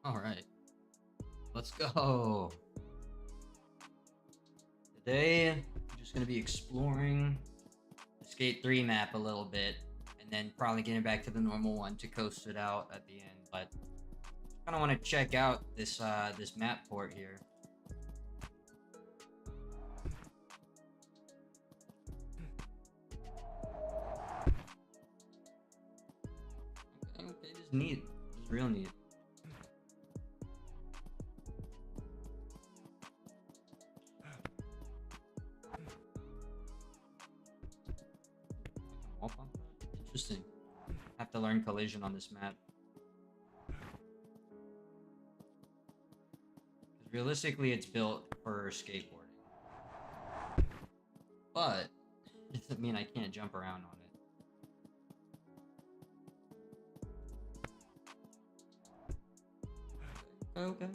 All right, let's go. Today, I'm just gonna be exploring the Skate 3 map a little bit, and then probably getting back to the normal one to coast it out at the end. But kind of want to check out this this map port here. Okay, this is neat. This is real neat. Interesting. Have to learn collision on this map. Because realistically, it's built for skateboarding. But it doesn't mean I can't jump around on it. Okay.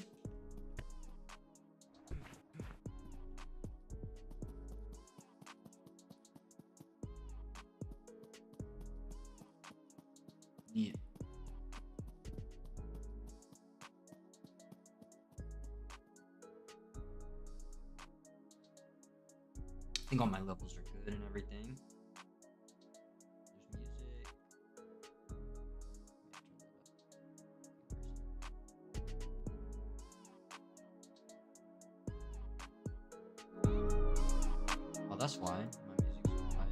Neat. I think all my levels are good and everything. There's music. Oh, that's why my music's so quiet.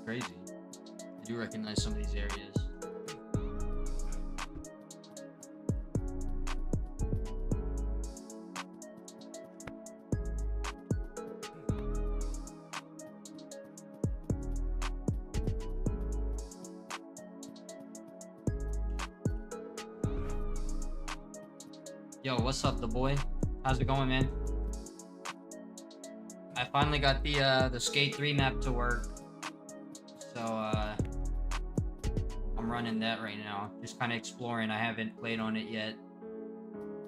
Crazy. I do recognize some of these areas. Yo, what's up, the boy? How's it going, man? I finally got the Skate 3 map to work. So, I'm running that right now. Just kind of exploring. I haven't played on it yet.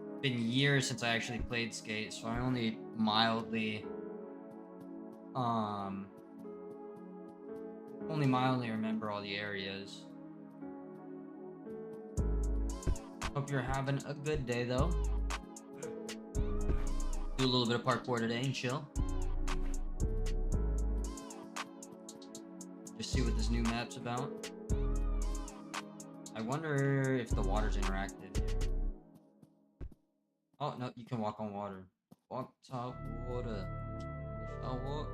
It's been years since I actually played Skate, so I only mildly remember all the areas. Hope you're having a good day, though. Do a little bit of parkour today and chill. Just see what this new map's about. I wonder if the water's interactive here. Oh, no, you can walk on water. Walk top water. Shall walk.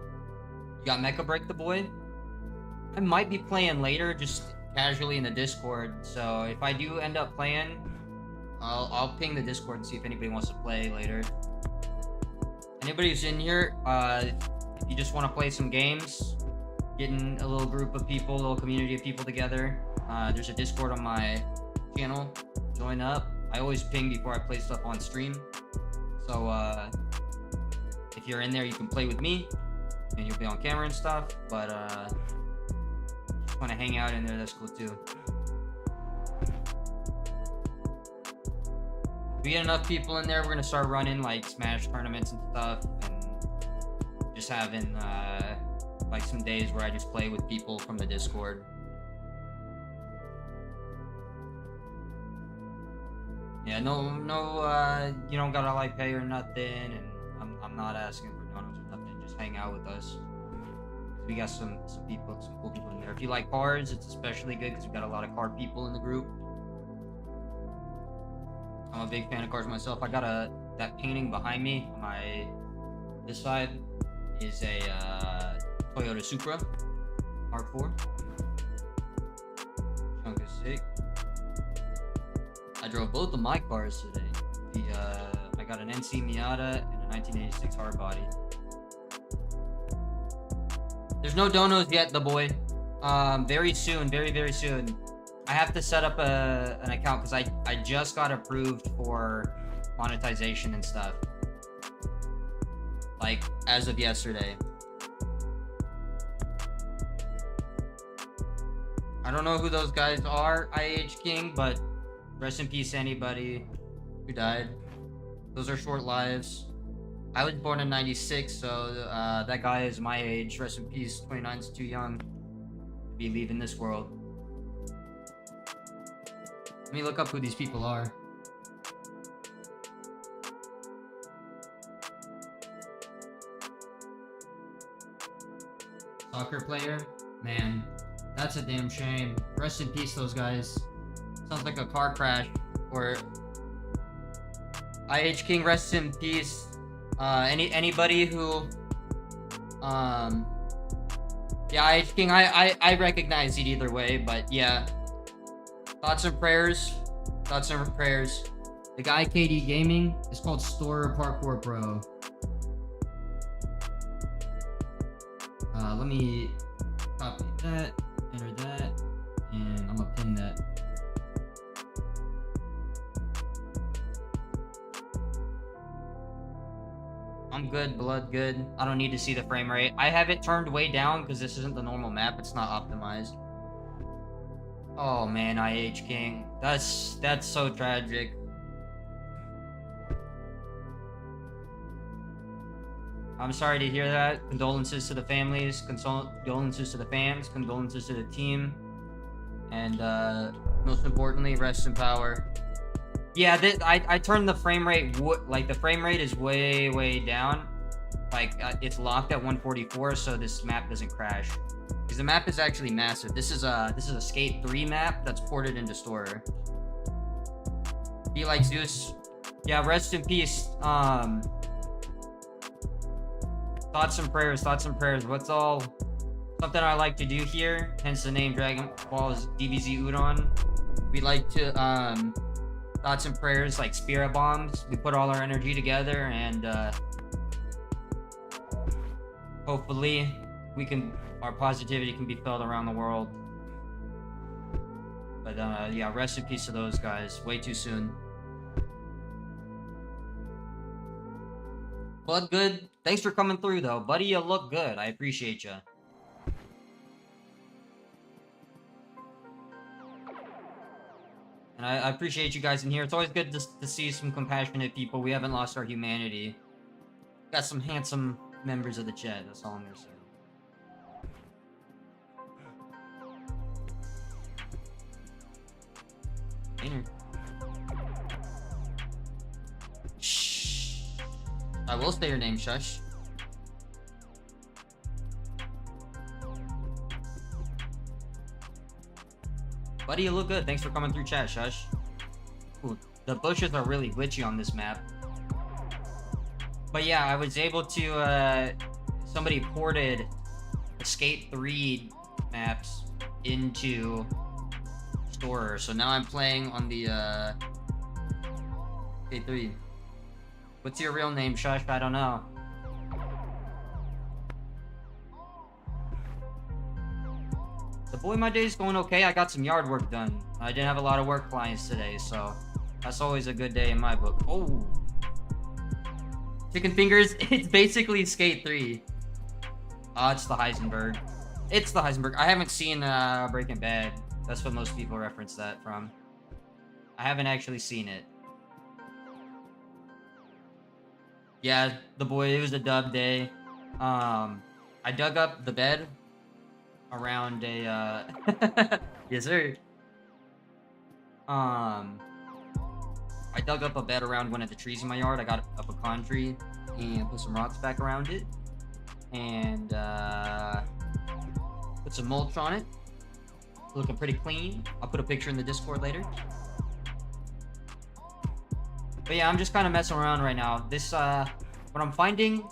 You got Mecha Break the boy? I might be playing later, just casually in the Discord. So if I do end up playing, I'll ping the Discord and see if anybody wants to play later. Anybody who's in here, if you just want to play some games, getting a little group of people, a little community of people together. There's a Discord on my channel. Join up. I always ping before I play stuff on stream. So if you're in there, you can play with me, and you'll be on camera and stuff. But just want to hang out in there, that's cool too. If we get enough people in there, we're gonna start running like Smash tournaments and stuff, and just having like some days where I just play with people from the Discord. Yeah, no, you don't gotta like pay or nothing, and I'm not asking for donuts or nothing. Just hang out with us. We got some people, some cool people in there. If you like cars, it's especially good because we got a lot of car people in the group. I'm a big fan of cars myself. I got that painting behind me on this side is a Toyota Supra R4. Chunk is sick. I drove both of my cars today. I got an NC Miata and a 1986 hardbody. There's no donos yet, the boy. Very soon, very soon. I have to set up an account because I just got approved for monetization and stuff. like as of yesterday. I don't know who those guys are, IH King, but rest in peace anybody who died. Those are short lives. I was born in 96, so that guy is my age. Rest in peace. 29 is too young to be leaving this world. Let me look up who these people are. Soccer player? Man, that's a damn shame. Rest in peace, those guys. Sounds like a car crash. Or IH King, rest in peace. Anybody who yeah, IH King, I recognize it either way, but yeah. Thoughts and prayers. Thoughts and prayers. The guy KD Gaming is called Store Parkour Pro. Let me copy that, enter that, and I'm gonna pin that. I'm good, blood good. I don't need to see the frame rate. I have it turned way down because this isn't the normal map. It's not optimized. Oh man, IH King. That's so tragic. I'm sorry to hear that. Condolences to the families, condolences to the fans, condolences to the team, and most importantly, rest in power. Yeah, I turned the frame rate, like the frame rate is way down. Like it's locked at 144, so this map doesn't crash. Because the map is actually massive. This is a Skate 3 map that's ported into Store. Be like Zeus. Yeah, rest in peace. Thoughts and prayers, thoughts and prayers. What's all something I like to do here, hence the name Dragon Ball's DBZUDON. We like to thoughts and prayers like spirit bombs. We put all our energy together and hopefully our positivity can be felt around the world. But yeah, rest in peace to those guys. Way too soon. Blood good. Thanks for coming through though. Buddy, you look good. I appreciate you. And I appreciate you guys in here. It's always good to see some compassionate people. We haven't lost our humanity. Got some handsome members of the chat. That's all I'm gonna say. Inner. Shh. I will say your name, shush. Buddy, you look good. Thanks for coming through chat, shush. Ooh, the bushes are really glitchy on this map. But yeah, I was able to, somebody ported the Skate 3 maps into Store. So now I'm playing on the, Skate 3. What's your real name, shush? I don't know. The boy, my day's going okay. I got some yard work done. I didn't have a lot of work clients today, so that's always a good day in my book. Oh. Chicken fingers, it's basically Skate 3. It's the Heisenberg. It's the Heisenberg. I haven't seen Breaking Bad. That's what most people reference that from. I haven't actually seen it. Yeah, the boy, it was a dub day. I dug up the bed around a yes sir. I dug up a bed around one of the trees in my yard. I got a pecan tree and put some rocks back around it and put some mulch on it. Looking pretty clean. I'll put a picture in the Discord later. But yeah, I'm just kind of messing around right now. This, what I'm finding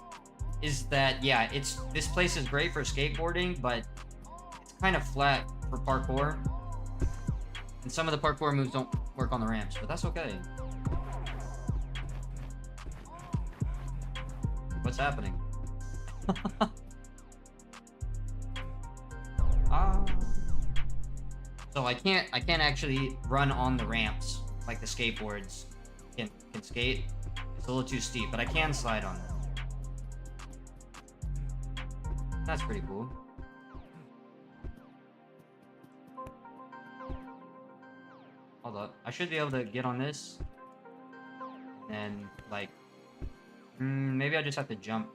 is that, yeah, this place is great for skateboarding, but it's kind of flat for parkour. And some of the parkour moves don't work on the ramps, but that's okay. What's happening? So I can't actually run on the ramps like the skateboards can skate. It's a little too steep, but I can slide on them. That's pretty cool. Hold up. I should be able to get on this. And, like... maybe I just have to jump.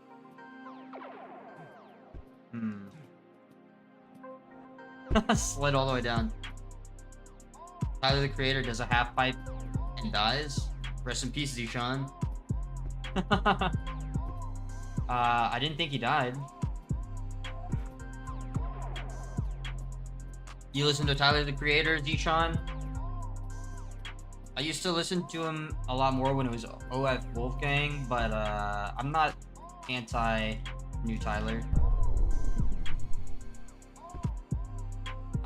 Slid all the way down. Tyler, the creator, does a half pipe and dies. Rest in peace, Zishan. I didn't think he died. You listen to Tyler, the creator, Zishan? I used to listen to him a lot more when it was OF Wolfgang, but I'm not anti-new Tyler.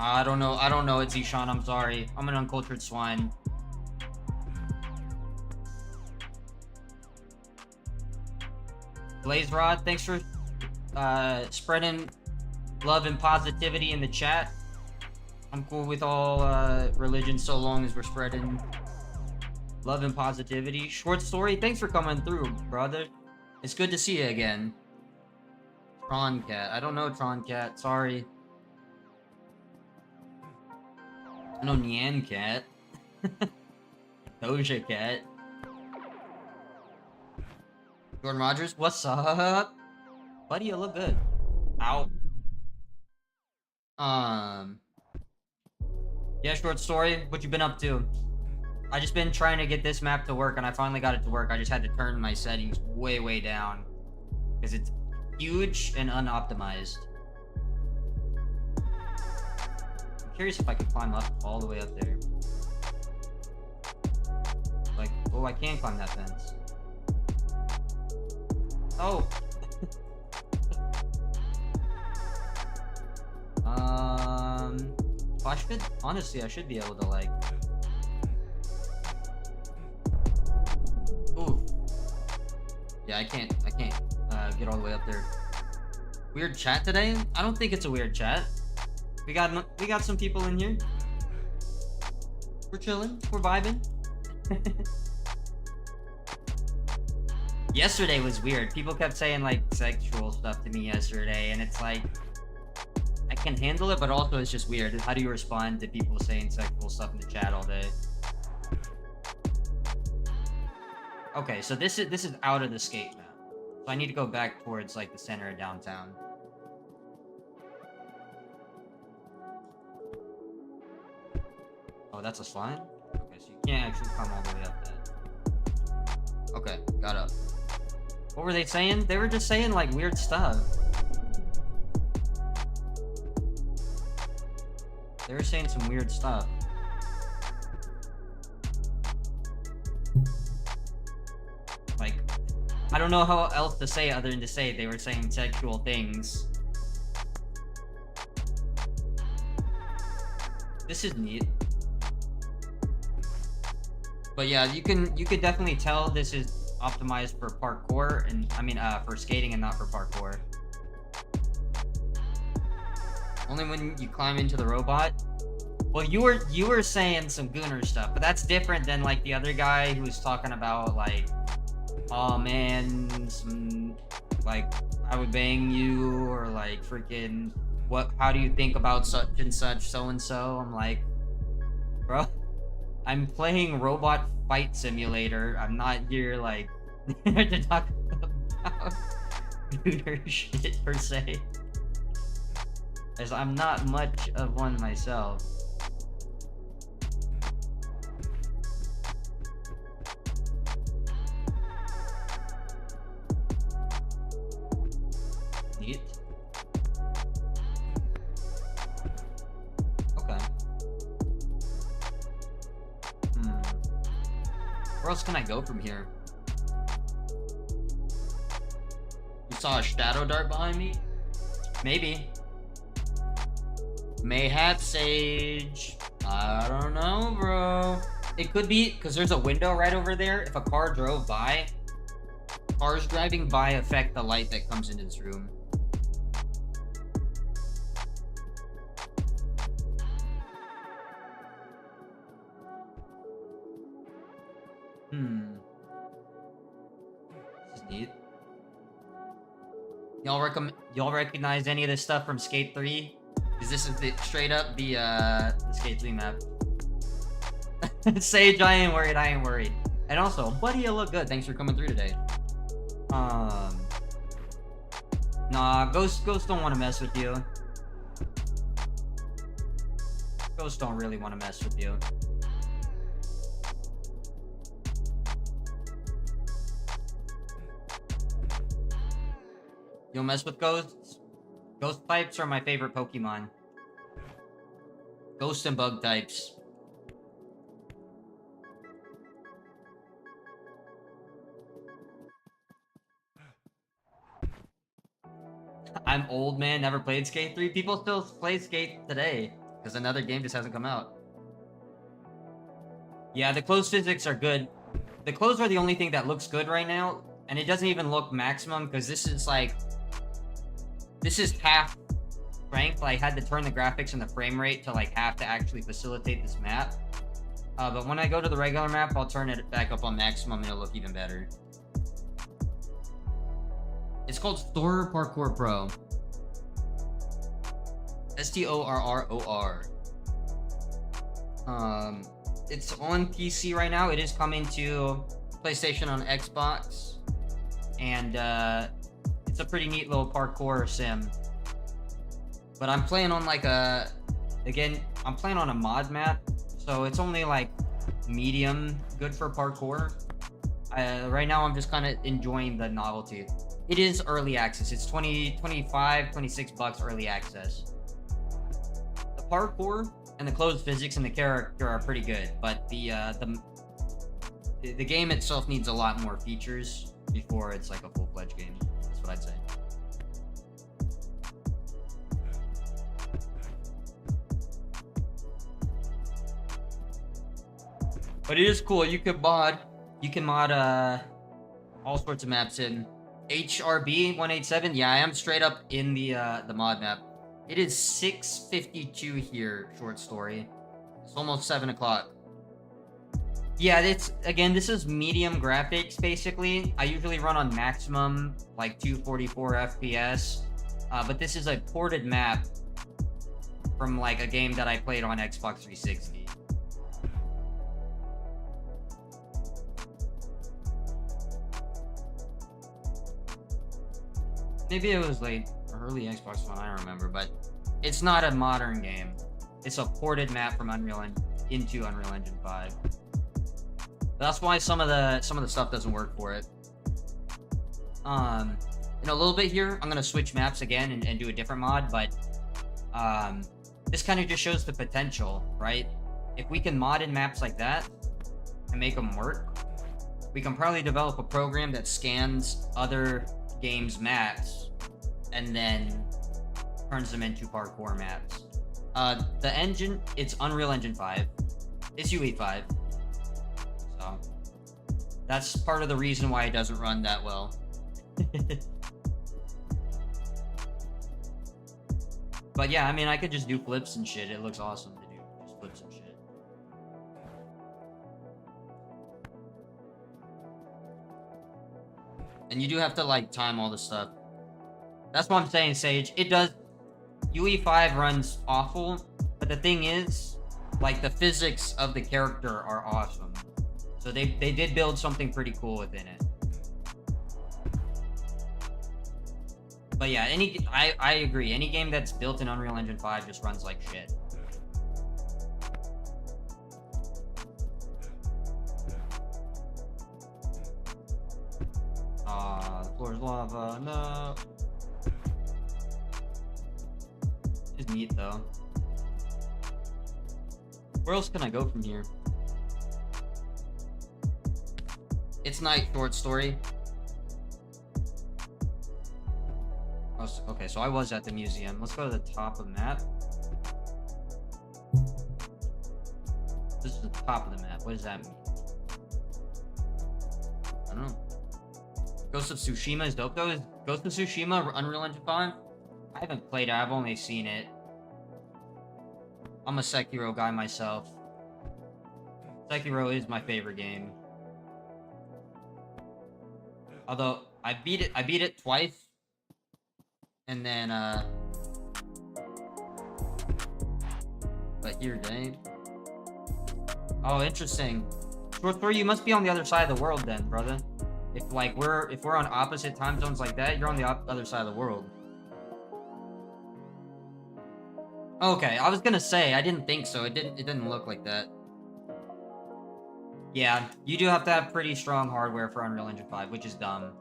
I don't know it, Zishan, I'm sorry. I'm an uncultured swine. Blaze Rod, thanks for spreading love and positivity in the chat. I'm cool with all religions so long as we're spreading love and positivity. Short Story, thanks for coming through, brother. It's good to see you again. Tron Cat, I don't know Tron Cat, sorry. I know Nyan Cat. Doja Cat. Jordan Rogers, what's up? Buddy, you look good. Ow. Yeah, Short Story, what you been up to? I just been trying to get this map to work, and I finally got it to work. I just had to turn my settings way down. Because it's huge and unoptimized. I'm curious if I could climb up all the way up there. Like, oh, I can climb that fence. Oh! I should, honestly, I should be able to, like... Ooh. Yeah, I can't get all the way up there. Weird chat today? I don't think it's a weird chat. We got some people in here. We're chilling. We're vibing. Yesterday was weird. People kept saying, like, sexual stuff to me yesterday, and it's like... I can handle it, but also it's just weird. How do you respond to people saying sexual stuff in the chat all day? Okay, so this is out of the skate map. So I need to go back towards, like, the center of downtown. Oh, that's a slide? Okay, so you can't actually come all the way up that. Okay, got up. What were they saying? They were just saying, like, weird stuff. They were saying some weird stuff. Like, I don't know how else to say other than to say they were saying sexual things. This is neat. But yeah, you could definitely tell this is optimized for parkour and I mean for skating and not for parkour. Only when you climb into the robot. Well, you were saying some gooner stuff, but that's different than like the other guy who was talking about like, oh man, some like I would bang you or like freaking how do you think about such and such so and so? I'm like, bro, I'm playing Robot Fight Simulator. I'm not here like to talk about gooner shit per se. As I'm not much of one myself. Neat. Okay. Where else can I go from here? You saw a shadow dart behind me? Maybe. Mayhap Sage. I don't know, bro. It could be because there's a window right over there. If a car drove by, cars driving by affect the light that comes into this room. This is neat. Y'all recognize any of this stuff from Skate 3? Because this is straight up the Skate 3 map. Sage, I ain't worried, I ain't worried. And also, buddy, you look good. Thanks for coming through today. Nah, Ghosts don't want to mess with you. Ghosts don't really want to mess with you. You'll mess with ghosts? Ghost types are my favorite Pokemon. Ghost and bug types. I'm old, man. Never played Skate 3. People still play Skate today because another game just hasn't come out. Yeah, the closed physics are good. The clothes are the only thing that looks good right now, and it doesn't even look maximum because this is like... This is half strength. I had to turn the graphics and the frame rate to like half to actually facilitate this map. But when I go to the regular map, I'll turn it back up on maximum and it'll look even better. It's called Store Parkour Pro. STORROR. It's on PC right now. It is coming to PlayStation on Xbox. And it's a pretty neat little parkour sim. But I'm playing on like a... Again, I'm playing on a mod map. So it's only like medium good for parkour. Right now I'm just kind of enjoying the novelty. It is early access. It's 25, 26 bucks early access. The parkour and the closed physics and the character are pretty good, but the game itself needs a lot more features before it's like a full-fledged game. That's what I'd say. But it is cool. You can mod all sorts of maps in. HRB 187. Yeah, I am straight up in the mod map. It is 6:52 here, short story. It's almost 7 o'clock. Yeah, this is medium graphics basically. I usually run on maximum, like 244 FPS. But this is a ported map from like a game that I played on Xbox 360. Maybe it was like early Xbox One, I don't remember, but it's not a modern game. It's a ported map from Unreal into Unreal Engine 5. That's why some of the stuff doesn't work for it. In a little bit here, I'm gonna switch maps again and do a different mod, but this kind of just shows the potential, right? If we can mod in maps like that and make them work, we can probably develop a program that scans other games maps and then turns them into parkour maps. The engine, it's Unreal Engine 5. It's UE5. So that's part of the reason why it doesn't run that well. But yeah, I mean, I could just do flips and shit. It looks awesome to do just flips and shit. And you do have to like time all the stuff. That's what I'm saying, Sage. It does. UE5 runs awful, but the thing is, like, the physics of the character are awesome. So they did build something pretty cool within it. But yeah, I agree. Any game that's built in Unreal Engine 5 just runs like shit. The floor is lava. No. It's neat though. Where else can I go from here? It's night, short story. Oh, okay, so I was at the museum. Let's go to the top of the map. This is the top of the map. What does that mean? I don't know. Ghost of Tsushima is dope though. Is Ghost of Tsushima Unreal Engine 5? I haven't played it. I've only seen it. I'm a Sekiro guy myself. Sekiro is my favorite game. Although I beat it twice. And then, but here, Dave. Oh, interesting. Short story, you must be on the other side of the world then, brother. If like we're on opposite time zones like that, you're on the other side of the world. Okay, I was gonna say I didn't think so. It didn't look like that. Yeah, you do have to have pretty strong hardware for Unreal Engine 5, which is dumb.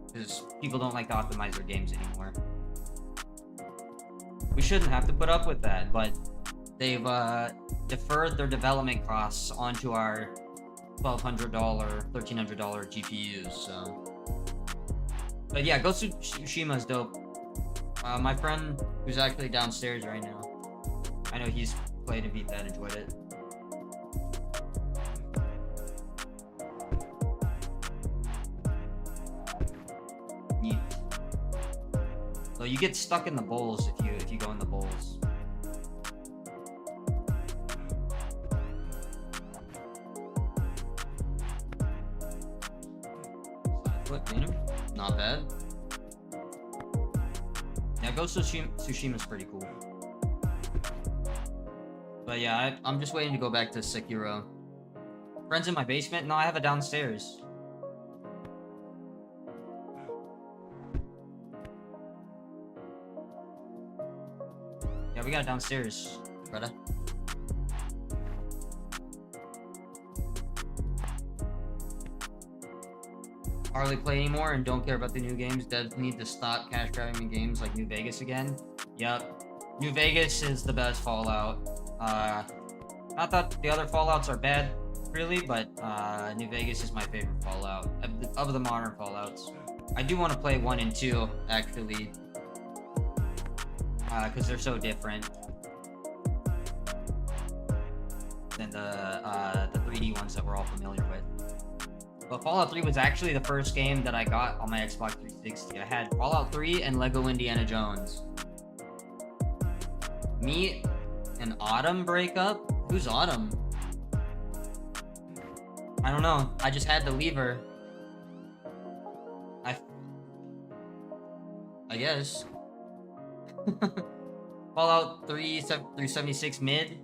Because people don't like to optimize their games anymore. We shouldn't have to put up with that, but they've deferred their development costs onto our $1,200, $1,300 GPUs, so... But yeah, Ghost of Tsushima is dope. My friend, who's actually downstairs right now, I know he's played and beat that, enjoyed it. Neat. So you get stuck in the bowls if you go in the bowls. Not bad. Yeah, Ghost of Tsushima is pretty cool. But yeah, I'm just waiting to go back to Sekiro. Friends in my basement? No, I have it downstairs. Yeah, we got it downstairs, brother. Hardly play anymore and don't care about the new games. Devs need to stop cash grabbing in games like New Vegas again. Yep. New Vegas is the best Fallout. Not that the other Fallouts are bad, really, but New Vegas is my favorite Fallout of the modern Fallouts. I do want to play 1 and 2, actually, because they're so different than the 3D ones that we're all familiar with. But Fallout 3 was actually the first game that I got on my Xbox 360. I had Fallout 3 and Lego Indiana Jones. Me and Autumn break up? Who's Autumn? I don't know. I just had to leave her. I guess. Fallout 3 through 76 mid.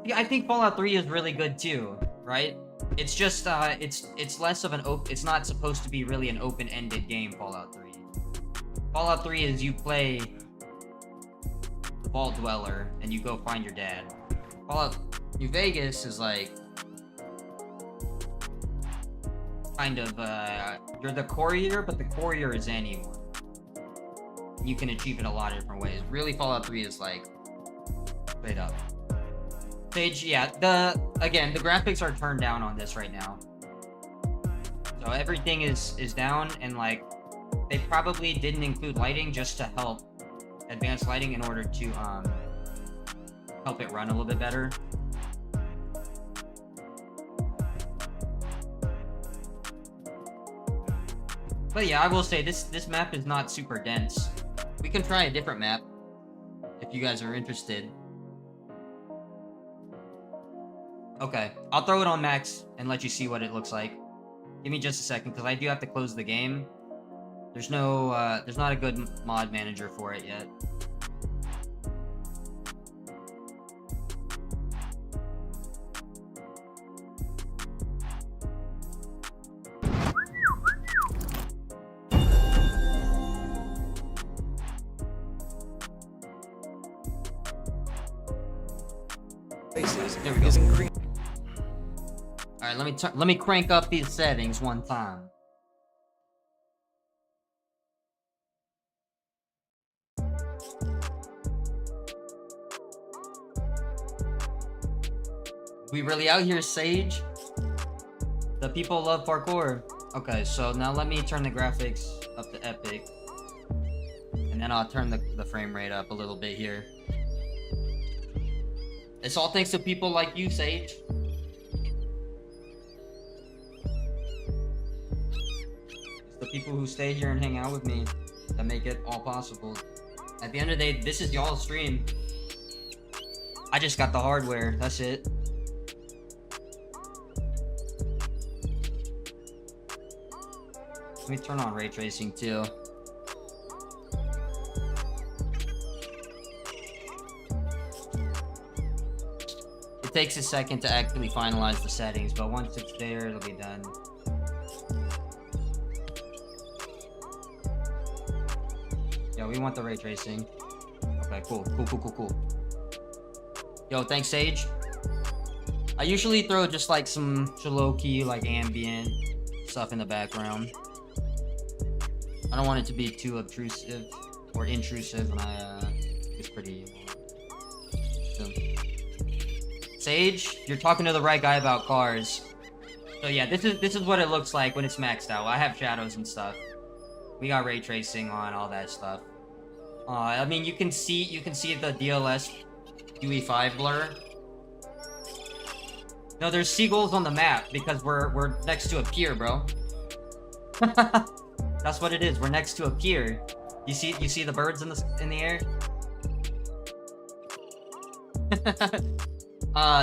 Yeah, I think Fallout 3 is really good too, right? It's just it's less of an it's not supposed to be really an open-ended game, Fallout 3. Fallout 3 is you play the Vault Dweller and you go find your dad. Fallout New Vegas is like kind of you're the courier, but the courier is anyone. You can achieve it a lot of different ways. Really, Fallout 3 is like straight up. Stage, yeah, the graphics are turned down on this right now. So everything is down, and like they probably didn't include lighting just to help advanced lighting in order to help it run a little bit better. But yeah, I will say this map is not super dense. We can try a different map if you guys are interested. Okay, I'll throw it on max and let you see what it looks like. Give me just a second, because I do have to close the game. There's no, there's not a good mod manager for it yet. There we go. All right, let me crank up these settings one time. We really out here, Sage? The people love parkour. Okay, so now let me turn the graphics up to epic. And then I'll turn the frame rate up a little bit here. It's all thanks to people like you, Sage. It's the people who stay here and hang out with me that make it all possible. At the end of the day, this is y'all's stream. I just got the hardware, that's it. Let me turn on ray tracing too. It takes a second to actually finalize the settings, but once it's there, it'll be done. Yeah, we want the ray tracing. Okay, cool. Yo, thanks, Sage. I usually throw just like some low-key, like ambient stuff in the background. I don't want it to be too obtrusive or intrusive when it's pretty. So. Sage, you're talking to the right guy about cars. So yeah, this is what it looks like when it's maxed out. I have shadows and stuff. We got ray tracing on all that stuff. I mean, you can see the DLS UE5 blur. No, there's seagulls on the map because we're next to a pier, bro. That's what it is. We're next to a pier. You see the birds in the air?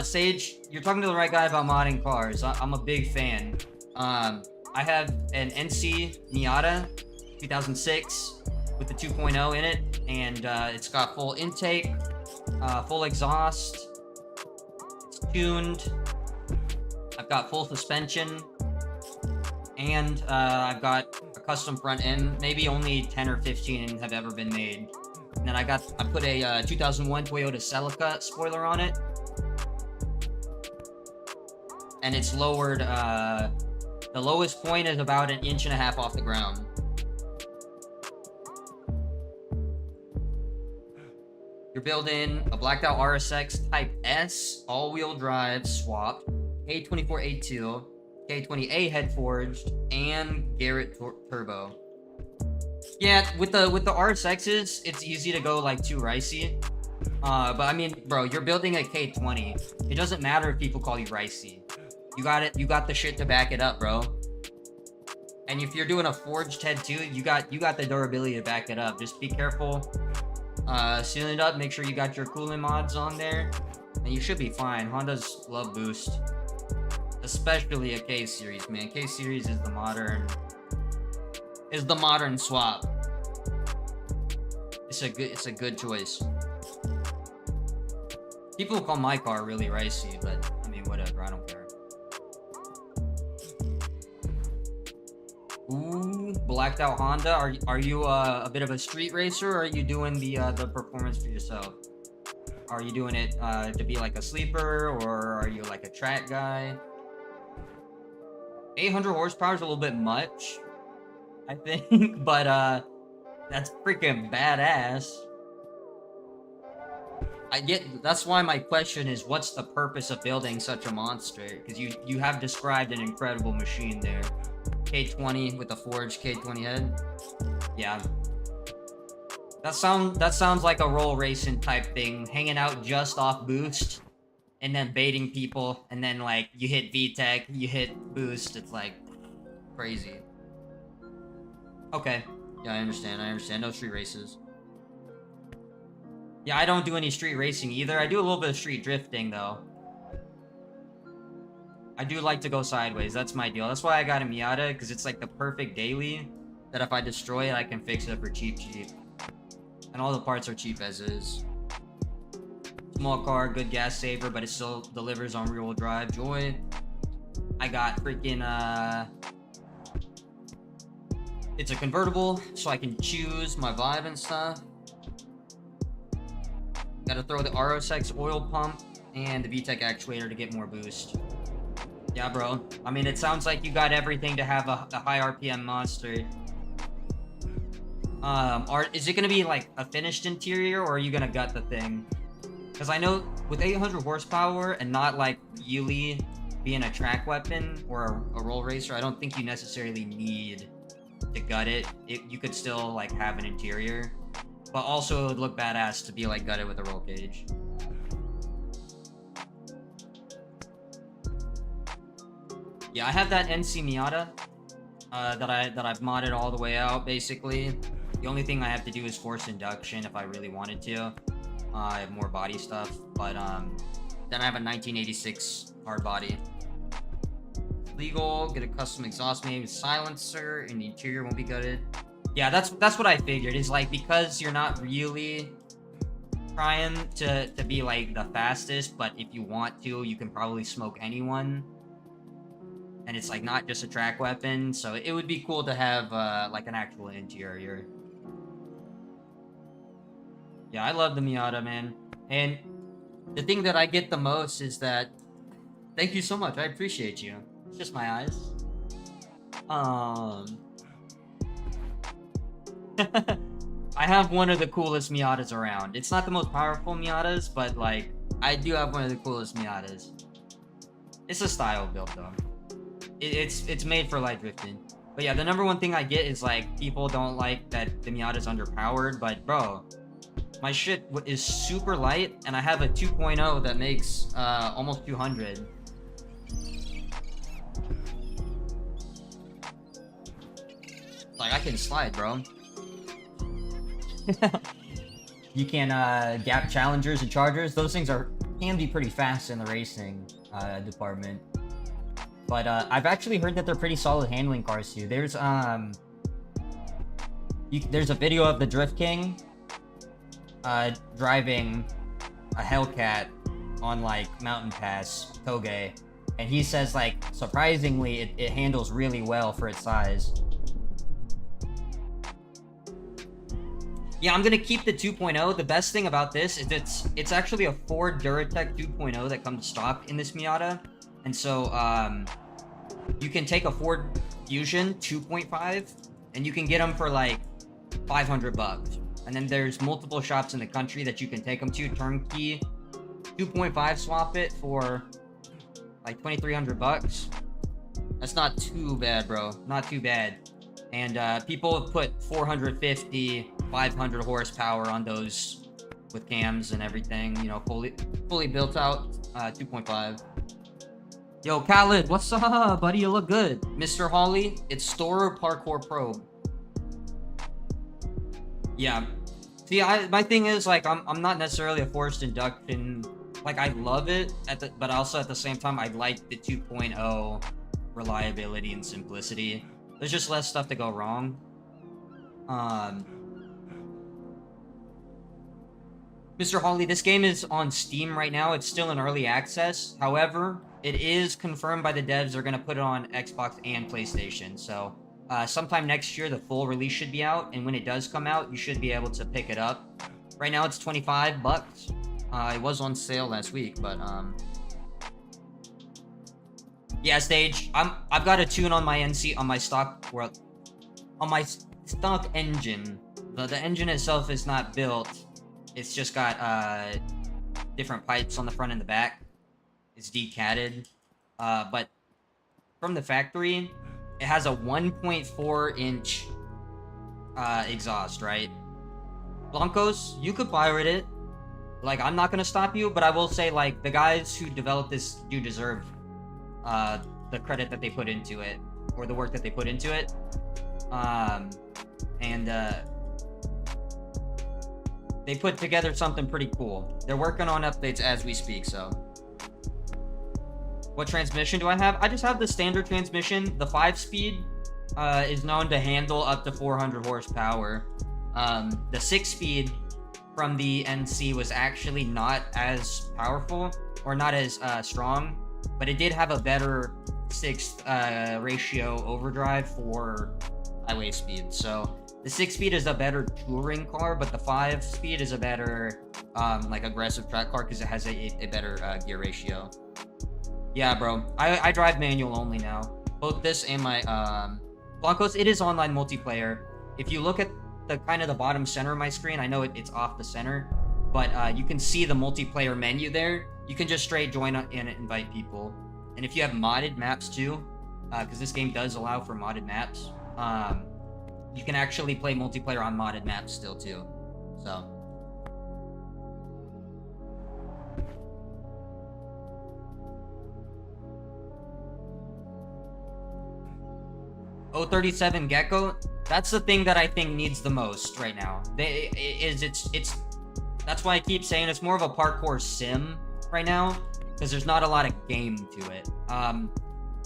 Sage, you're talking to the right guy about modding cars. I'm a big fan. I have an NC Miata 2006 with the 2.0 in it, and it's got full intake, full exhaust. It's tuned. I've got full suspension, and I've got a custom front end. Maybe only 10 or 15 have ever been made. And then I put a 2001 Toyota Celica spoiler on it, and it's lowered. The lowest point is about 1.5 inches off the ground. You're building a blacked out RSX Type S all-wheel drive swapped. K24A2, K20A head forged, and Garrett turbo. Yeah, with the RSXs, it's easy to go like too ricey. But I mean, bro, you're building a K20. It doesn't matter if people call you ricey. You got it. You got the shit to back it up, bro. And if you're doing a forged head too, you got the durability to back it up. Just be careful. Sealing it up. Make sure you got your cooling mods on there, and you should be fine. Hondas love boost. Especially a K series, man. K series is the modern swap. It's a good choice. People call my car really ricey, but I mean whatever, I don't care. Ooh, blacked out Honda. Are you a bit of a street racer, or are you doing the performance for yourself? Are you doing it to be like a sleeper, or are you like a track guy? 800 horsepower is a little bit much, I think, but that's freaking badass. That's why my question is, what's the purpose of building such a monster? Because you have described an incredible machine there. K20 with a forged K20 head. Yeah. That sounds like a roll racing type thing, hanging out just off boost, and then baiting people, and then like you hit VTEC, you hit boost. It's like crazy. Okay, yeah, I understand. No street races. Yeah, I don't do any street racing either. I do a little bit of street drifting though. I do like to go sideways. That's my deal. That's why I got a Miata, because it's like the perfect daily that if I destroy it, I can fix it for cheap. And all the parts are cheap as is. Small car, good gas saver, but it still delivers on rear-wheel drive. Joy. I got freaking, it's a convertible, so I can choose my vibe and stuff. Gotta throw the RSX oil pump and the VTEC actuator to get more boost. Yeah, bro. I mean, it sounds like you got everything to have a high RPM monster. Is it gonna be like a finished interior, or are you gonna gut the thing? Because I know with 800 horsepower and not like really being a track weapon or a roll racer, I don't think you necessarily need to gut it. You could still like have an interior, but also it would look badass to be like gutted with a roll cage. Yeah, I have that NC Miata that I've modded all the way out basically. The only thing I have to do is force induction if I really wanted to. I have more body stuff, but then I have a 1986 hard body. Legal, get a custom exhaust maybe with silencer, and the interior won't be gutted. Yeah, that's what I figured. Is like, because you're not really trying to be like the fastest, but if you want to, you can probably smoke anyone. And it's like not just a track weapon, so it would be cool to have like an actual interior. Yeah, I love the Miata, man. And the thing that I get the most is that, thank you so much, I appreciate you. It's just my eyes. I have one of the coolest Miatas around. It's not the most powerful Miatas, but like, I do have one of the coolest Miatas. It's a style build though. It's made for light drifting. But yeah, the number one thing I get is like, people don't like that the Miata's underpowered, but bro, my shit is super light, and I have a 2.0 that makes almost 200. Like, I can slide, bro. You can gap challengers and chargers. Those things can be pretty fast in the racing department. But I've actually heard that they're pretty solid handling cars too. There's a video of the Drift King driving a Hellcat on like Mountain Pass Toge, and he says like surprisingly it handles really well for its size. Yeah, I'm gonna keep the 2.0. The best thing about this is it's actually a Ford Duratec 2.0 that comes stock in this Miata, and so you can take a Ford Fusion 2.5 and you can get them for like 500 bucks. And then there's multiple shops in the country that you can take them to, turnkey 2.5 swap it for like 2,300 bucks. That's not too bad, bro. Not too bad. And people have put 450, 500 horsepower on those with cams and everything, you know, fully built out 2.5. Yo, Khaled, what's up, buddy? You look good. Mr. Hawley, it's Store Parkour Probe. Yeah. See, my thing is, like, I'm not necessarily a forced induction. Like, I love it, but also at the same time, I like the 2.0 reliability and simplicity. There's just less stuff to go wrong. Mr. Hawley, this game is on Steam right now. It's still in early access. However, it is confirmed by the devs they're going to put it on Xbox and PlayStation. So sometime next year, the full release should be out. And when it does come out, you should be able to pick it up. Right now, it's 25 bucks. It was on sale last week, but yeah, Stage. I've got a tune on my NC on my stock engine. The engine itself is not built. It's just got different pipes on the front and the back. It's decatted, but from the factory, it has a 1.4 inch exhaust, right? Blancos, you could pirate it. Like, I'm not gonna stop you, but I will say, like, the guys who developed this do deserve the credit that they put into it, or the work that they put into it. They put together something pretty cool. They're working on updates as we speak, so. What transmission do I have? I just have the standard transmission. The 5-speed is known to handle up to 400 horsepower. The 6-speed from the NC was actually not as powerful, or not as strong, but it did have a better 6th ratio overdrive for highway speed. So the 6-speed is a better touring car, but the 5-speed is a better like aggressive track car because it has a better gear ratio. Yeah, bro. I drive manual only now. Both this and my Blancos. It is online multiplayer. If you look at the the bottom center of my screen, I know it's off the center, but you can see the multiplayer menu there. You can just straight join in and invite people. And if you have modded maps too, because this game does allow for modded maps, you can actually play multiplayer on modded maps still too. So. O37 Gecko, that's the thing that I think needs the most right now. That's why I keep saying it's more of a parkour sim right now, because there's not a lot of game to it.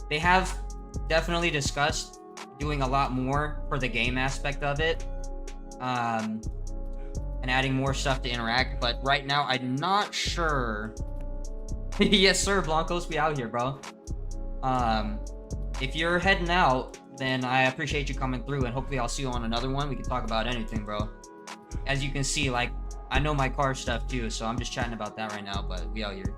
They have definitely discussed doing a lot more for the game aspect of it, and and adding more stuff to interact. But right now, I'm not sure. Yes, sir, Blancos, we out here, bro. If you're heading out, then I appreciate you coming through, and hopefully I'll see you on another one. We can talk about anything, bro. As you can see, like, I know my car stuff too, so I'm just chatting about that right now, but we out here.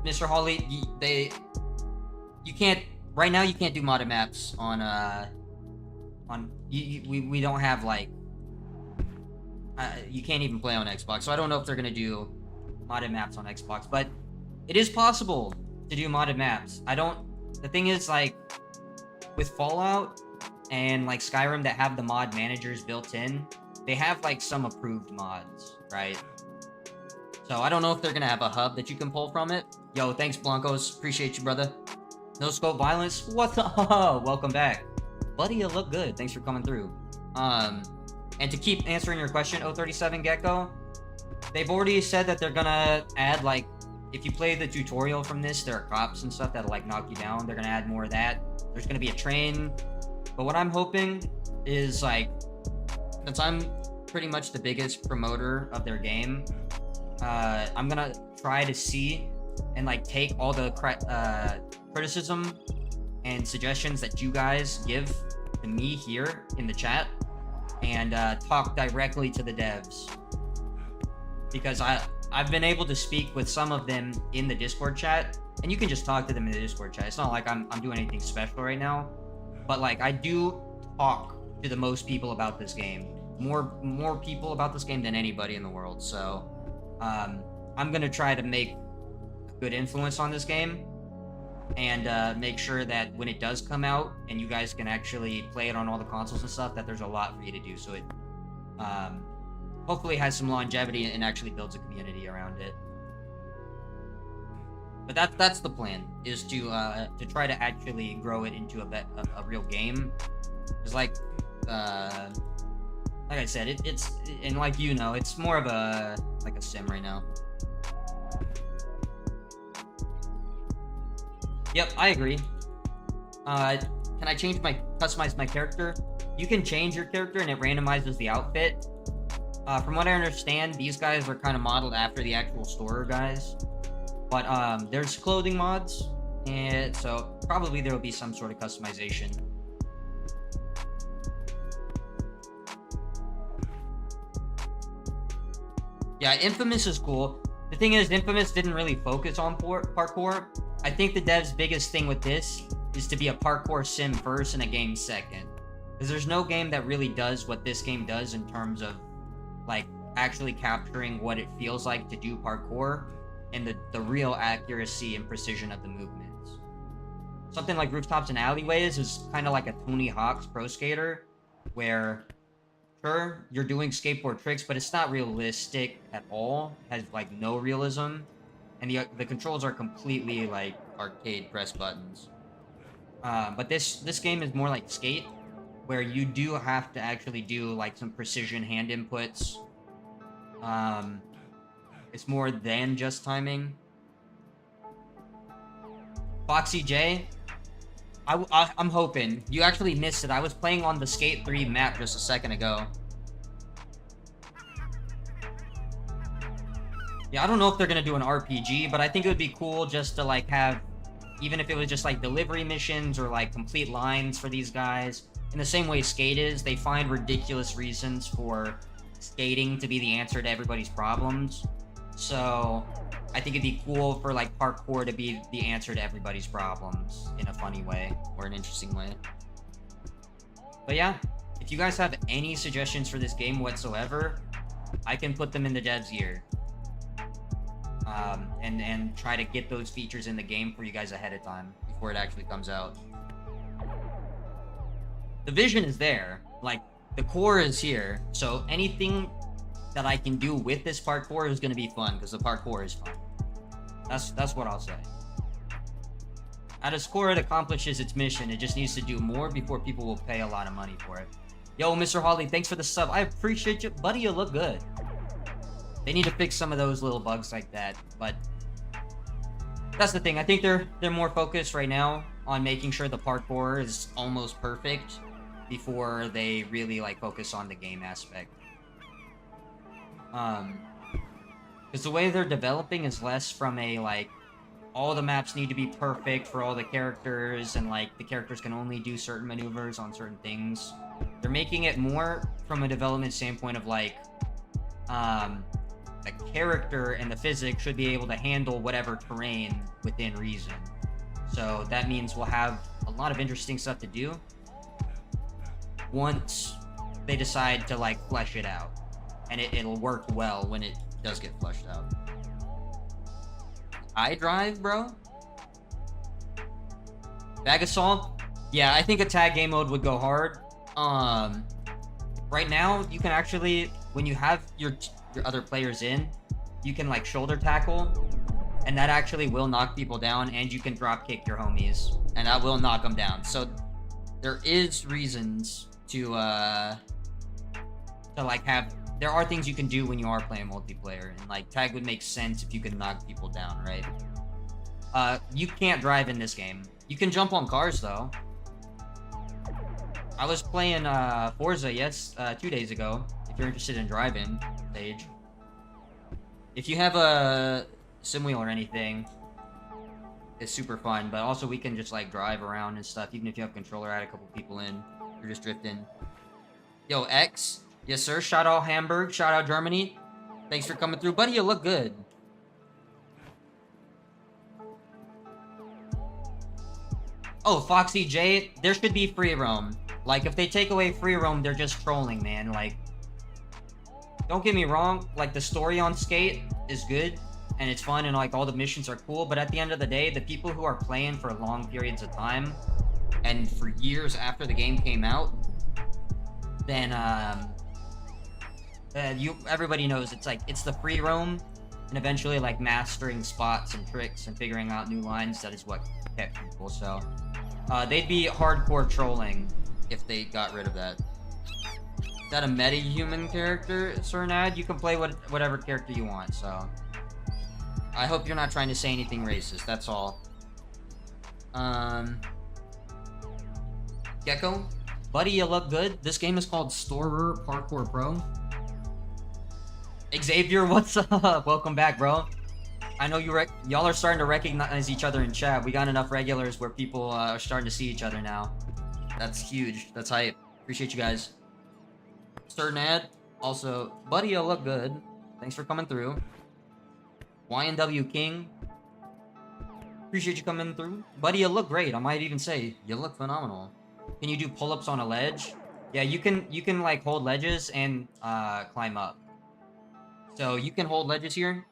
Mr. Hawley, you can't right now. You can't do modded maps on we don't have like you can't even play on Xbox, so I don't know if they're gonna do modded maps on Xbox, but it is possible to do modded maps. The thing is, like, with Fallout and like Skyrim that have the mod managers built in, they have like some approved mods, right? So I don't know if they're gonna have a hub that you can pull from it. Yo, thanks Blancos, appreciate you, brother. No scope violence, what the welcome back, buddy. You look good, thanks for coming through. And to keep answering your question, 037 Gecko, they've already said that they're gonna add, like, if you play the tutorial from this, there are cops and stuff that'll like knock you down. They're gonna add more of that. There's gonna be a train. But what I'm hoping is, like, since I'm pretty much the biggest promoter of their game, I'm gonna try to see and like take all the criticism and suggestions that you guys give to me here in the chat, and talk directly to the devs, because I've been able to speak with some of them in the Discord chat, and you can just talk to them in the Discord chat. It's not like I'm doing anything special right now, but like I do talk to the most people about this game, more people about this game than anybody in the world. So I'm gonna try to make a good influence on this game, and make sure that when it does come out and you guys can actually play it on all the consoles and stuff, that there's a lot for you to do, so it hopefully has some longevity and actually builds a community around it. But that's the plan, is to try to actually grow it into a real game. It's like I said, it's and like, you know, it's more of a like a sim right now. Yep, I agree. Can I customize my character? You can change your character and it randomizes the outfit. From what I understand, these guys are kind of modeled after the actual store guys. But there's clothing mods, and so probably there will be some sort of customization. Yeah, Infamous is cool. The thing is, Infamous didn't really focus on parkour. I think the devs' biggest thing with this is to be a parkour sim first and a game second. Because there's no game that really does what this game does in terms of, like, actually capturing what it feels like to do parkour and the real accuracy and precision of the movements. Something like Rooftops and Alleyways is kind of like a Tony Hawk's Pro Skater, where sure, you're doing skateboard tricks, but it's not realistic at all. It has like no realism, and the controls are completely like arcade press buttons. But this game is more like Skate, where you do have to actually do like some precision hand inputs. It's more than just timing. Foxy J, I'm hoping. You actually missed it. I was playing on the Skate 3 map just a second ago. Yeah, I don't know if they're gonna do an RPG, but I think it would be cool just to like have, even if it was just like delivery missions or like complete lines for these guys. In the same way Skate is, they find ridiculous reasons for skating to be the answer to everybody's problems. So I think it'd be cool for like parkour to be the answer to everybody's problems in a funny way or an interesting way. But yeah, if you guys have any suggestions for this game whatsoever, I can put them in the devs ear. And try to get those features in the game for you guys ahead of time before it actually comes out. The vision is there, like the core is here, so anything that I can do with this parkour is going to be fun, because the parkour is fun. That's what I'll say. At its core, it accomplishes its mission. It just needs to do more before people will pay a lot of money for it. Yo, Mr. Hawley, thanks for the sub. I appreciate you. Buddy, you look good. They need to fix some of those little bugs like that, but that's the thing. I think they're more focused right now on making sure the parkour is almost perfect. before they really like focus on the game aspect. Because the way they're developing is less from a like all the maps need to be perfect for all the characters, and like the characters can only do certain maneuvers on certain things. They're making it more from a development standpoint of like the character and the physics should be able to handle whatever terrain within reason. So that means we'll have a lot of interesting stuff to do once they decide to like flesh it out, and it'll work well when it does get fleshed out. I drive, bro. Bag of salt. Yeah, I think a tag game mode would go hard. Right now you can actually, when you have your other players in, you can like shoulder tackle, and that actually will knock people down, and you can drop kick your homies, and that will knock them down. So there is reasons to like have, there are things you can do when you are playing multiplayer, and like tag would make sense if you could knock people down, right? You can't drive in this game. You can jump on cars though. I was playing Forza 2 days ago. If you're interested in driving, Sage. If you have a sim wheel or anything, it's super fun. But also we can just like drive around and stuff. Even if you have a controller, add a couple people in. You're just drifting. Yo, X. Yes, sir. Shout out Hamburg. Shout out Germany. Thanks for coming through. Buddy, you look good. Oh, Foxy J. There should be free roam. Like, if they take away free roam, they're just trolling, man. Like, don't get me wrong. Like, the story on Skate is good, and it's fun, and, like, all the missions are cool. But at the end of the day, the people who are playing for long periods of time, and for years after the game came out, then, everybody knows it's, like, it's the free roam, and eventually, like, mastering spots and tricks and figuring out new lines. That is what kept people, so... they'd be hardcore trolling if they got rid of that. Is that a meta-human character, Cernad? You can play whatever character you want, so... I hope you're not trying to say anything racist, that's all. Gecko? Buddy, you look good. This game is called Storer Parkour Pro. Xavier, what's up? Welcome back, bro. I know y'all are starting to recognize each other in chat. We got enough regulars where people are starting to see each other now. That's huge. That's hype. Appreciate you guys. Cernad, also, buddy, you look good. Thanks for coming through. YNW King, appreciate you coming through. Buddy, you look great. I might even say, you look phenomenal. Can you do pull-ups on a ledge? Yeah, you can like hold ledges and climb up. So you can hold ledges here,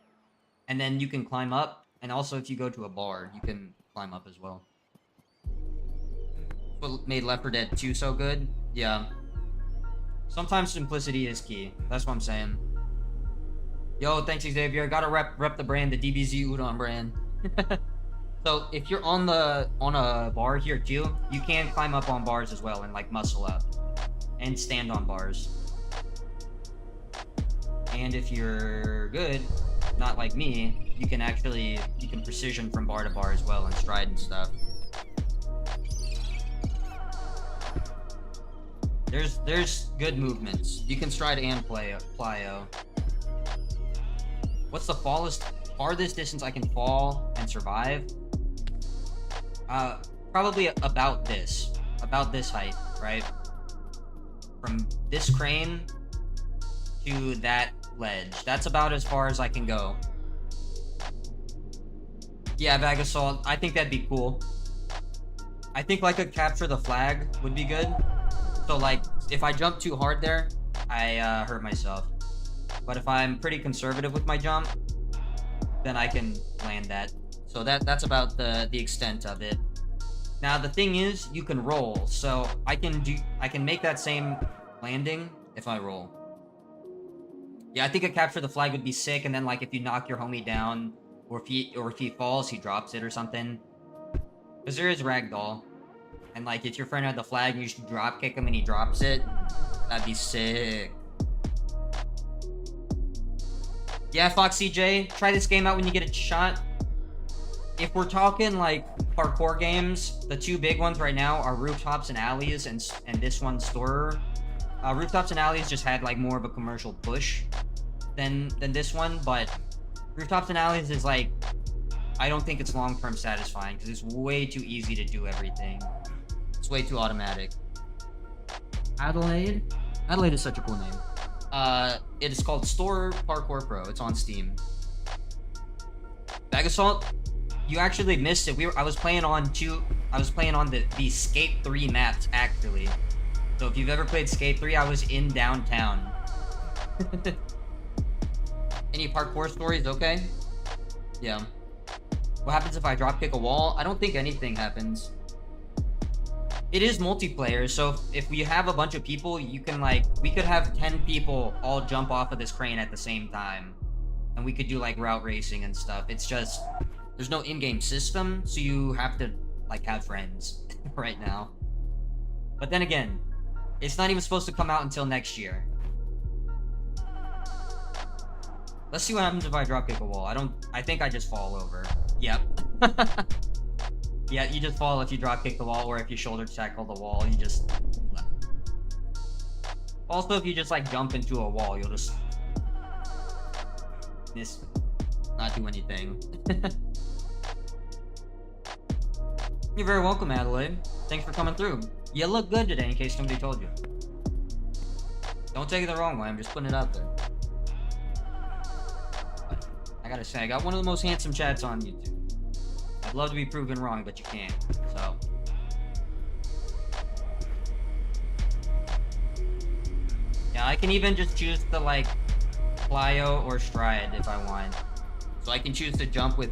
and then you can climb up, and also if you go to a bar, you can climb up as well. What made Left 4 Dead 2 so good? Yeah. Sometimes simplicity is key. That's what I'm saying. Yo, thanks Xavier. Gotta rep the brand, the DBZUDON brand. So if you're on a bar here too, you can climb up on bars as well and like muscle up and stand on bars. And if you're good, not like me, you can precision from bar to bar as well and stride and stuff. There's good movements. You can stride and plyo. What's the farthest distance I can fall and survive? Probably about this height, right? From this crane to that ledge. That's about as far as I can go. Yeah, Bag of Salt. I think that'd be cool. I think like a capture the flag would be good. So like, if I jump too hard there, I hurt myself. But if I'm pretty conservative with my jump, then I can land that. So that's about the extent of it. Now the thing is, you can roll. So I can make that same landing if I roll. Yeah, I think a capture the flag would be sick, and then like if you knock your homie down, or if he falls, he drops it or something. Because there is ragdoll. And like if your friend had the flag and you should drop kick him and he drops it, that'd be sick. Yeah, Foxy J, try this game out when you get a shot. If we're talking like parkour games, the two big ones right now are Rooftops and Alleys, and this one's Storer. Rooftops and Alleys just had like more of a commercial push than this one, but Rooftops and Alleys is like, I don't think it's long-term satisfying because it's way too easy to do everything. It's way too automatic. Adelaide is such a cool name. It is called Storer Parkour Pro. It's on Steam. Bag Assault, you actually missed it. I was playing on the Skate 3 maps actually. So if you've ever played Skate 3, I was in downtown. Any parkour stories? Okay. Yeah. What happens if I dropkick a wall? I don't think anything happens. It is multiplayer, so if we have a bunch of people, you can like, we could have 10 people all jump off of this crane at the same time. And we could do like route racing and stuff. It's just, there's no in-game system, so you have to like have friends right now. But then again, it's not even supposed to come out until next year. Let's see what happens if I dropkick a wall. I think I just fall over. Yep. Yeah, you just fall if you dropkick the wall, or if you shoulder tackle the wall, you just... Also, if you just like jump into a wall, you'll just... not do anything. You're very welcome, Adelaide. Thanks for coming through. You look good today, in case somebody told you. Don't take it the wrong way, I'm just putting it out there. I gotta say, I got one of the most handsome chats on YouTube. I'd love to be proven wrong, but you can't, so. Yeah, I can even just choose to like plyo or stride if I want. So I can choose to jump with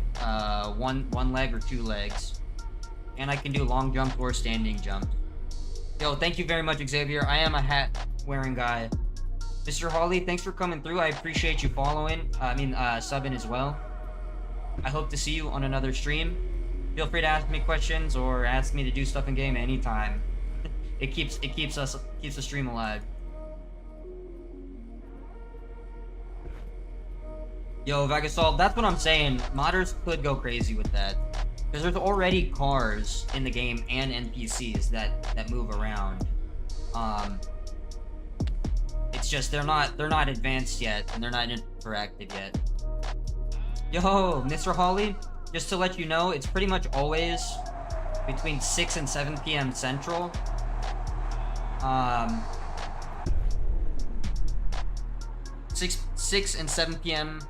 one leg or 2 legs. And I can do long jump or standing jump. Yo, thank you very much, Xavier. I am a hat wearing guy. Mr. Hawley, thanks for coming through. I appreciate you following. Subbing as well. I hope to see you on another stream. Feel free to ask me questions or ask me to do stuff in game anytime. It keeps the stream alive. Yo, Vagasol, that's what I'm saying. Modders could go crazy with that. Because there's already cars in the game and NPCs that move around. It's just they're not advanced yet, and they're not interactive yet. Yo, Mr. Hawley, just to let you know, it's pretty much always between 6 and 7 p.m. Central. 6 and 7 p.m.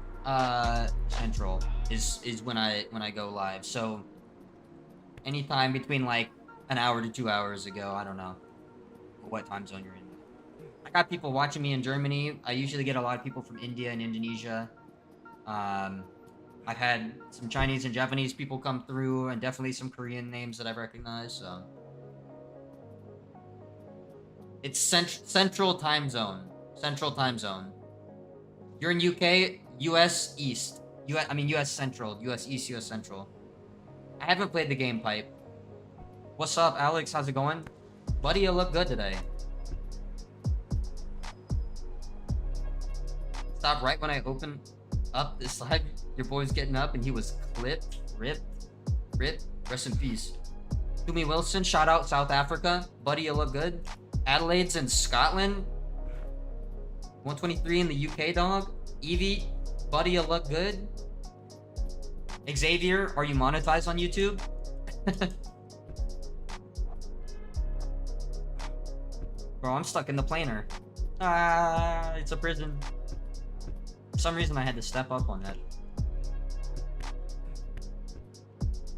Central is when I go live. So anytime between like an hour to 2 hours ago, I don't know what time zone you're in. I got people watching me in Germany. I usually get a lot of people from India and Indonesia. I've had some Chinese and Japanese people come through, and definitely some Korean names that I've recognized. So it's central time zone. Central time zone. You're in UK, US East. US Central. US East, US Central. I haven't played the game pipe. What's up, Alex? How's it going? Buddy, you look good today. Stop right when I open up this live. Your boy's getting up and he was clipped. Rip. Rest in peace. Tumi Wilson, shout out South Africa. Buddy, you look good. Adelaide's in Scotland. 123 in the UK, dog. Evie, buddy, you look good. Xavier, are you monetized on YouTube? Bro, I'm stuck in the planer. Ah, it's a prison. For some reason, I had to step up on that.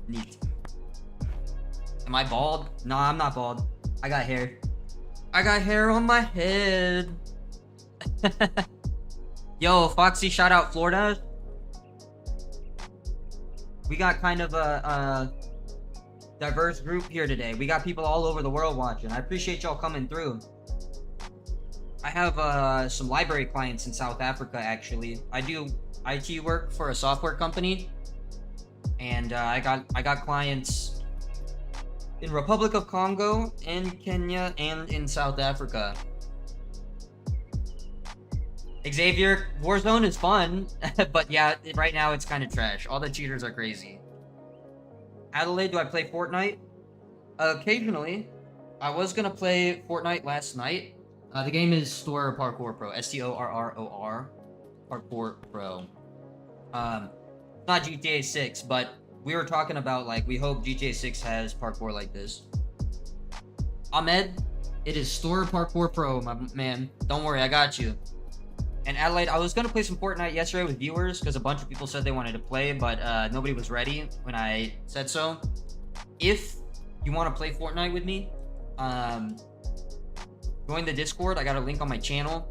Neat. Am I bald? No, I'm not bald. I got hair. I got hair on my head. Yo, Foxy, shout out Florida. We got kind of a diverse group here today. We got people all over the world watching. I appreciate y'all coming through. I have some library clients in South Africa, actually. I do IT work for a software company, and I got clients in Republic of Congo, in Kenya, and in South Africa. Xavier, Warzone is fun, but yeah, right now it's kind of trash. All the cheaters are crazy. Adelaide, do I play Fortnite? Occasionally. I was gonna play Fortnite last night. The game is Store Parkour Pro. STORROR. Parkour Pro. Not GTA 6, but we were talking about, like, we hope GTA 6 has parkour like this. Ahmed, it is Store Parkour Pro, my man. Don't worry, I got you. And Adelaide, I was gonna play some Fortnite yesterday with viewers because a bunch of people said they wanted to play, but nobody was ready when I said so. If you want to play Fortnite with me, join the Discord. I got a link on my channel,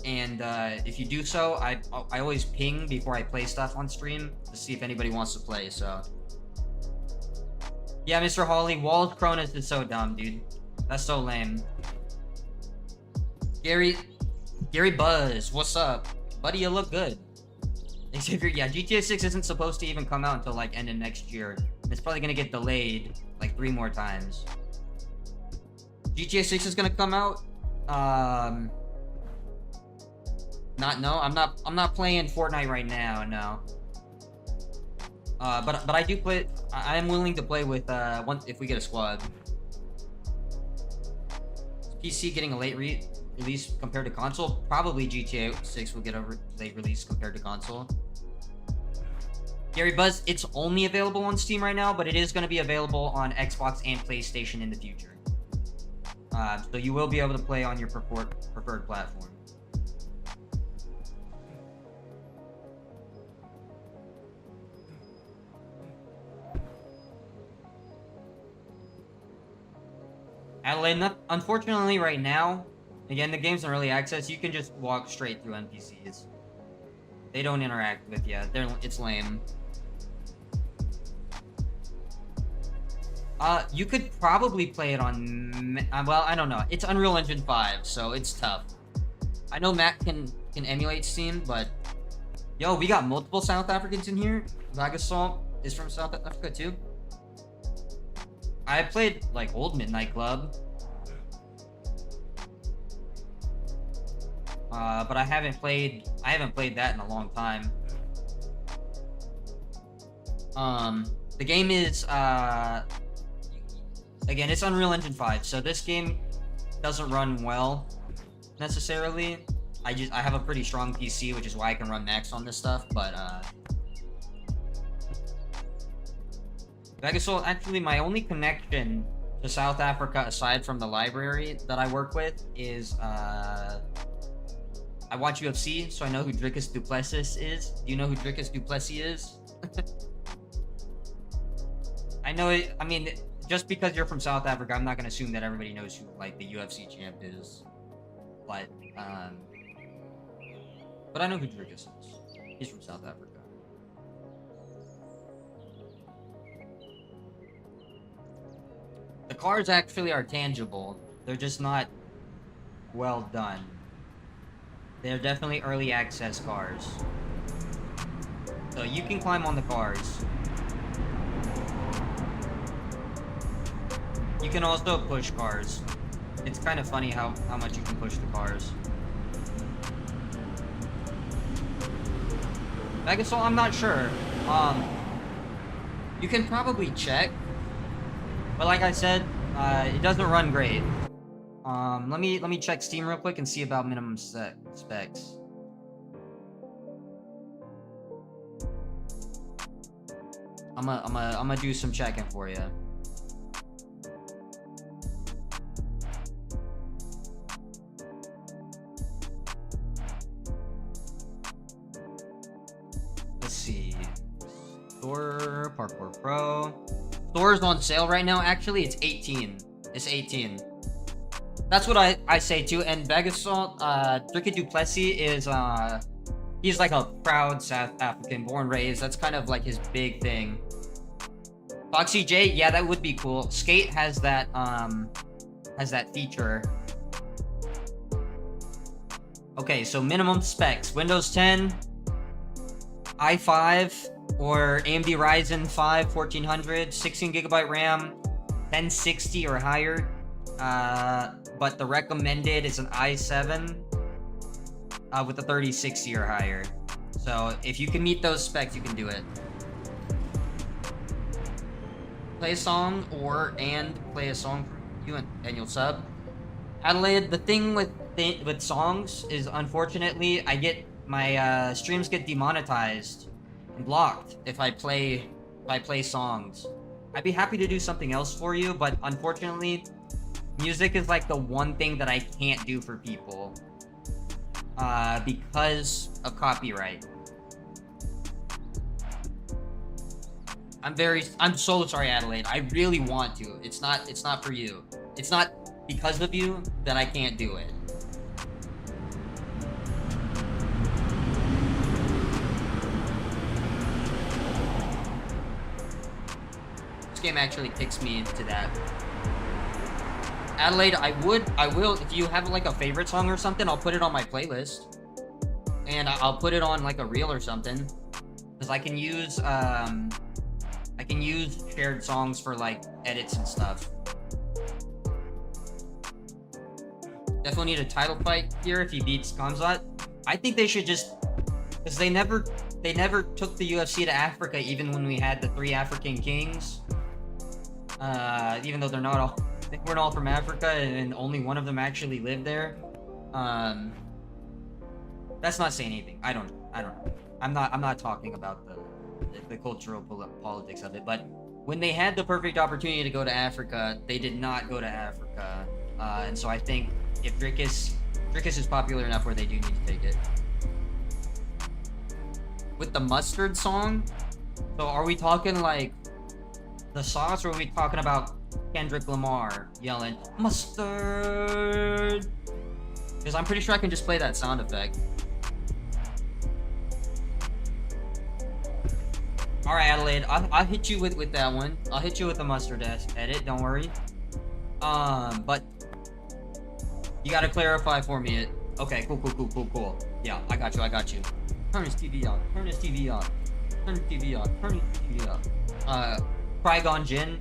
and if you do so, I always ping before I play stuff on stream to see if anybody wants to play. So yeah, Mr. Hawley, Walled Cronus is so dumb, dude. That's so lame. Gary Buzz, what's up? Buddy, you look good. Xavier, yeah, GTA 6 isn't supposed to even come out until, like, end of next year. It's probably gonna get delayed, like, 3 more times. GTA 6 is gonna come out, I'm not playing Fortnite right now, no. But I do play, I am willing to play with, if we get a squad. PC getting a late release compared to console? Probably GTA 6 will get a late release compared to console. Gary Buzz, it's only available on Steam right now, but it is going to be available on Xbox and PlayStation in the future. So you will be able to play on your preferred platform. Adelaide, unfortunately right now, again, the game's in early access, you can just walk straight through NPCs. They don't interact with you. It's lame. You could probably play it on... well, I don't know. It's Unreal Engine 5, so it's tough. I know Matt can emulate Steam, but... Yo, we got multiple South Africans in here. Vagasol is from South Africa, too. I played, like, old Midnight Club. But I haven't played that in a long time. The game is, again, it's Unreal Engine 5, so this game doesn't run well, necessarily. I have a pretty strong PC, which is why I can run max on this stuff, but, Vegasol, actually, my only connection to South Africa, aside from the library that I work with, is, I watch UFC, so I know who Dricus du Plessis is. Do you know who Dricus du Plessis is? I know it, I mean, just because you're from South Africa, I'm not gonna assume that everybody knows who, like, the UFC champ is. But I know who Dricus is. He's from South Africa. The cars actually are tangible. They're just not well done. They're definitely early access cars. So you can climb on the cars. You can also push cars. It's kind of funny how much you can push the cars. Megasol, I'm not sure. You can probably check. But like I said, it doesn't run great. Let me check Steam real quick and see about minimum specs. I'm gonna do some checking for you. Let's see. Store Parkour Pro. Store's on sale right now. Actually, it's 18. It's 18. That's what I say too. And Vegasol, Dricus du Plessis is he's like a proud South African, born raised. That's kind of like his big thing. Foxy J, yeah, that would be cool. Skate has that feature. Okay, so minimum specs: Windows 10, i5 or AMD Ryzen 5 1400, 16GB RAM, 1060 or higher. But the recommended is an i7 with a 3060 or higher. So if you can meet those specs, you can do it. play a song and play a song for you and you'll sub. Adelaide, the thing with songs is unfortunately I get my streams get demonetized and blocked if I play songs. I'd be happy to do something else for you, but unfortunately, music is like the one thing that I can't do for people because of copyright. I'm so sorry, Adelaide. I really want to. It's not for you. It's not because of you that I can't do it. This game actually kicks me into that. Adelaide, I will, if you have like a favorite song or something, I'll put it on my playlist. And I'll put it on like a reel or something. Because I can use shared songs for like edits and stuff. Definitely need a title fight here if he beats Kamzat. I think they should just, because they never took the UFC to Africa even when we had the 3 African kings. Even though they're not all, they weren't all from Africa and only one of them actually lived there. That's not saying anything. I don't know. I'm not talking about the cultural politics of it, but when they had the perfect opportunity to go to Africa, they did not go to Africa. And so I think if Drickus is popular enough where they do need to take it. With the mustard song, so are we talking like the sauce, or are we talking about Kendrick Lamar yelling mustard? Because I'm pretty sure I can just play that sound effect. All right, Adelaide, I'll hit you with that one. I'll hit you with the mustard edit. Don't worry. But you gotta clarify for me. Okay, cool. Yeah, I got you. Turn his TV on. Turn his TV on. Trigon Jin.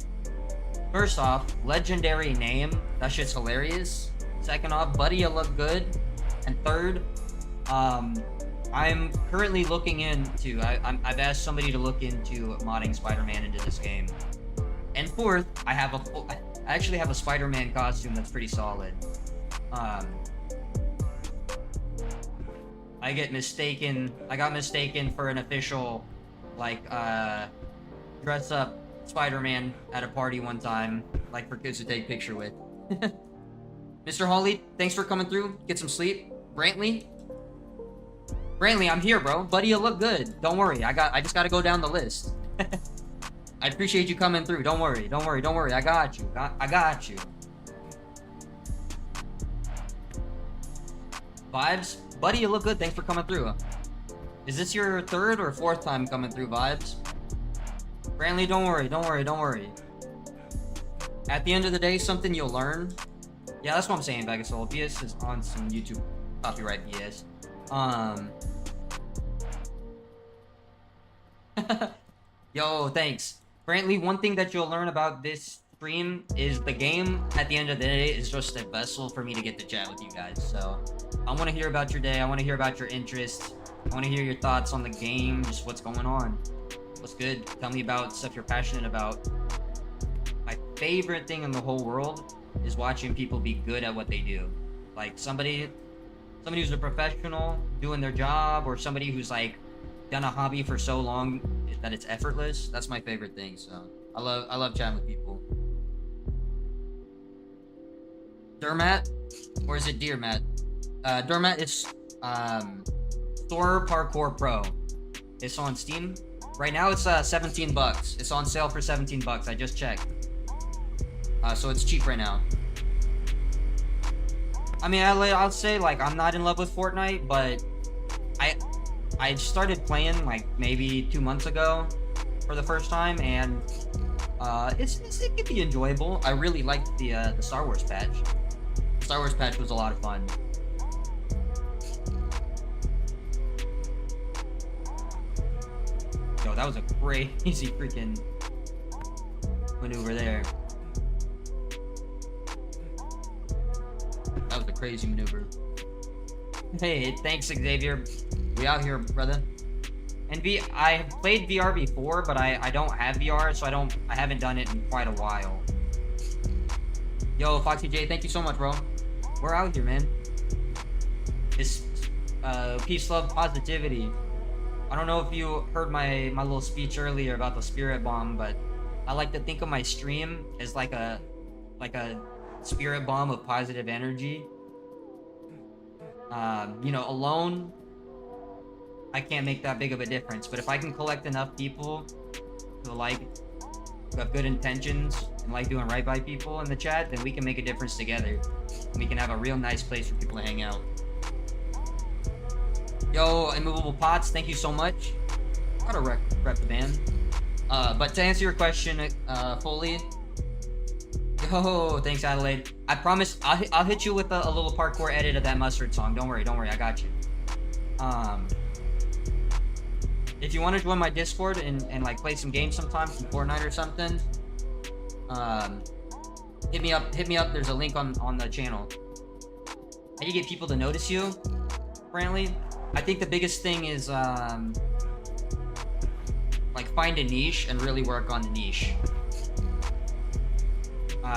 First off, legendary name. That shit's hilarious. Second off, buddy, you look good. And third, I'm currently looking into, I've asked somebody to look into modding Spider-Man into this game. And fourth, I actually have a Spider-Man costume that's pretty solid. I got mistaken for an official, like, dress up Spider-Man at a party one time, like for kids to take picture with. Mr. Hawley, thanks for coming through. Get some sleep. Brantley, I'm here, bro. Buddy, you look good. Don't worry. I just gotta go down the list. I appreciate you coming through. Don't worry. I got you. I got you. Vibes, buddy, you look good. Thanks for coming through. Is this your 3rd or 4th time coming through, Vibes? Brantley, don't worry. At the end of the day, something you'll learn. Yeah, that's what I'm saying, Bag of Soul. BS is on some YouTube copyright BS. Yo, thanks. Brantley, one thing that you'll learn about this stream is the game, at the end of the day, is just a vessel for me to get to chat with you guys. So, I want to hear about your day. I want to hear about your interests. I want to hear your thoughts on the game, just what's going on. What's good? Tell me about stuff you're passionate about. My favorite thing in the whole world is watching people be good at what they do. Like somebody who's a professional doing their job, or somebody who's like done a hobby for so long that it's effortless. That's my favorite thing. So I love chatting with people. Dermat, or is it Deermat? Dermat is Thor Parkour Pro. It's on Steam. Right now it's $17. It's on sale for $17. I just checked. So it's cheap right now. I mean, I'll say, like, I'm not in love with Fortnite, but I started playing like maybe 2 months ago for the first time, and it can be enjoyable. I really liked the Star Wars patch. The Star Wars patch was a lot of fun. Yo, that was a crazy freaking maneuver there. That was a crazy maneuver. Hey, thanks, Xavier. We out here, brother. And I have played VR before, but I don't have VR, so I haven't done it in quite a while. Yo, Foxy J, thank you so much, bro. We're out here, man. This peace, love, positivity. I don't know if you heard my little speech earlier about the spirit bomb, but I like to think of my stream as like a spirit bomb of positive energy. You know, alone, I can't make that big of a difference, but if I can collect enough people who have good intentions and like doing right by people in the chat, then we can make a difference together. We can have a real nice place for people to hang out. Yo, Immovable Pots, thank you so much. Gotta rep the band. But to answer your question fully, yo, thanks Adelaide. I promise I'll hit you with a little parkour edit of that Mustard song. Don't worry, I got you. If you want to join my Discord and like play some games sometime, some Fortnite or something, hit me up. There's a link on the channel. How do you get people to notice you? Apparently, I think the biggest thing is like find a niche and really work on the niche.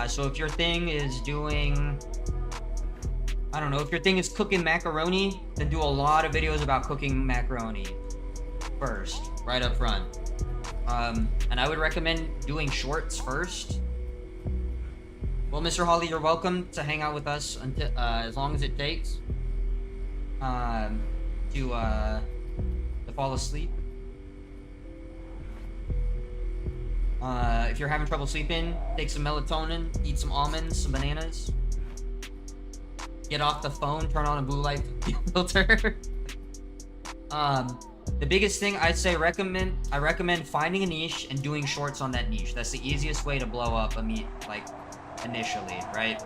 So if your thing is doing, I don't know, if your thing is cooking macaroni, then do a lot of videos about cooking macaroni first, right up front. And I would recommend doing shorts first. Well, Mr. Holly, you're welcome to hang out with us until, as long as it takes to fall asleep. If you're having trouble sleeping, take some melatonin, eat some almonds, some bananas. Get off the phone, turn on a blue light filter. The biggest thing I'd say I recommend finding a niche and doing shorts on that niche. That's the easiest way to blow up initially, right?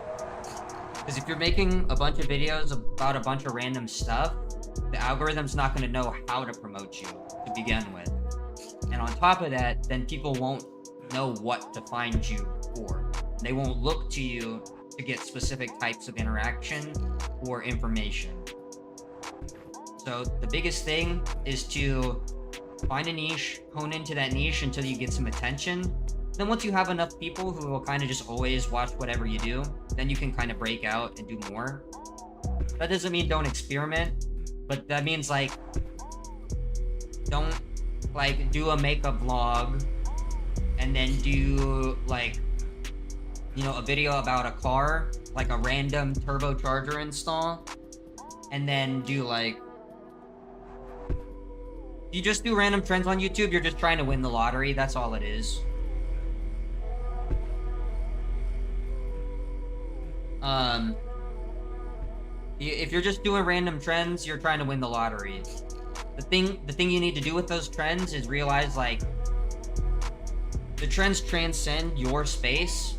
Because if you're making a bunch of videos about a bunch of random stuff, the algorithm's not going to know how to promote you to begin with. And on top of that, then people won't know what to find you for. They won't look to you to get specific types of interaction or information. So the biggest thing is to find a niche, hone into that niche until you get some attention. Then once you have enough people who will kind of just always watch whatever you do, then you can kind of break out and do more. That doesn't mean don't experiment, but that means like don't like do a makeup vlog and then do like, you know, a video about a car, like a random turbocharger install, and then do like, you just do random trends on YouTube, you're just trying to win the lottery. That's all it is. If you're just doing random trends, you're trying to win the lottery. The thing you need to do with those trends is realize like the trends transcend your space,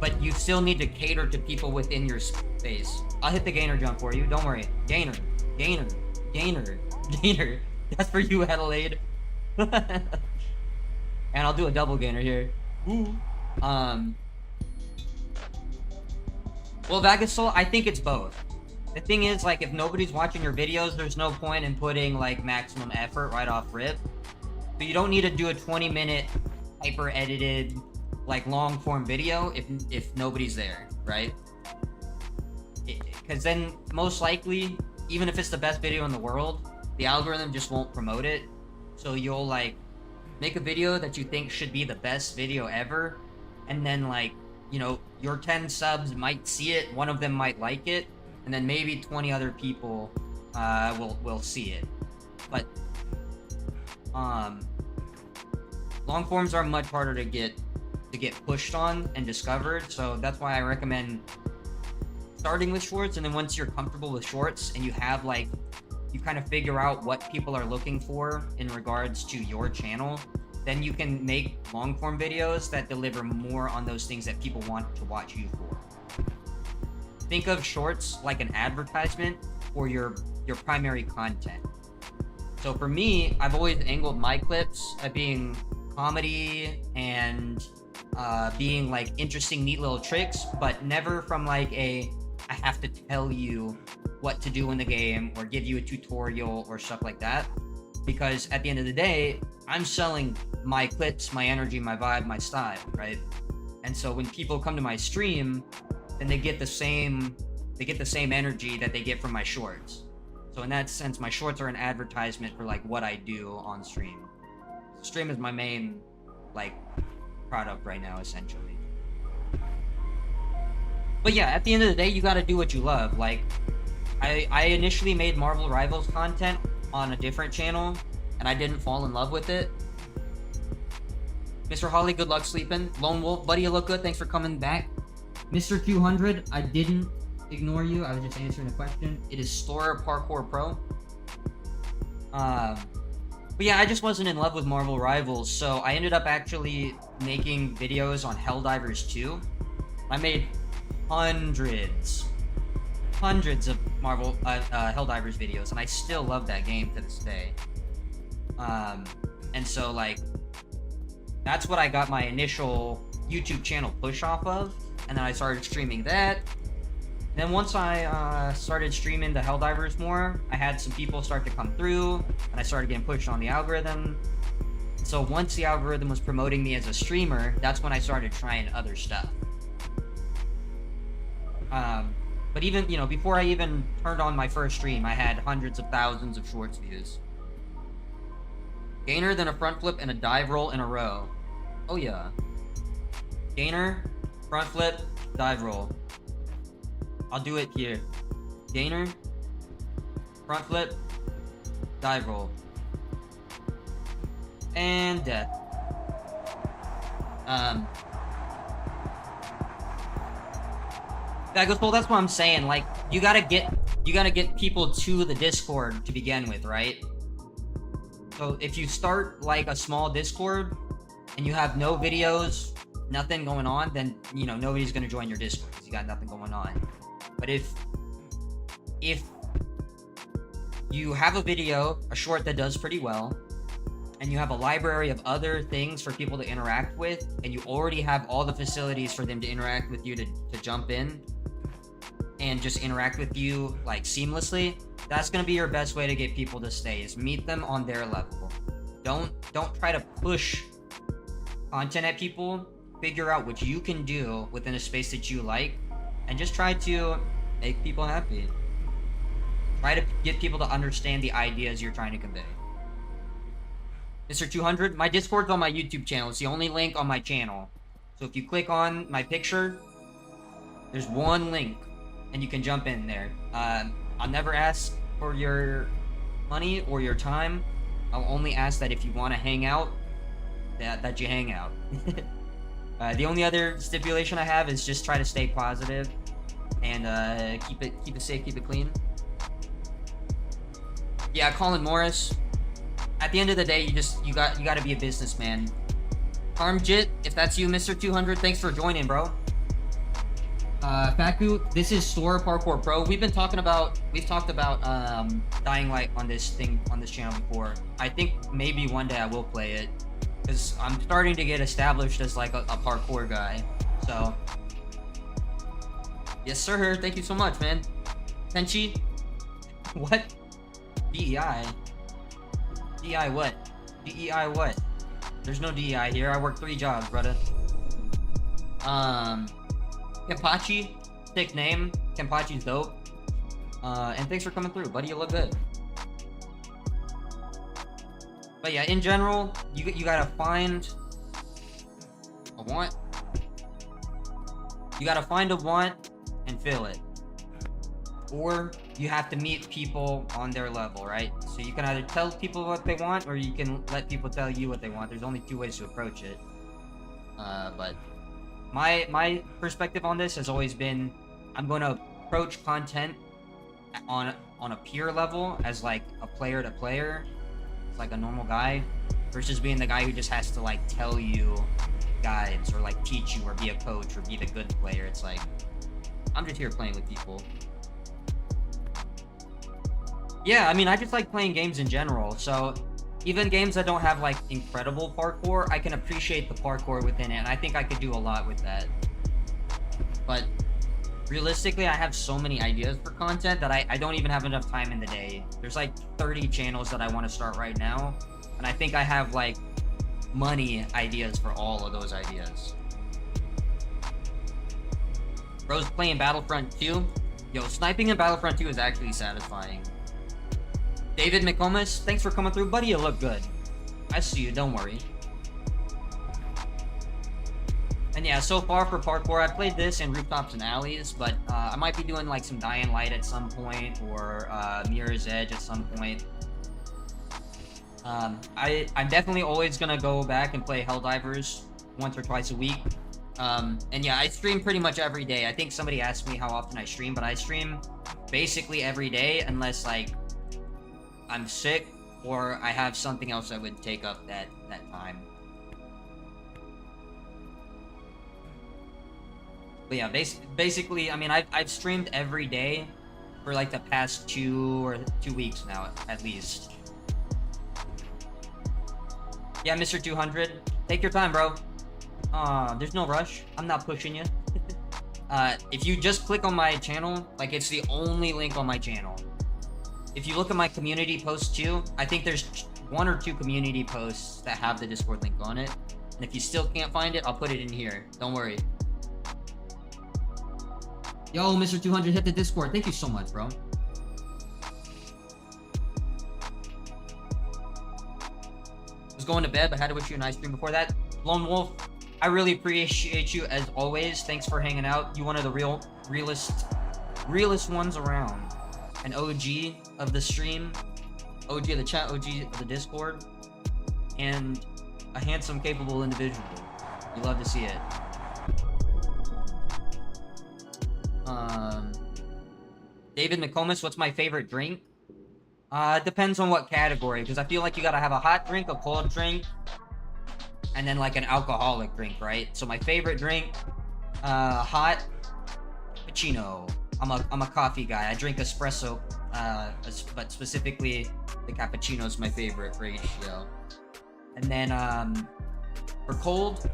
but you still need to cater to people within your space. I'll hit the gainer jump for you. Don't worry. Gainer, gainer, gainer, gainer. That's for you, Adelaide. And I'll do a double gainer here. Ooh. Well, Vagasol, I think it's both. The thing is, like, if nobody's watching your videos, there's no point in putting, like, maximum effort right off rip. So you don't need to do a 20-minute hyper-edited, like, long-form video if nobody's there, right? Because then, most likely, even if it's the best video in the world, the algorithm just won't promote it. So you'll, like, make a video that you think should be the best video ever, and then, like, you know, your 10 subs might see it, one of them might like it, and then maybe 20 other people will see it. But long forms are much harder to get pushed on and discovered, so that's why I recommend starting with shorts. And then once you're comfortable with shorts and you have like, you kind of figure out what people are looking for in regards to your channel, then you can make long form videos that deliver more on those things that people want to watch you for. Think of shorts like an advertisement for your primary content. So for me, I've always angled my clips at being comedy and being like interesting, neat little tricks, but never from like I have to tell you what to do in the game or give you a tutorial or stuff like that. because at the end of the day, I'm selling my clips, my energy, my vibe, my style, right? And so when people come to my stream, then they get the same energy that they get from my shorts. So in that sense, my shorts are an advertisement for like what I do on stream. Stream is my main like product right now, essentially. But yeah, at the end of the day, you gotta do what you love. Like, I initially made Marvel Rivals content on a different channel, and I didn't fall in love with it. Mr. Holly, good luck sleeping. Lone Wolf, buddy, you look good. Thanks for coming back. Mr. 200, I didn't ignore you. I was just answering the question. It is Store Parkour Pro. But yeah, I just wasn't in love with Marvel Rivals, so I ended up actually making videos on Helldivers 2. I made hundreds of Marvel Helldivers videos, and I still love that game to this day. And so like, that's what I got my initial YouTube channel push off of, and then I started streaming that. Then once I started streaming the Helldivers more, I had some people start to come through, and I started getting pushed on the algorithm. So once the algorithm was promoting me as a streamer, that's when I started trying other stuff. But even, you know, before I even turned on my first stream, I had hundreds of thousands of shorts views. Gainer, then a front flip and a dive roll in a row. Oh yeah. Gainer, front flip, dive roll. I'll do it here. Gainer, front flip, dive roll. And death. That goes, well, that's what I'm saying. Like, you gotta get people to the Discord to begin with, right? So if you start like a small Discord and you have no videos, nothing going on, then, you know, nobody's gonna join your Discord because you got nothing going on. But if you have a video, a short that does pretty well, and you have a library of other things for people to interact with, and you already have all the facilities for them to interact with you to jump in and just interact with you like seamlessly, that's gonna be your best way to get people to stay, is meet them on their level. Don't try to push content at people. Figure out what you can do within a space that you like, and just try to make people happy. Try to get people to understand the ideas you're trying to convey. Mr. 200, my Discord's on my YouTube channel. It's the only link on my channel. So if you click on my picture, there's one link, and you can jump in there. I'll never ask for your money or your time. I'll only ask that if you want to hang out, that you hang out. The only other stipulation I have is just try to stay positive and keep it safe, keep it clean. Yeah, Colin Morris. At the end of the day, you got to be a businessman. Harmjit, if that's you, Mr. 200, thanks for joining, bro. Faku, this is Store Parkour Pro. We've talked about Dying Light on this channel before. I think maybe one day I will play it, because I'm starting to get established as like a parkour guy. So yes sir, thank you so much, man. Tenchi, what? DEI what? DEI what? There's no DEI here. I work 3 jobs, brother. Kenpachi, sick name. Kenpachi's dope. And thanks for coming through, buddy. You look good. But yeah, in general, you gotta find a want. You gotta find a want and fill it. Or you have to meet people on their level, right? So you can either tell people what they want, or you can let people tell you what they want. There's only 2 ways to approach it. But my perspective on this has always been, I'm going to approach content on a peer level, as like a player to player. It's like a normal guy, versus being the guy who just has to like tell you guides, or like teach you, or be a coach, or be the good player. It's like, I'm just here playing with people. Yeah, I mean, I just like playing games in general. So even games that don't have like incredible parkour, I can appreciate the parkour within it, and I think I could do a lot with that. But realistically, I have so many ideas for content that I don't even have enough time in the day. There's like 30 channels that I want to start right now, and I think I have like money ideas for all of those ideas. Bro's playing Battlefront 2. Yo, sniping in Battlefront 2 is actually satisfying. David McComas, thanks for coming through. Buddy, you look good. I see you, don't worry. And yeah, so far for parkour, I played this in Rooftops and Alleys, but I might be doing like some Dying Light at some point, or Mirror's Edge at some point. I'm definitely always gonna go back and play Helldivers once or twice a week. And yeah, I stream pretty much every day. I think somebody asked me how often I stream, but I stream basically every day unless like I'm sick or I have something else that would take up that time. But yeah, basically, I mean, I've streamed every day for like the past 2 weeks now, at least. Yeah, Mr. 200, take your time, bro. There's no rush. I'm not pushing you. If you just click on my channel, like it's the only link on my channel. If you look at my community posts too, I think there's 1 or 2 community posts that have the Discord link on it. And if you still can't find it, I'll put it in here. Don't worry. Yo, Mr. 200, hit the Discord. Thank you so much, bro. I was going to bed, but had to wish you a nice stream before that. Lone Wolf, I really appreciate you as always. Thanks for hanging out. You one of the realest ones around. An OG of the stream, OG of the chat, OG of the Discord, and a handsome, capable individual. You love to see it. David McComas, what's my favorite drink? Depends on what category, because I feel like you gotta have a hot drink, a cold drink, and then like an alcoholic drink, right? So my favorite drink, hot cappuccino. I'm a coffee guy. I drink espresso, but specifically the cappuccino is my favorite ratio. And then for cold,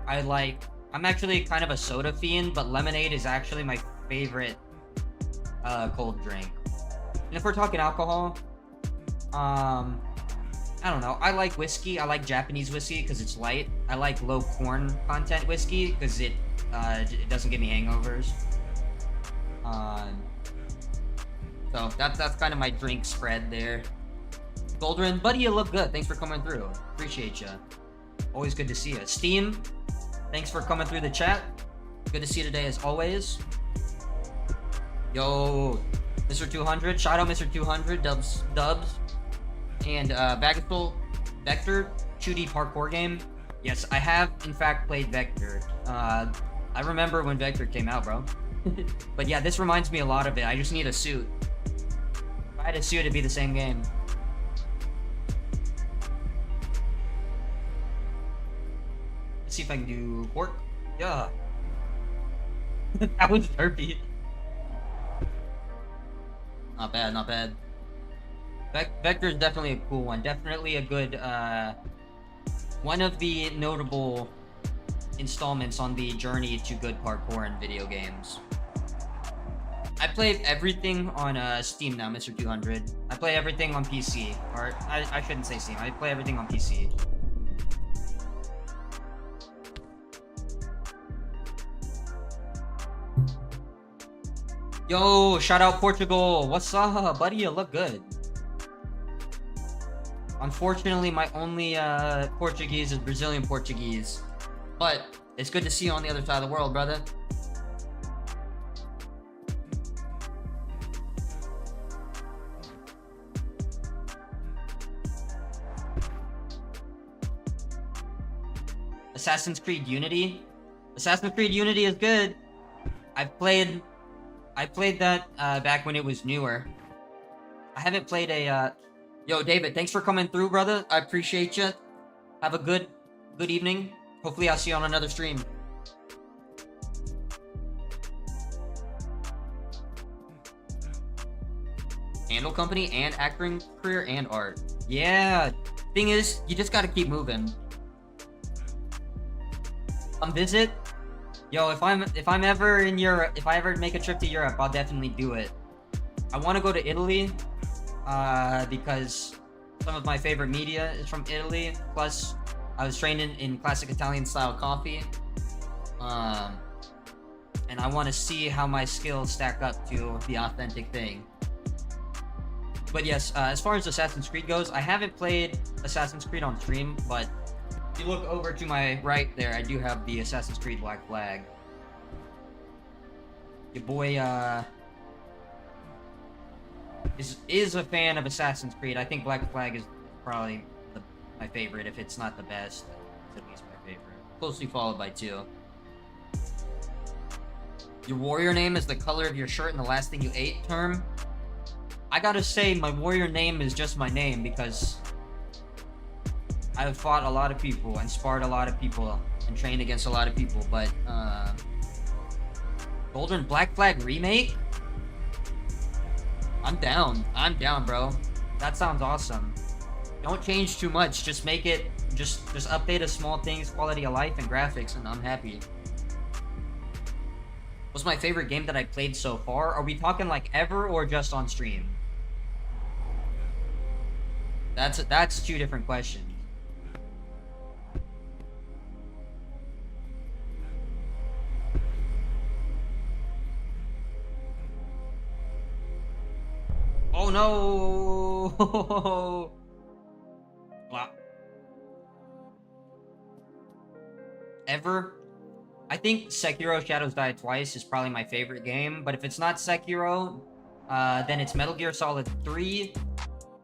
I'm actually kind of a soda fiend, but lemonade is actually my favorite cold drink. And if we're talking alcohol, I don't know. I like whiskey. I like Japanese whiskey because it's light. I like low corn content whiskey because it doesn't give me hangovers. So that's kind of my drink spread there. Goldrin, buddy, you look good. Thanks for coming through. Appreciate you. Always good to see you. Steam, thanks for coming through the chat. Good to see you today as always. Yo, Mr. 200, shout out Mr. 200, dubs, and Bagatful, Vector, 2D parkour game. Yes, I have in fact played Vector. I remember when Vector came out, bro. But yeah, this reminds me a lot of it. I just need a suit. If I had a suit, it'd be the same game. Let's see if I can do pork. Yeah. That was derpy. Not bad, not bad. Vector is definitely a cool one. Definitely a good, one of the notable installments on the journey to good parkour in video games. I play everything on Steam now, Mr. 200. I play everything on PC. Or, I shouldn't say Steam. I play everything on PC. Yo, shout out Portugal. What's up, buddy? You look good. Unfortunately, my only Portuguese is Brazilian Portuguese. But it's good to see you on the other side of the world, brother. Assassin's Creed Unity. Assassin's Creed Unity is good. I played that back when it was newer. I haven't played a Yo, David, thanks for coming through, brother. I appreciate you. Have a good evening. Hopefully I'll see you on another stream. Handle company and acting career and art. Yeah. Thing is, you just gotta keep moving. Come visit. Yo, if I'm ever in Europe, if I ever make a trip to Europe, I'll definitely do it. I want to go to Italy, because some of my favorite media is from Italy. Plus, I was trained in classic Italian style coffee. And I want to see how my skills stack up to the authentic thing. But yes, as far as Assassin's Creed goes, I haven't played Assassin's Creed on stream, but if you look over to my right there, I do have the Assassin's Creed Black Flag. Your boy, is a fan of Assassin's Creed. I think Black Flag is probably my favorite. If it's not the best, it's at least my favorite. Closely followed by 2. Your warrior name is the color of your shirt and the last thing you ate term. I gotta say, my warrior name is just my name because I've fought a lot of people and sparred a lot of people and trained against a lot of people, but Golden Black Flag remake? I'm down, bro. That sounds awesome. Don't change too much, just make it, just update a small things, quality of life and graphics, and I'm happy. What's my favorite game that I played so far? Are we talking like ever or just on stream? That's 2 different questions. Oh no! Wow. Ever? I think Sekiro Shadows Die Twice is probably my favorite game, but if it's not Sekiro, then it's Metal Gear Solid 3,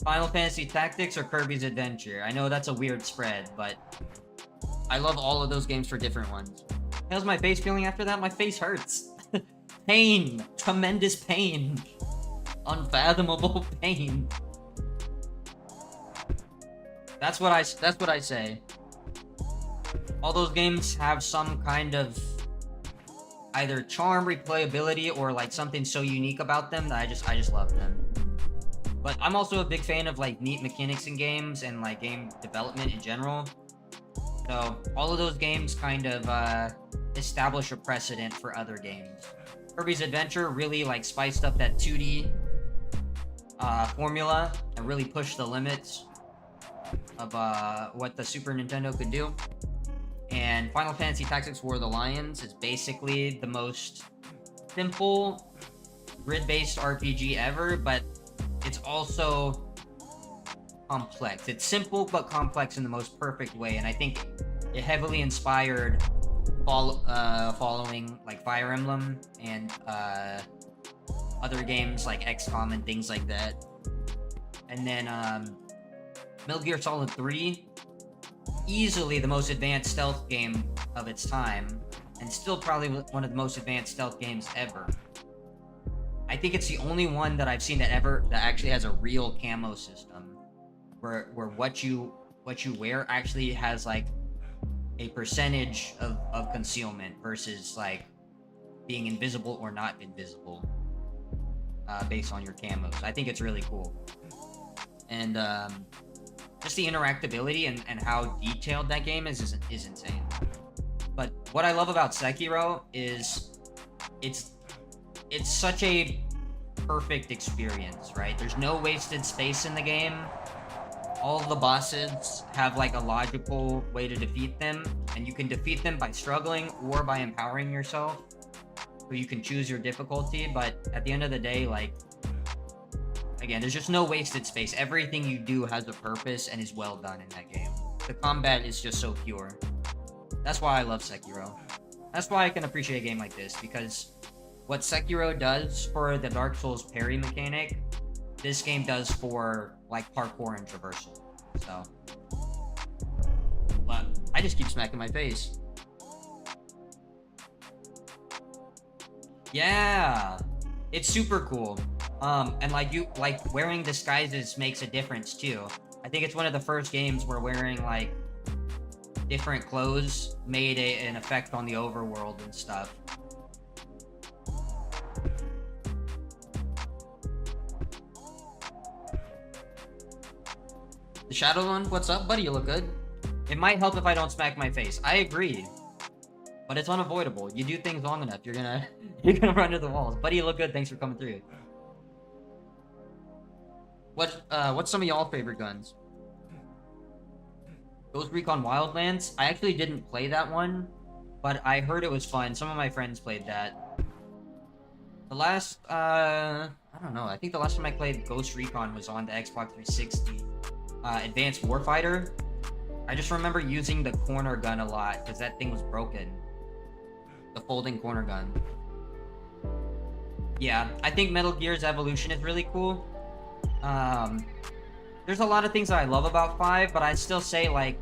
Final Fantasy Tactics, or Kirby's Adventure. I know that's a weird spread, but I love all of those games for different ones. How's my face feeling after that? My face hurts. Pain. Tremendous pain. Unfathomable pain. That's what I say. All those games have some kind of either charm, replayability, or like something so unique about them that I just love them. But I'm also a big fan of like neat mechanics in games and like game development in general. So all of those games kind of establish a precedent for other games. Kirby's Adventure really like spiced up that 2D formula and really pushed the limits of what the Super Nintendo could do. And Final Fantasy Tactics War of the Lions is basically the most simple grid-based RPG ever, but it's also complex. It's simple but complex in the most perfect way, and I think it heavily inspired following like Fire Emblem and other games like XCOM and things like that. And then Metal Gear Solid 3, easily the most advanced stealth game of its time, and still probably one of the most advanced stealth games ever. I think it's the only one that I've seen that actually has a real camo system, where what you wear actually has like a percentage of concealment versus like being invisible or not invisible, based on your camos. I think it's really cool. And just the interactability and how detailed that game is insane. But what I love about Sekiro is it's such a perfect experience, right? There's no wasted space in the game. All of the bosses have like a logical way to defeat them, and you can defeat them by struggling or by empowering yourself. So you can choose your difficulty, but at the end of the day, like, again, there's just no wasted space. Everything you do has a purpose and is well done in that game. The combat is just so pure. That's why I love Sekiro. That's why I can appreciate a game like this, because what Sekiro does for the Dark Souls parry mechanic, this game does for like parkour and traversal. So, but I just keep smacking my face. Yeah, it's super cool. And like wearing disguises makes a difference too. I think it's one of the first games where wearing like different clothes made an effect on the overworld and stuff. The Shadow one, what's up, buddy? You look good. It might help if I don't smack my face. I agree. But it's unavoidable. You do things long enough, you're gonna run into the walls. Buddy, you look good. Thanks for coming through. What's some of y'all favorite guns? Ghost Recon Wildlands? I actually didn't play that one, but I heard it was fun. Some of my friends played that. The last, I don't know. I think the last time I played Ghost Recon was on the Xbox 360. Advanced Warfighter. I just remember using the corner gun a lot because that thing was broken. The folding corner gun. Yeah, I think Metal Gear's evolution is really cool. There's a lot of things that I love about 5, but I'd still say, like,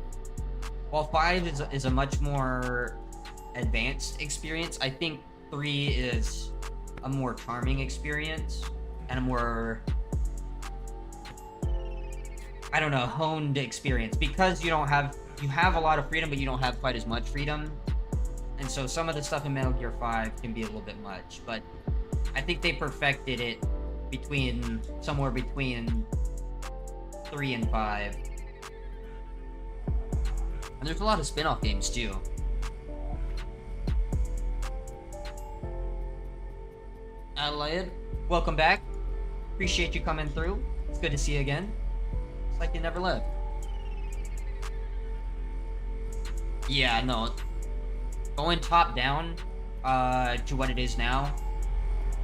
while 5 is a much more advanced experience, I think 3 is a more charming experience and a more, I don't know, honed experience, because you have a lot of freedom, but you don't have quite as much freedom. And so some of the stuff in Metal Gear 5 can be a little bit much, but I think they perfected it somewhere between 3 and 5. And there's a lot of spin-off games too. Adelaide, welcome back. Appreciate you coming through. It's good to see you again. It's like you never left. Yeah, no. Going top down to what it is now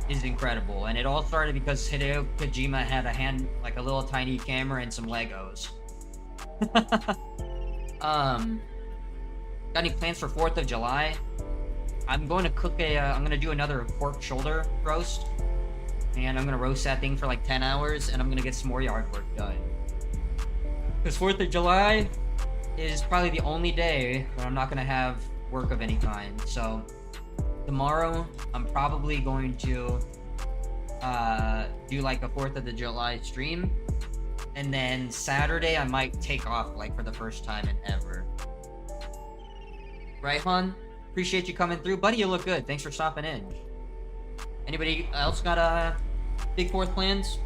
is incredible, and it all started because Hideo Kojima had a little tiny camera and some Legos. Got any plans for 4th of July? I'm going to cook I'm gonna do another pork shoulder roast, and I'm gonna roast that thing for like 10 hours, and I'm gonna get some more yard work done. Because 4th of July is probably the only day when I'm not gonna have work of any kind. So tomorrow I'm probably going to do like a 4th of the July stream, and then Saturday I might take off like for the first time in ever. Right, hon? Appreciate you coming through. Buddy, you look good. Thanks for stopping in. Anybody else got big 4th plans?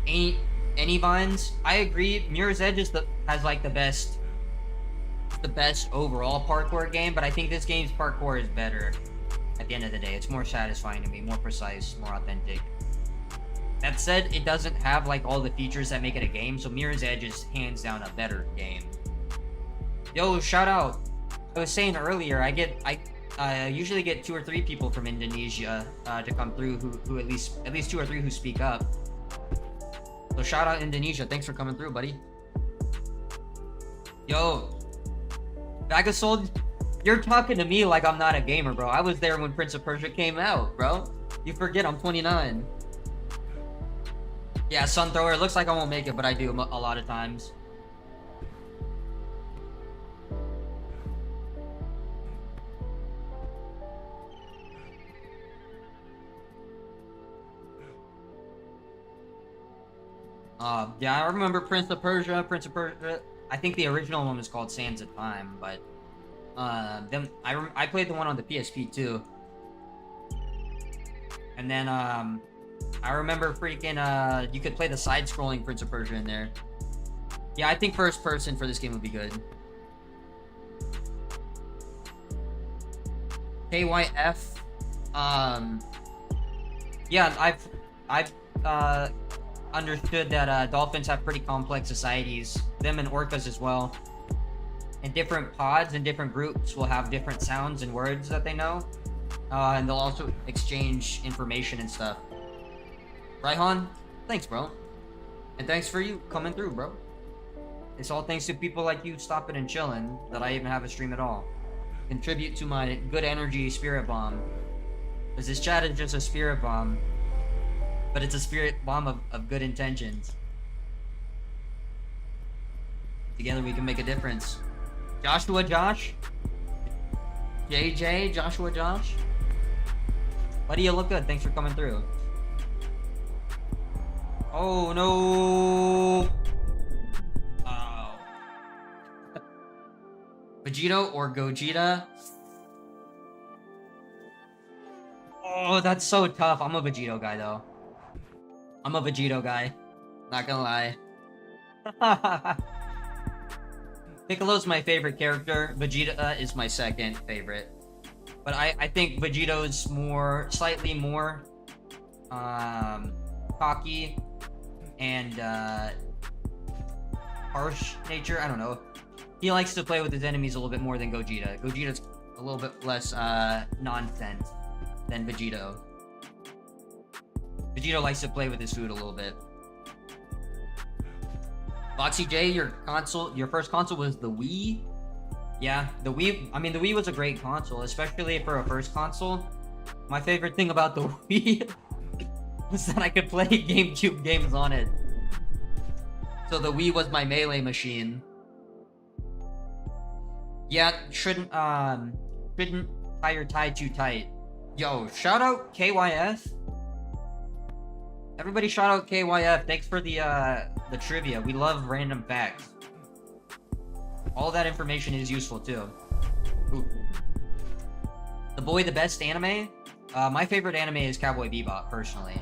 Any vines? I agree. Mirror's Edge has like the best overall parkour game, but I think this game's parkour is better at the end of the day. It's more satisfying to me, more precise, more authentic. That said, it doesn't have like all the features that make it a game, so Mirror's Edge is hands down a better game. Yo, shout out. I was saying earlier, I usually get 2 or 3 people from Indonesia to come through who at least 2 or 3 who speak up. So shout out Indonesia. Thanks for coming through, buddy. Yo, Bag of Soul, you're talking to me like I'm not a gamer, bro. I was there when Prince of Persia came out, bro. You forget I'm 29. Yeah, Sun Thrower. It looks like I won't make it, but I do a lot of times. Yeah, I remember Prince of Persia. I think the original one was called Sands of Time, but then I played the one on the PSP too. And then I remember freaking you could play the side-scrolling Prince of Persia in there. Yeah, I think first person for this game would be good. KYF. Yeah, I've understood that dolphins have pretty complex societies, them and orcas as well, and different pods and different groups will have different sounds and words that they know, and they'll also exchange information and stuff. Right, Han? Thanks, bro. And thanks for you coming through, bro. It's all thanks to people like you stopping and chilling that I even have a stream at all. Contribute to my good energy spirit bomb, because this chat is just a spirit bomb, but it's a spirit bomb of good intentions. Together we can make a difference. Joshua Josh? JJ? Joshua Josh? Buddy, you look good. Thanks for coming through. Oh, no. Oh. Vegito or Gogeta? Oh, that's so tough. I'm a Vegito guy, though. I'm a Vegito guy. Not gonna lie. Piccolo's my favorite character. Vegeta is my second favorite. But I think Vegeto's slightly more cocky and harsh nature. I don't know. He likes to play with his enemies a little bit more than Gogeta. Gogeta's a little bit less nonsense than Vegito. Vegito likes to play with his food a little bit. Foxy J, your first console was the Wii? Yeah, the Wii, I mean, the Wii was a great console, especially for a first console. My favorite thing about the Wii was that I could play GameCube games on it. So the Wii was my melee machine. Yeah, shouldn't tie your tie too tight. Yo, shout out KYF. Everybody shout out KYF. Thanks for the trivia. We love random facts. All that information is useful too. Ooh. The Boy the Best anime? My favorite anime is Cowboy Bebop, personally.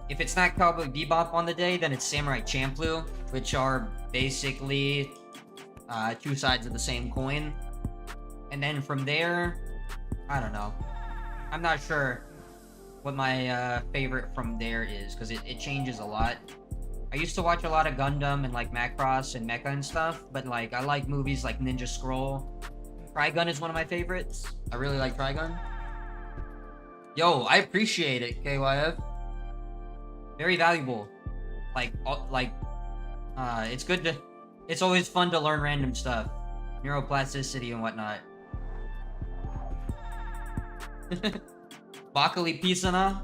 If it's not Cowboy Bebop on the day, then it's Samurai Champloo, which are basically two sides of the same coin. And then from there, I don't know. I'm not sure what my favorite from there is, because it changes a lot. I used to watch a lot of Gundam and like Macross and Mecha and stuff, but like I like movies like Ninja Scroll. Trigun is one of my favorites. I really like Trigun. Yo, I appreciate it, KYF. Very valuable. It's good to... It's always fun to learn random stuff. Neuroplasticity and whatnot. Bakali Pisana?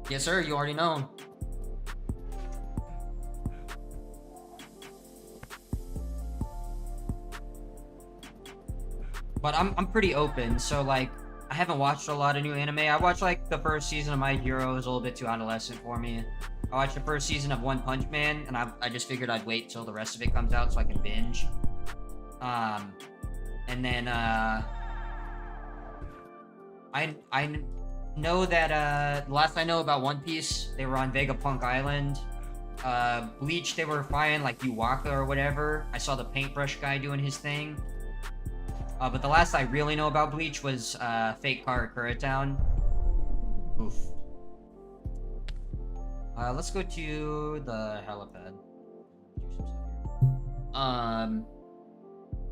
Yes, sir, you already know. But I'm pretty open, so like, I haven't watched a lot of new anime. I watched like the first season of My Hero. It was a little bit too adolescent for me. I watched the first season of One Punch Man, and I just figured I'd wait till the rest of it comes out so I can binge. And then I know that last I know about One Piece, they were on Vegapunk Island. Bleach, they were flying like Uwaka or whatever. I saw the paintbrush guy doing his thing. But the last I really know about Bleach was Fake Karakura Town. Oof. Let's go to the helipad.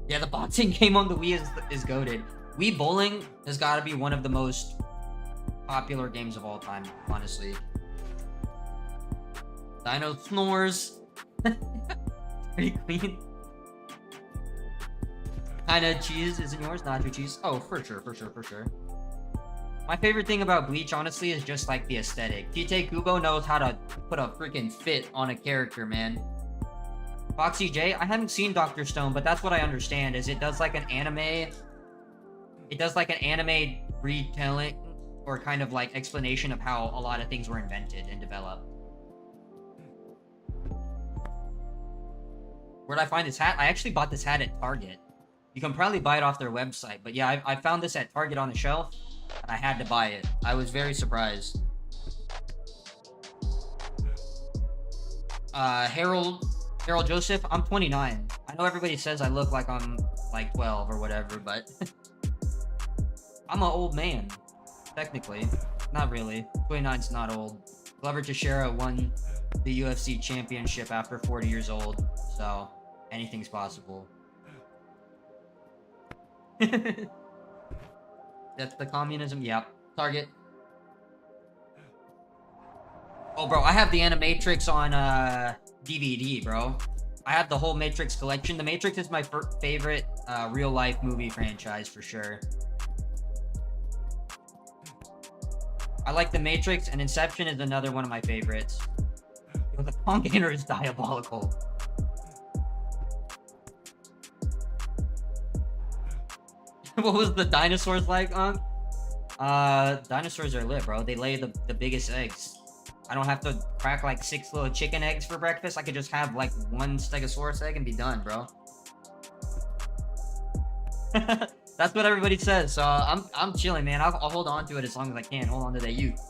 Yeah, the boxing game on the Wii is goated. Wii Bowling has got to be one of the most popular games of all time, honestly. Dino snores. Pretty clean. Kinda cheese isn't yours, nacho cheese. Oh, for sure. My favorite thing about Bleach, honestly, is just like the aesthetic. Tite Kubo knows how to put a freaking fit on a character, man. Foxy J, I haven't seen Dr. Stone, but that's what I understand, is it does like an anime... It does like an anime retelling, or kind of like explanation of how a lot of things were invented and developed. Where'd I find this hat? I actually bought this hat at Target. You can probably buy it off their website, but yeah, I found this at Target on the shelf, and I had to buy it. I was very surprised. Harold Joseph, I'm 29. I know everybody says I look like I'm like 12 or whatever, but I'm an old man, technically. Not really. 29's not old. Glover Teixeira won the UFC championship after 40 years old, so anything's possible. That's the communism. Yep. Target. Oh, bro, I have the Animatrix on DVD, bro. I have the whole Matrix collection. The Matrix is my favorite real-life movie franchise for sure. I like The Matrix, and Inception is another one of my favorites. Yo, the Kong Gainer is diabolical. What was the dinosaurs like, dinosaurs are lit, bro. They lay the biggest eggs. I don't have to crack like 6 little chicken eggs for breakfast. I could just have like 1 Stegosaurus egg and be done, bro. That's what everybody says, so I'm chilling, man. I'll hold on to it as long as I can. Hold on to that youth.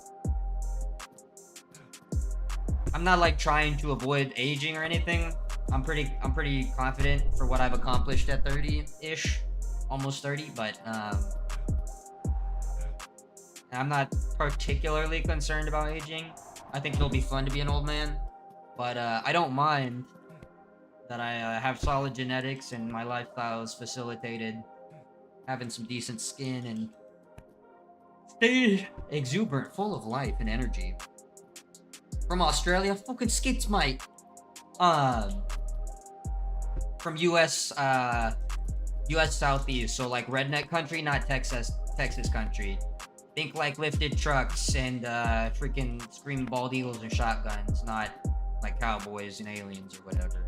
I'm not like trying to avoid aging or anything. I'm pretty confident for what I've accomplished at 30-ish, almost 30, but I'm not particularly concerned about aging. I think it'll be fun to be an old man, but I don't mind that I have solid genetics and my lifestyle is facilitated having some decent skin and stay exuberant, full of life and energy. From Australia, fucking skits, mate. From US Southeast, so like redneck country, not Texas country. Think like lifted trucks and freaking screaming bald eagles and shotguns, not like cowboys and aliens or whatever.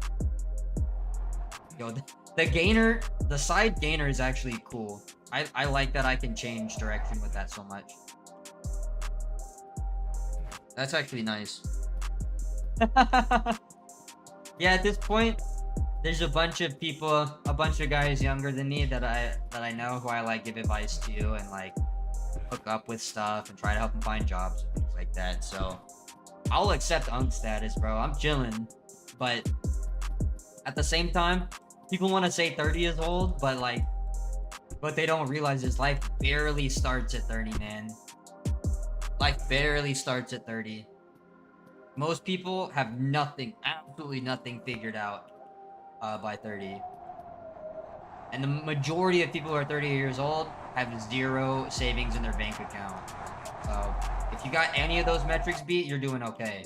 Yo, the gainer, the side gainer is actually cool. I like that I can change direction with that so much. That's actually nice. Yeah, at this point, there's a bunch of people, a bunch of guys younger than me that I know who I like give advice to and like hook up with stuff and try to help them find jobs and things like that. So I'll accept unk status, bro. I'm chilling, but at the same time, people want to say 30 is old, but like, what they don't realize is life barely starts at 30, man. Life barely starts at 30. Most people have nothing, absolutely nothing figured out by 30. And the majority of people who are 30 years old have zero savings in their bank account. So if you got any of those metrics beat, you're doing okay.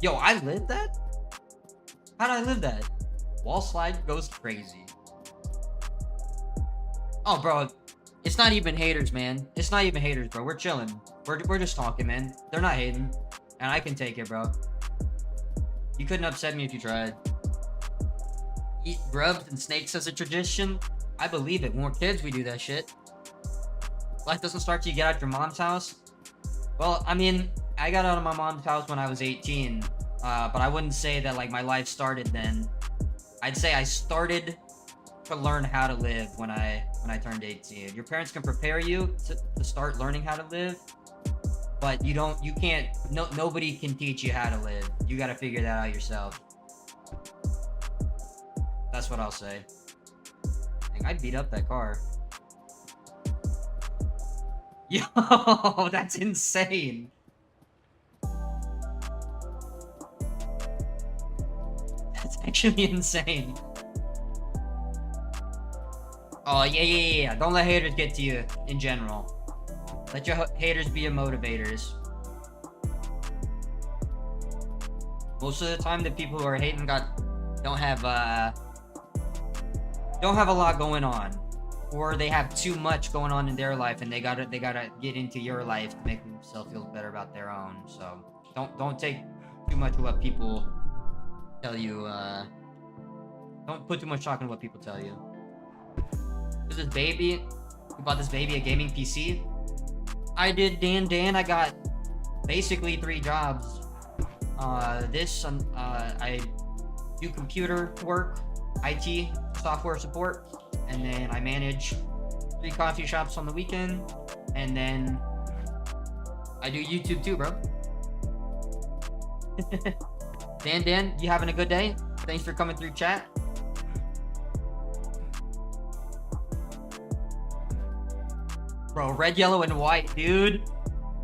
Yo, I lived that? How did I live that? Wall slide goes crazy. Oh, bro, it's not even haters, man. It's not even haters, bro. We're chilling. We're just talking, man. They're not hating. And I can take it, bro. You couldn't upset me if you tried. Eat grubs and snakes as a tradition? I believe it. More kids, we do that shit. Life doesn't start till you get out your mom's house. Well, I mean, I got out of my mom's house when I was 18. But I wouldn't say that, like, my life started then. I'd say I started to learn how to live when I turned 18. Your parents can prepare you to start learning how to live, but you can't, nobody can teach you how to live. You gotta figure that out yourself. That's what I'll say. Dang, I beat up that car. Yo, that's insane. That's actually insane. Oh, yeah. Don't let haters get to you in general. Let your haters be your motivators. Most of the time, the people who are hating don't have a lot going on, or they have too much going on in their life, and they gotta get into your life to make themselves feel better about their own. So don't take too much of what people tell you. Don't put too much stock in what people tell you. This baby, we bought this baby a gaming PC. I did, Dan. I got basically 3 jobs. I do computer work, IT, software support, and then I manage 3 coffee shops on the weekend, and then I do YouTube too, bro. Dan, you having a good day? Thanks for coming through chat. Bro, red, yellow, and white, dude.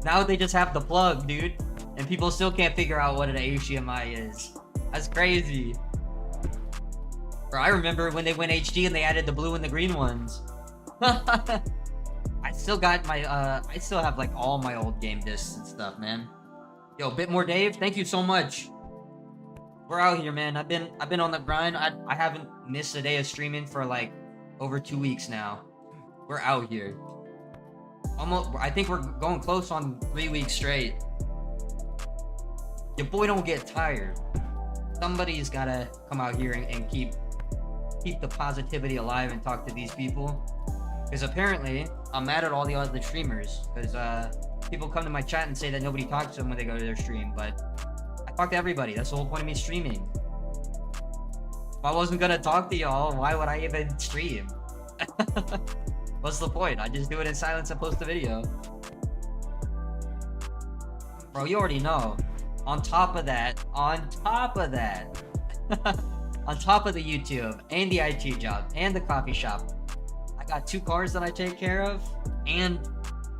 Now they just have the plug, dude. And people still can't figure out what an HDMI is. That's crazy. Bro, I remember when they went HD and they added the blue and the green ones. I still got my, I still have like all my old game discs and stuff, man. Yo, Bitmore Dave, thank you so much. We're out here, man. I've been on the grind. I haven't missed a day of streaming for like over 2 weeks now. We're out here. Almost, I think we're going close on 3 weeks straight. Your boy don't get tired. Somebody's gotta come out here and keep the positivity alive and talk to these people. Because apparently, I'm mad at all the other streamers. Because people come to my chat and say that nobody talks to them when they go to their stream. But I talk to everybody. That's the whole point of me streaming. If I wasn't gonna talk to y'all, why would I even stream? What's the point? I just do it in silence and post the video. Bro, you already know. on top of that, on top of the YouTube and the IT job and the coffee shop, I got 2 cars that I take care of, and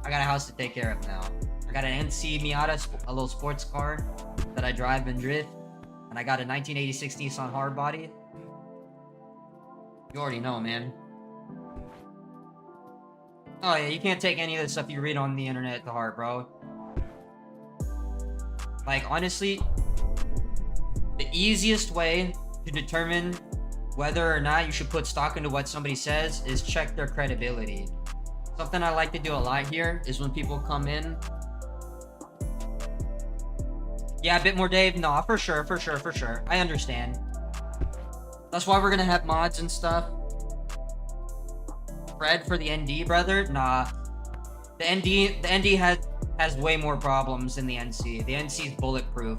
I got a house to take care of now. I got an NC Miata, a little sports car that I drive and drift, and I got a 1986 Nissan hardbody. You already know, man. Oh yeah, you can't take any of the stuff you read on the internet to heart, bro. Like, honestly, the easiest way to determine whether or not you should put stock into what somebody says is check their credibility. Something I like to do a lot here is when people come in. Yeah, a bit more, Dave. Nah, for sure. I understand. That's why we're gonna have mods and stuff. Fred for the ND, brother? Nah. The ND has way more problems than the NC. The NC is bulletproof.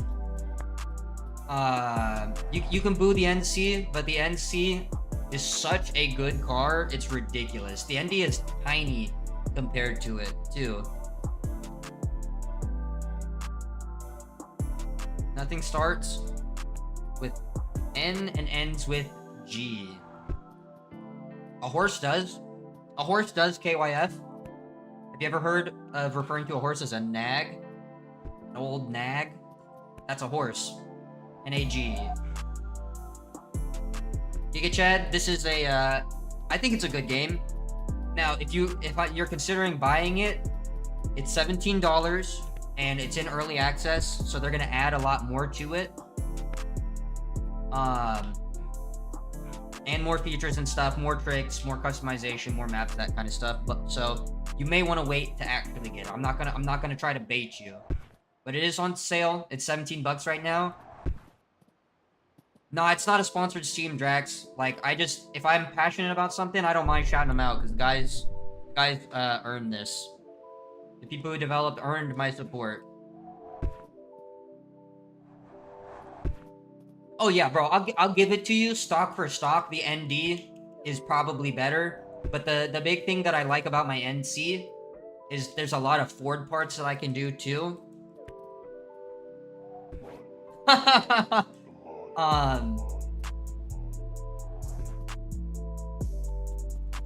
You can boo the NC, but the NC is such a good car, it's ridiculous. The ND is tiny compared to it, too. Nothing starts with N and ends with G. A horse does. A horse does, KYF. Have you ever heard of referring to a horse as a nag? An old nag? That's a horse. N-A-G. Giga Chad, this is a, I think it's a good game. Now, if you're considering buying it, it's $17, and it's in early access, so they're gonna add a lot more to it. And more features and stuff, more tricks, more customization, more maps, that kind of stuff. But so you may want to wait to actually get it. I'm not gonna try to bait you, but it is on sale. It's $17 right now. No, it's not a sponsored Steam, Drax. Like, if I'm passionate about something, I don't mind shouting them out, because guys earned this. The people who developed earned my support. Oh yeah, bro, I'll give it to you stock for stock. The ND is probably better, but the big thing that I like about my NC is there's a lot of Ford parts that I can do too.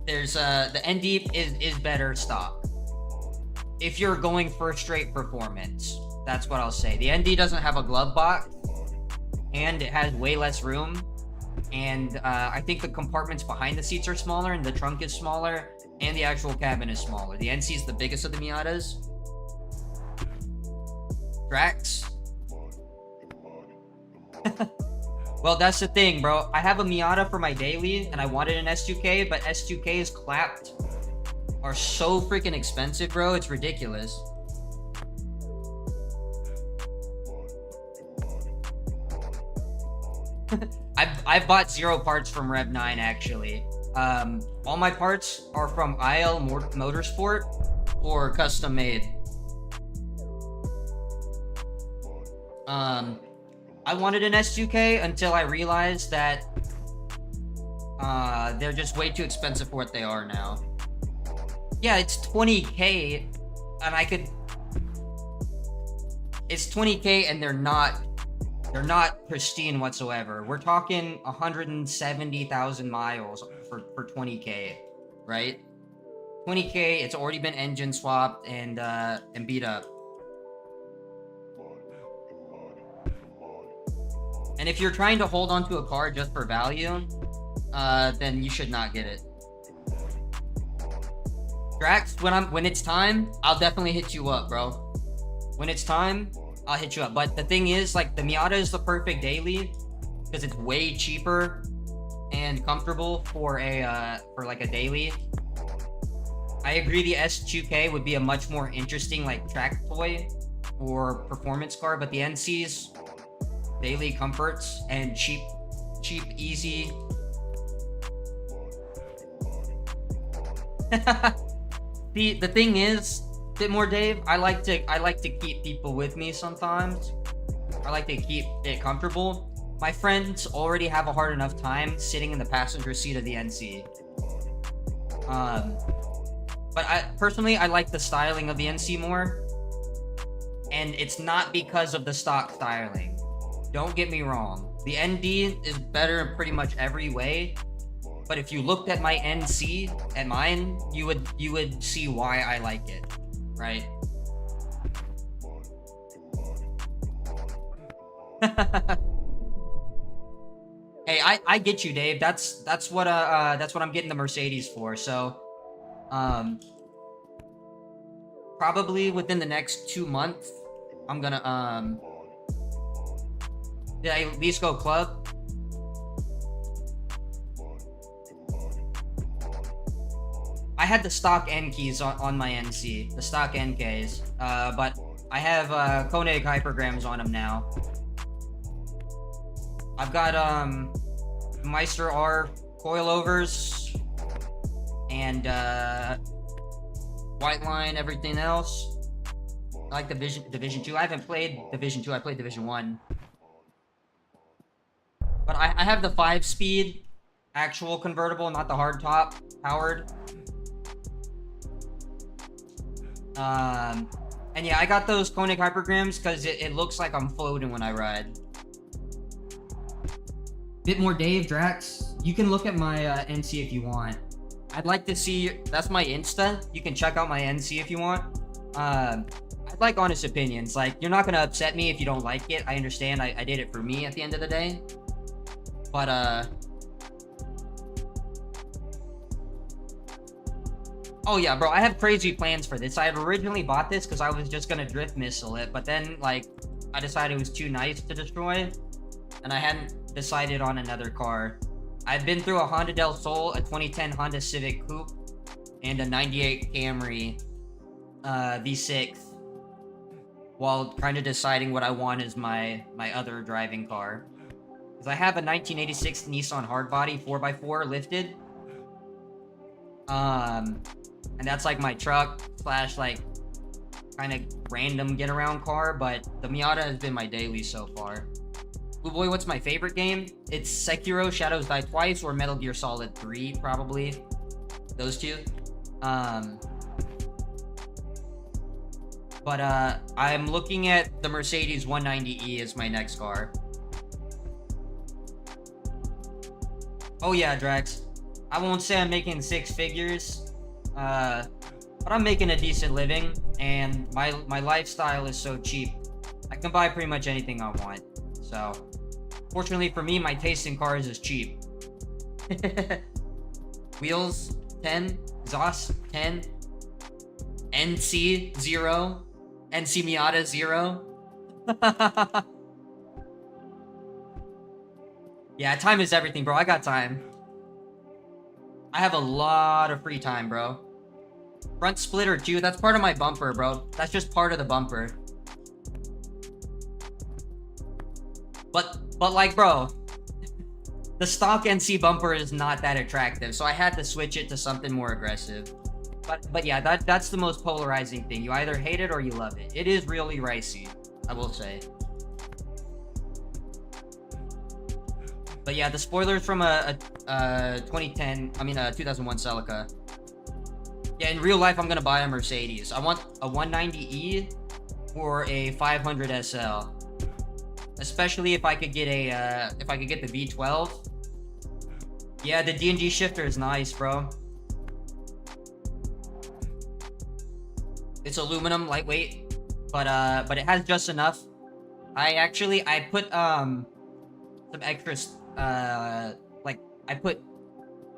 There's the ND is better stock. If you're going for straight performance, that's what I'll say. The ND doesn't have a glove box, and it has way less room, and I think the compartments behind the seats are smaller, and the trunk is smaller, and the actual cabin is smaller. The NC is the biggest of the Miatas. Drax? Well, that's the thing, bro. I have a Miata for my daily, and I wanted an S2K, but S2Ks clapped are so freaking expensive, bro. It's ridiculous. I've bought 0 parts from Rev9, actually. All my parts are from IL Motorsport or custom made. I wanted an S2K until I realized that they're just way too expensive for what they are now. Yeah, it's 20K, and it's 20K, and they're not pristine whatsoever. We're talking 170,000 miles for 20K, right? 20K, it's already been engine swapped and beat up. And if you're trying to hold onto a car just for value, then you should not get it. Drax, when it's time, I'll definitely hit you up, bro. When it's time, I'll hit you up. But the thing is, like, the Miata is the perfect daily because it's way cheaper and comfortable for like a daily. I agree the S2K would be a much more interesting, like, track toy or performance car, but the NC's daily comforts and cheap, easy. The thing is, bit more, Dave, I like to keep people with me sometimes. I like to keep it comfortable. My friends already have a hard enough time sitting in the passenger seat of the NC. But personally, I like the styling of the NC more. And it's not because of the stock styling. Don't get me wrong. The ND is better in pretty much every way. But if you looked at my NC at mine, you would see why I like it, right? Hey, I get you, Dave. That's what I'm getting the Mercedes for. So, probably within the next 2 months, I'm gonna did I at least go club? I had the stock N keys on my NC, the stock NKs, but I have Koenig hypergrams on them now. I've got Meister R coilovers and white line, everything else. I like Division 2. I haven't played Division 2. I played Division 1. But I have the 5-speed actual convertible, not the hard top powered. And yeah, I got those Koenig hypergrams because it looks like I'm floating when I ride. Bit more Dave, Drax. You can look at my NC if you want. I'd like to see, that's my Insta. You can check out my NC if you want. I'd like honest opinions. Like, you're not gonna upset me if you don't like it. I understand. I did it for me at the end of the day. But, oh yeah, bro, I have crazy plans for this. I had originally bought this because I was just gonna drift missile it, but then, like, I decided it was too nice to destroy, and I hadn't decided on another car. I've been through a Honda Del Sol, a 2010 Honda Civic Coupe, and a 98 Camry V6, while kind of deciding what I want as my other driving car. Because I have a 1986 Nissan Hardbody 4x4 lifted. And that's like my truck slash like kind of random get around car, but the Miata has been my daily so far. Blue Boy, what's my favorite game? It's Sekiro, Shadows Die Twice, or Metal Gear Solid 3, probably. Those two. But I'm looking at the Mercedes 190E as my next car. Oh yeah, Drax. I won't say I'm making 6 figures, but I'm making a decent living, and my lifestyle is so cheap. I can buy pretty much anything I want. So, fortunately for me, my taste in cars is cheap. Wheels, 10. Exhaust, 10. NC, 0. NC Miata, 0. Yeah, time is everything, bro. I got time. I have a lot of free time, bro. Front splitter, too. That's part of my bumper, bro. That's just part of the bumper. But like, bro, the stock NC bumper is not that attractive, so I had to switch it to something more aggressive. But yeah, that's the most polarizing thing. You either hate it or you love it. It is really ricey, I will say. But yeah, the spoilers from a 2010, I mean a 2001 Celica. Yeah, in real life, I'm gonna buy a Mercedes. I want a 190E or a 500 SL. Especially if I could get a, if I could get the V12. Yeah, the D&G shifter is nice, bro. It's aluminum, lightweight, but it has just enough. I put some extras, like I put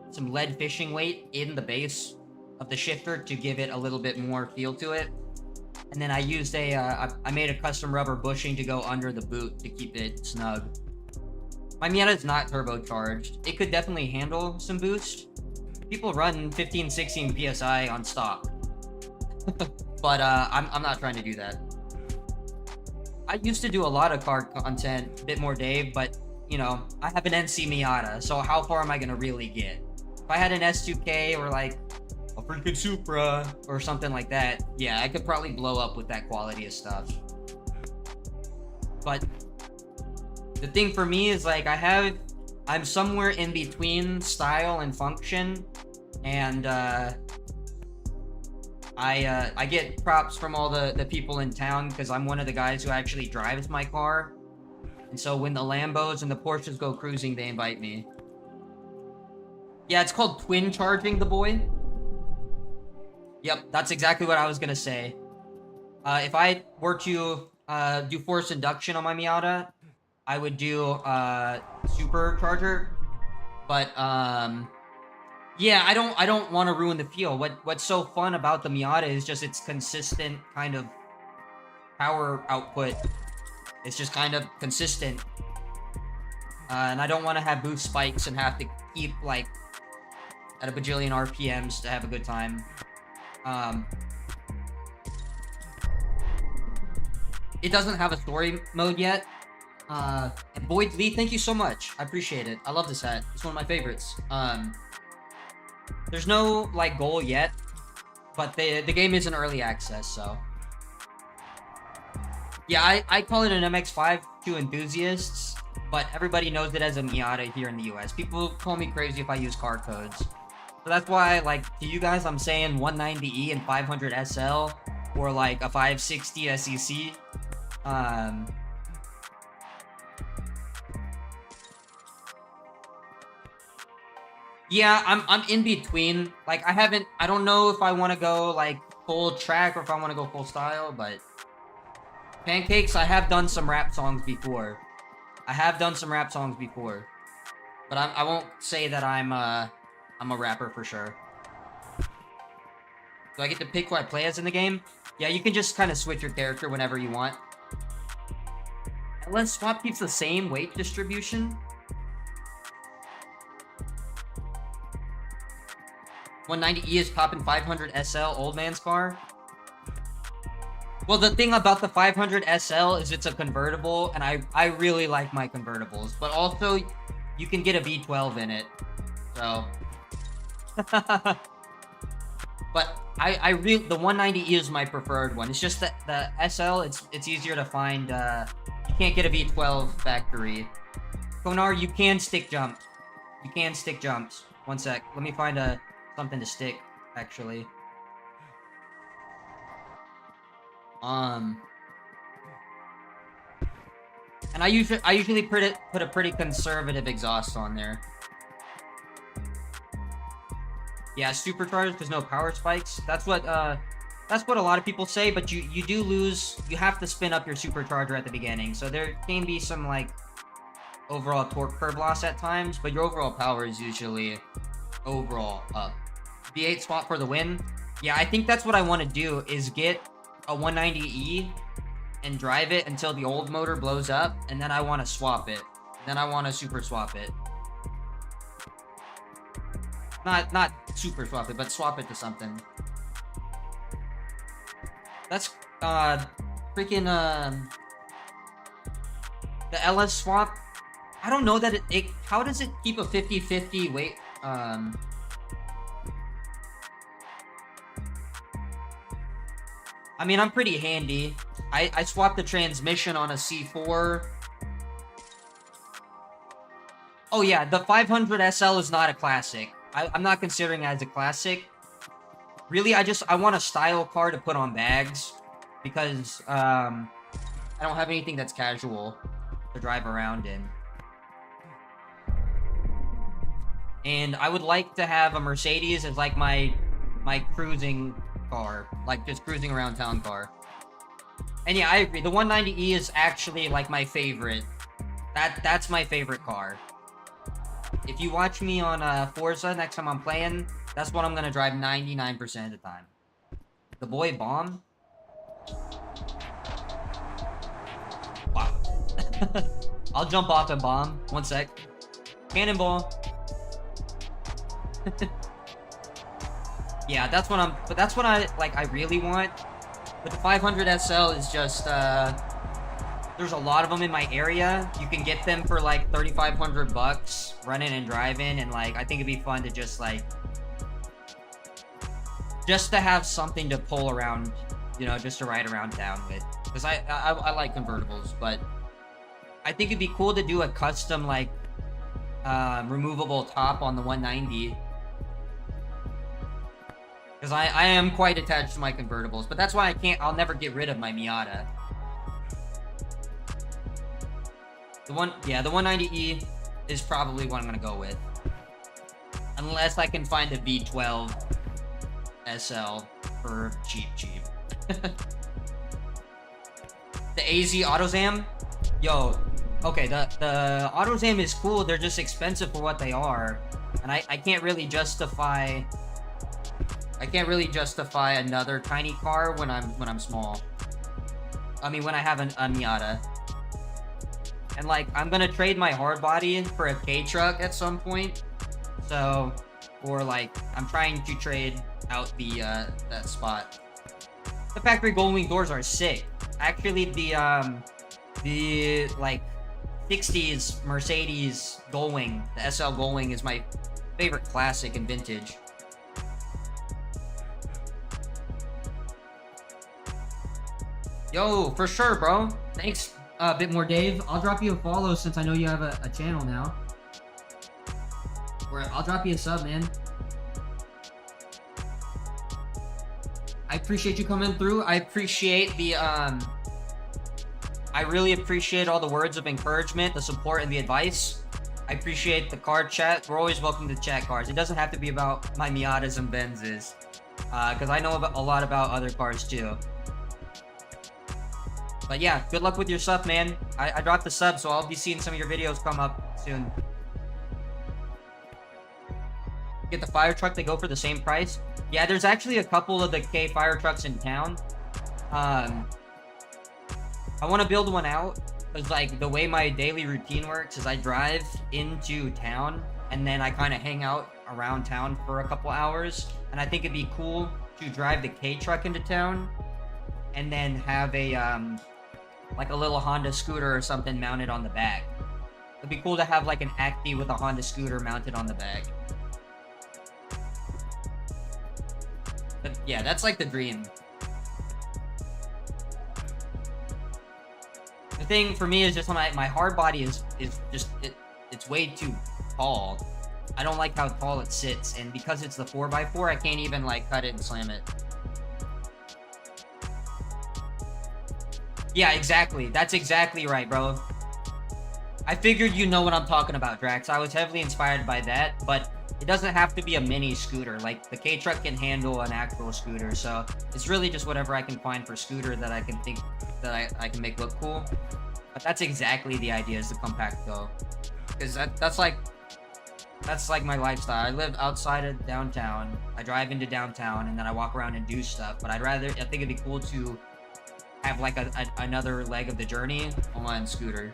some lead fishing weight in the base of the shifter to give it a little bit more feel to it. And then I used I made a custom rubber bushing to go under the boot to keep it snug. My Miata is not turbocharged. It could definitely handle some boost. People run 15, 16 PSI on stock. But I'm not trying to do that. I used to do a lot of car content, a bit more Dave, but you know, I have an NC Miata, so how far am I gonna really get? If I had an S2K or like a freaking Supra or something like that, yeah, I could probably blow up with that quality of stuff. But the thing for me is like I'm somewhere in between style and function, and I get props from all the people in town because I'm one of the guys who actually drives my car. And so when the Lambos and the Porsches go cruising, they invite me. Yeah, it's called twin charging the boy. Yep, that's exactly what I was gonna say. If I were to do force induction on my Miata, I would do supercharger. But yeah, I don't want to ruin the feel. What's so fun about the Miata is just its consistent kind of power output. It's just kind of consistent. And I don't want to have boost spikes and have to keep like at a bajillion RPMs to have a good time. It doesn't have a story mode yet. And Boyd Lee, thank you so much. I appreciate it. I love this hat. It's one of my favorites. There's no like goal yet, but the game is in early access, so yeah, I call it an MX-5 to enthusiasts, but everybody knows it as a Miata here in the US. People call me crazy if I use car codes. So that's why, like, to you guys, I'm saying 190E and 500 SL, or like a 560 SEC. Yeah, I'm in between. Like, I don't know if I want to go like full track or if I want to go full style, but Pancakes, I have done some rap songs before. But I won't say that I'm a rapper for sure. Do I get to pick who I play as in the game? Yeah, you can just kind of switch your character whenever you want. Unless swap keeps the same weight distribution. 190E is popping 500 SL, old man's car. Well, the thing about the 500 SL is it's a convertible, and I really like my convertibles. But also, you can get a V12 in it. So... But I really... The 190E is my preferred one. It's just that the SL, it's easier to find... you can't get a V12 factory. Konar, you can stick jumps. One sec. Let me find something to stick, actually. And I usually put a pretty conservative exhaust on there. Yeah, supercharged because no power spikes. That's what a lot of people say, but you do lose. You have to spin up your supercharger at the beginning, so there can be some like overall torque curve loss at times, but your overall power is usually overall up. V8 spot for the win. Yeah, I think that's what I want to do is get a 190E and drive it until the old motor blows up, and then I want to swap it. Then I want to super swap it. Not super swap it, but swap it to something. That's freaking the LS swap. I don't know that it how does it keep a 50-50 weight I mean, I'm pretty handy. I swapped the transmission on a C4. Oh yeah, the 500 SL is not a classic. I'm not considering it as a classic. Really, I want a style car to put on bags. Because, I don't have anything that's casual to drive around in. And I would like to have a Mercedes as like my cruising car, like just cruising around town car. And yeah, I agree. The 190E is actually like my favorite. That's my favorite car. If you watch me on Forza next time I'm playing, that's what I'm gonna drive 99% of the time. The boy bomb. Wow. I'll jump off and bomb. One sec. Cannonball. Yeah, that's what I really want. But the 500 SL is just, there's a lot of them in my area. You can get them for like 3,500 bucks, running and driving, and like, I think it'd be fun to just like, just to have something to pull around, you know, just to ride around town with. Because I like convertibles, but I think it'd be cool to do a custom like, removable top on the 190. Because I am quite attached to my convertibles, but that's why I'll never get rid of my Miata. The 190E is probably what I'm gonna go with. Unless I can find a V12 SL for cheap. The AZ AutoZam? Yo, okay, the AutoZam is cool, they're just expensive for what they are. And I can't really justify another tiny car when I'm small. I mean, when I have a Miata. And like, I'm gonna trade my hard body for a K truck at some point. So, or like, I'm trying to trade out the that spot. The factory Goldwing doors are sick. Actually, the like 60s Mercedes Goldwing, the SL Goldwing, is my favorite classic and vintage. Yo, for sure, bro. Thanks, a bit more, Dave. I'll drop you a follow since I know you have a channel now. Or I'll drop you a sub, man. I appreciate you coming through. I appreciate the I really appreciate all the words of encouragement, the support, and the advice. I appreciate the card chat. We're always welcome to chat cards. It doesn't have to be about my Miatas and Benzes, because I know a lot about other cars too. But yeah, good luck with your stuff, man. I dropped the sub, so I'll be seeing some of your videos come up soon. Get the fire truck, they go for the same price. Yeah, there's actually a couple of the K fire trucks in town. I want to build one out, because like the way my daily routine works is I drive into town and then I kind of hang out around town for a couple hours. And I think it'd be cool to drive the K truck into town and then have a like a little Honda scooter or something mounted on the back. It'd be cool to have like an Acti with a Honda scooter mounted on the back. But yeah, that's like the dream. The thing for me is just my hard body is just it's way too tall. I don't like how tall it sits, and because it's the 4x4, I can't even like cut it and slam it. Yeah, exactly. That's exactly right, bro. I figured you know what I'm talking about, Drax. I was heavily inspired by that, but it doesn't have to be a mini scooter. Like, the K-Truck can handle an actual scooter, so it's really just whatever I can find for scooter that I can think that I can make look cool. But that's exactly the idea, is the compact go. Because that's like my lifestyle. I live outside of downtown. I drive into downtown, and then I walk around and do stuff. But I think it'd be cool to have like another leg of the journey on scooter.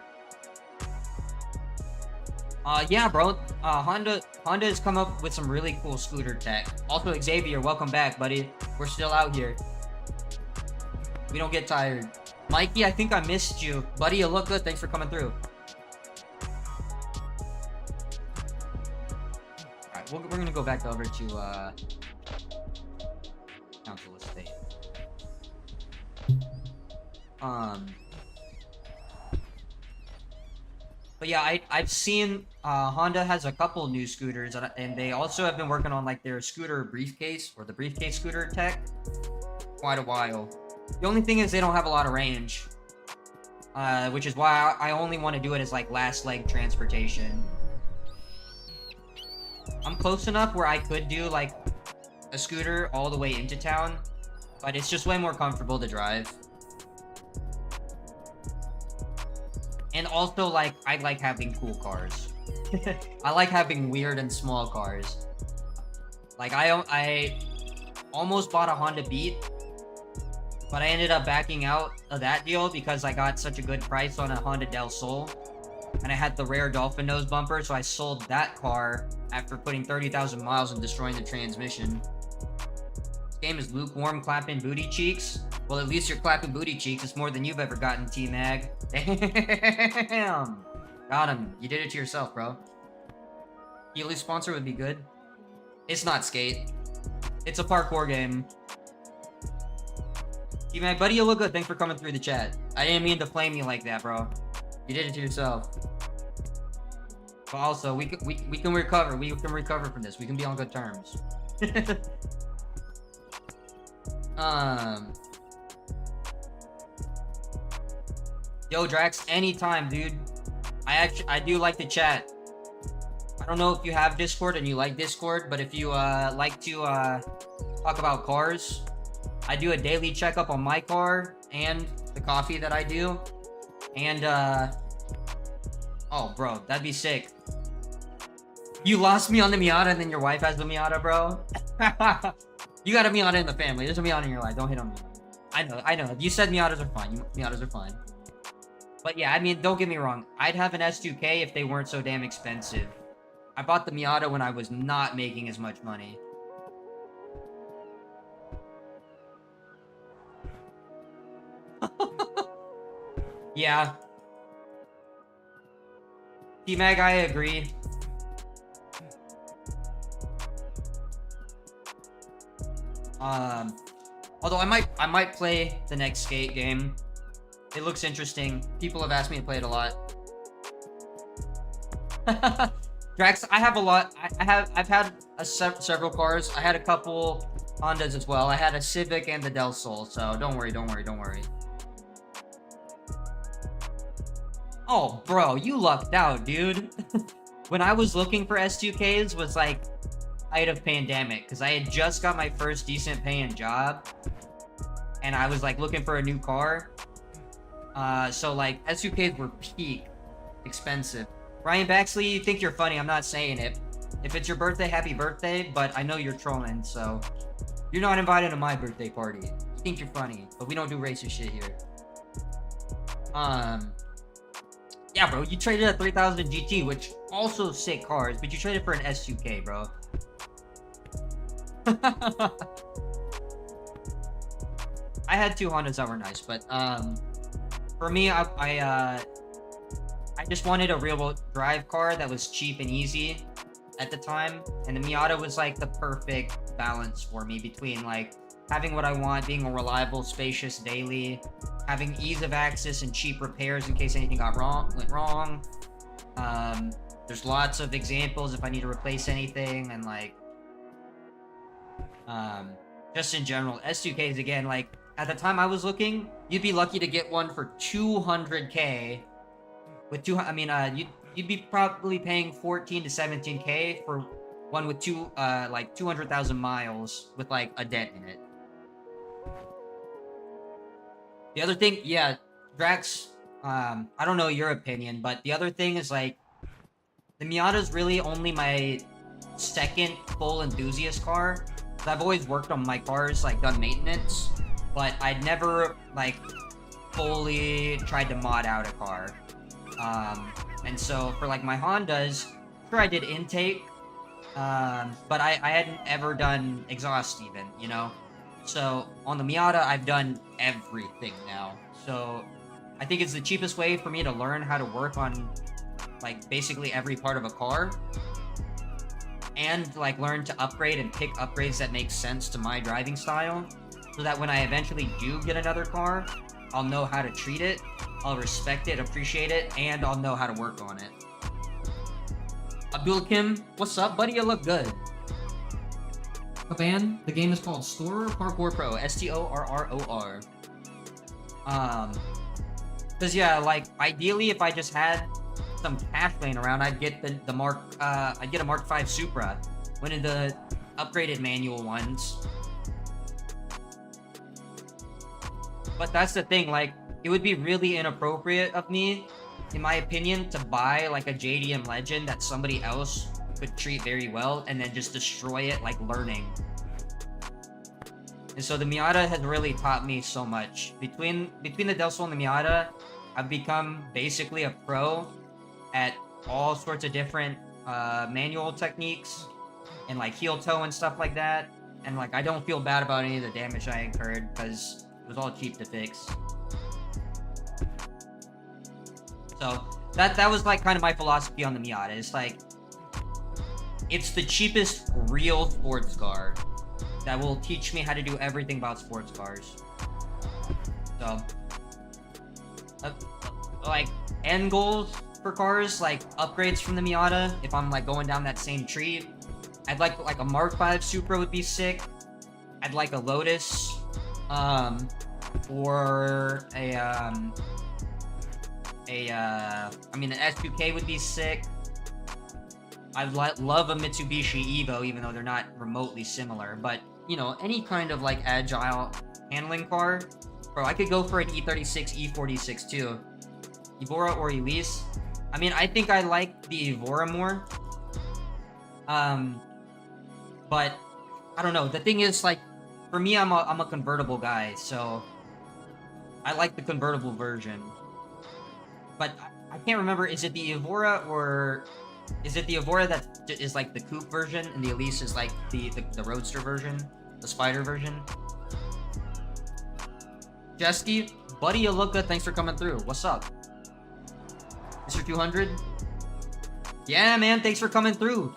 Yeah, bro. Honda has come up with some really cool scooter tech. Also, Xavier, welcome back, buddy. We're still out here. We don't get tired. Mikey, I think I missed you. Buddy, you look good. Thanks for coming through. Alright, we're gonna go back over to, Council Estate. But yeah, I've seen Honda has a couple new scooters, and they also have been working on like their scooter briefcase, or the briefcase scooter tech, quite a while. The only thing is they don't have a lot of range, which is why I only want to do it as like last leg transportation. I'm close enough where I could do like a scooter all the way into town, but it's just way more comfortable to drive. And also, like, I like having cool cars. I like having weird and small cars. Like, I almost bought a Honda Beat, but I ended up backing out of that deal because I got such a good price on a Honda Del Sol. And I had the rare dolphin nose bumper, so I sold that car after putting 30,000 miles and destroying the transmission. This game is lukewarm, clapping booty cheeks. Well, at least you're clapping booty cheeks. It's more than you've ever gotten, T-Mag. Damn! Got him. You did it to yourself, bro. Healy sponsor would be good. It's not Skate. It's a parkour game. T-Mag, buddy, you look good. Thanks for coming through the chat. I didn't mean to flame you like that, bro. You did it to yourself. But also, we can recover. We can recover from this. We can be on good terms. Um, Yo, Drax, anytime, dude. I do like to chat. I don't know if you have Discord and you like Discord, but if you like to talk about cars, I do a daily checkup on my car and the coffee that I do. And oh, bro, that'd be sick. You lost me on the Miata and then your wife has the Miata, bro. You got a Miata in the family. There's a Miata in your life. Don't hit on me. I know. You said Miatas are fine. Miatas are fine. But yeah, I mean, don't get me wrong. I'd have an S2K if they weren't so damn expensive. I bought the Miata when I was not making as much money. Yeah. T-Mag, I agree. Although I might play the next Skate game. It looks interesting. People have asked me to play it a lot. Drax, I have a lot. I've had several cars. I had a couple Hondas as well. I had a Civic and the Del Sol, so don't worry. Oh, bro, you lucked out, dude. When I was looking for S2Ks was like height of pandemic, because I had just got my first decent paying job, and I was like looking for a new car. So like S2Ks were peak expensive. Ryan Baxley, you think you're funny? I'm not saying it. If it's your birthday, happy birthday. But I know you're trolling, so you're not invited to my birthday party. You think you're funny, but we don't do racist shit here. Yeah, bro, you traded a 3000 GT, which also sick cars, but you traded for an S2K, bro. I had two Hondas that were nice, but for me, I just wanted a real drive car that was cheap and easy at the time, and the Miata was like the perfect balance for me between like having what I want, being a reliable, spacious daily, having ease of access and cheap repairs in case anything went wrong. There's lots of examples if I need to replace anything, and like just in general, S2Ks again, like at the time I was looking, you'd be lucky to get one for 200K. With you'd be probably paying 14 to 17K for one with like 200,000 miles with like a dent in it. The other thing, yeah, Drax, I don't know your opinion, but the other thing is like the Miata's really only my second full enthusiast car. I've always worked on my cars, like done maintenance, but I'd never like fully tried to mod out a car. And so for like my Hondas, sure I did intake, but I hadn't ever done exhaust even, you know? So on the Miata, I've done everything now. So I think it's the cheapest way for me to learn how to work on like basically every part of a car, and like learn to upgrade and pick upgrades that make sense to my driving style, so that when I eventually do get another car, I'll know how to treat it, I'll respect it, appreciate it, and I'll know how to work on it. Abdul Kim, what's up, buddy? You look good. Kaban, the game is called Store Parkour Pro, STORROR. Cause yeah, like ideally, if I just had some cash laying around, I'd get the I'd get a Mark V Supra, one of the upgraded manual ones. But that's the thing, like, it would be really inappropriate of me, in my opinion, to buy like a JDM Legend that somebody else could treat very well and then just destroy it like learning. And so the Miata has really taught me so much. Between the Del Sol and the Miata, I've become basically a pro at all sorts of different manual techniques and like heel toe and stuff like that. And like I don't feel bad about any of the damage I incurred because it was all cheap to fix. So that was like kind of my philosophy on the Miata. It's like, it's the cheapest real sports car that will teach me how to do everything about sports cars. So like end goals for cars, like upgrades from the Miata, if I'm like going down that same tree, I'd like a Mark V Supra would be sick. I'd like a Lotus. Or I mean, an S2K would be sick. I'd love a Mitsubishi Evo, even though they're not remotely similar. But, you know, any kind of, like, agile handling car. Bro, I could go for an E36, E46, too. Evora or Elise. I mean, I think I like the Evora more. But, I don't know. The thing is, like, for me, I'm a convertible guy, so I like the convertible version. But I can't remember, is it the Evora or... Is it the Evora that is like the coupe version, and the Elise is like the roadster version, the spider version? Jesky, buddy, you look good. Thanks for coming through. What's up, Mr. 200? Yeah, man. Thanks for coming through.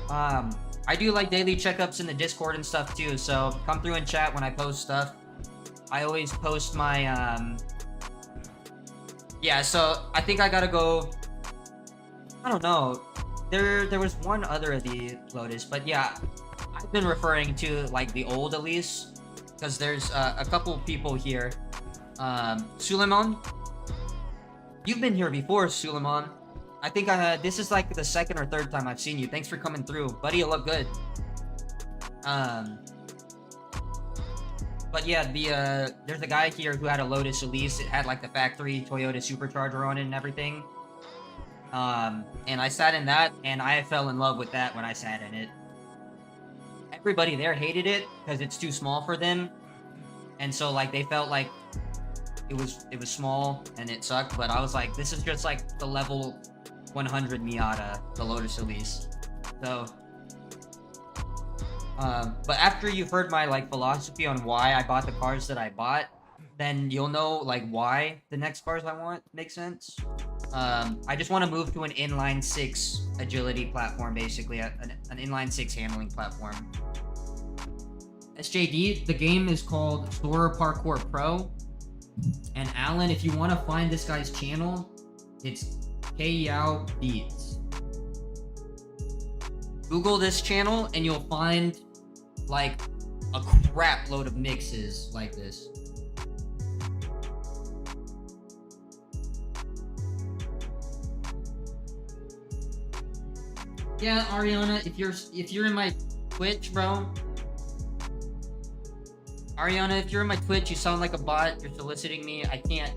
I do like daily checkups in the Discord and stuff too. So come through and chat when I post stuff. I always post my Yeah. So I think I gotta go. I don't know. There was one other of the Lotus, but yeah, I've been referring to like the old Elise because there's a couple people here. Suleiman, you've been here before, Suleiman. I think this is like the second or third time I've seen you. Thanks for coming through, buddy. You look good. But yeah, there's a guy here who had a Lotus Elise. It had like the factory Toyota supercharger on it and everything. And I sat in that, and I fell in love with that when I sat in it. Everybody there hated it because it's too small for them, and so like they felt like it was small and it sucked. But I was like, this is just like the level 100 Miata, the Lotus Elise. So, but after you've heard my like philosophy on why I bought the cars that I bought, then you'll know like why the next cars I want make sense. I just want to move to an inline 6 agility platform, basically an inline 6 handling platform. SJD, the game is called Thor Parkour Pro. And Alan, if you want to find this guy's channel, it's Kyao Beats. Google this channel and you'll find like a crap load of mixes like this. Yeah, Ariana, if you're in my Twitch, bro. Ariana, if you're in my Twitch, you sound like a bot. You're soliciting me. I can't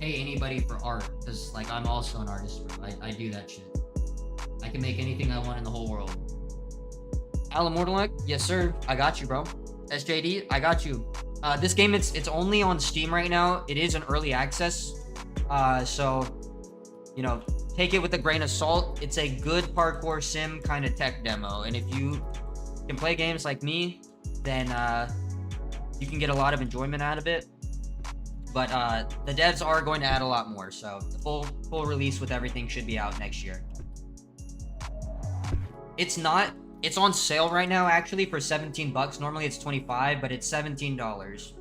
pay anybody for art because like I'm also an artist, bro. I do that shit. I can make anything I want in the whole world. Alan Mortalek, yes sir. I got you, bro. SJD, I got you. This game it's only on Steam right now. It is an early access. So you know, take it with a grain of salt. It's a good parkour sim kind of tech demo, and if you can play games like me, then you can get a lot of enjoyment out of it. But the devs are going to add a lot more, so the full release with everything should be out next year. It's on sale right now actually for 17 bucks. Normally it's 25, but it's $17.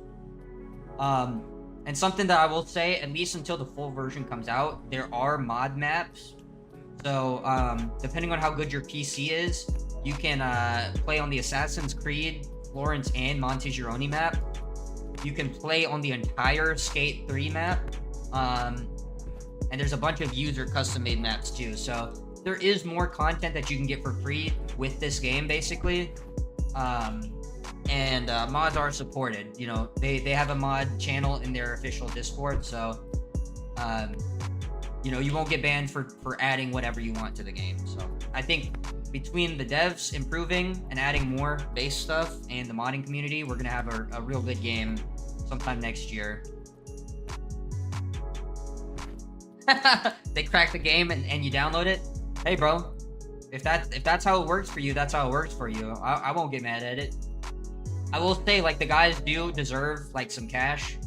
And something that I will say, at least until the full version comes out, there are mod maps. So, depending on how good your PC is, you can play on the Assassin's Creed, Florence, and Montegironi map. You can play on the entire Skate 3 map. And there's a bunch of user custom-made maps too. So, there is more content that you can get for free with this game, basically. And mods are supported. You know, they have a mod channel in their official Discord, so you know, you won't get banned for adding whatever you want to the game. So I think between the devs improving and adding more base stuff and the modding community, we're gonna have a real good game sometime next year. They crack the game and you download it. Hey bro, if that's how it works for you, that's how it works for you. I won't get mad at it. I will say, like, the guys do deserve like some cash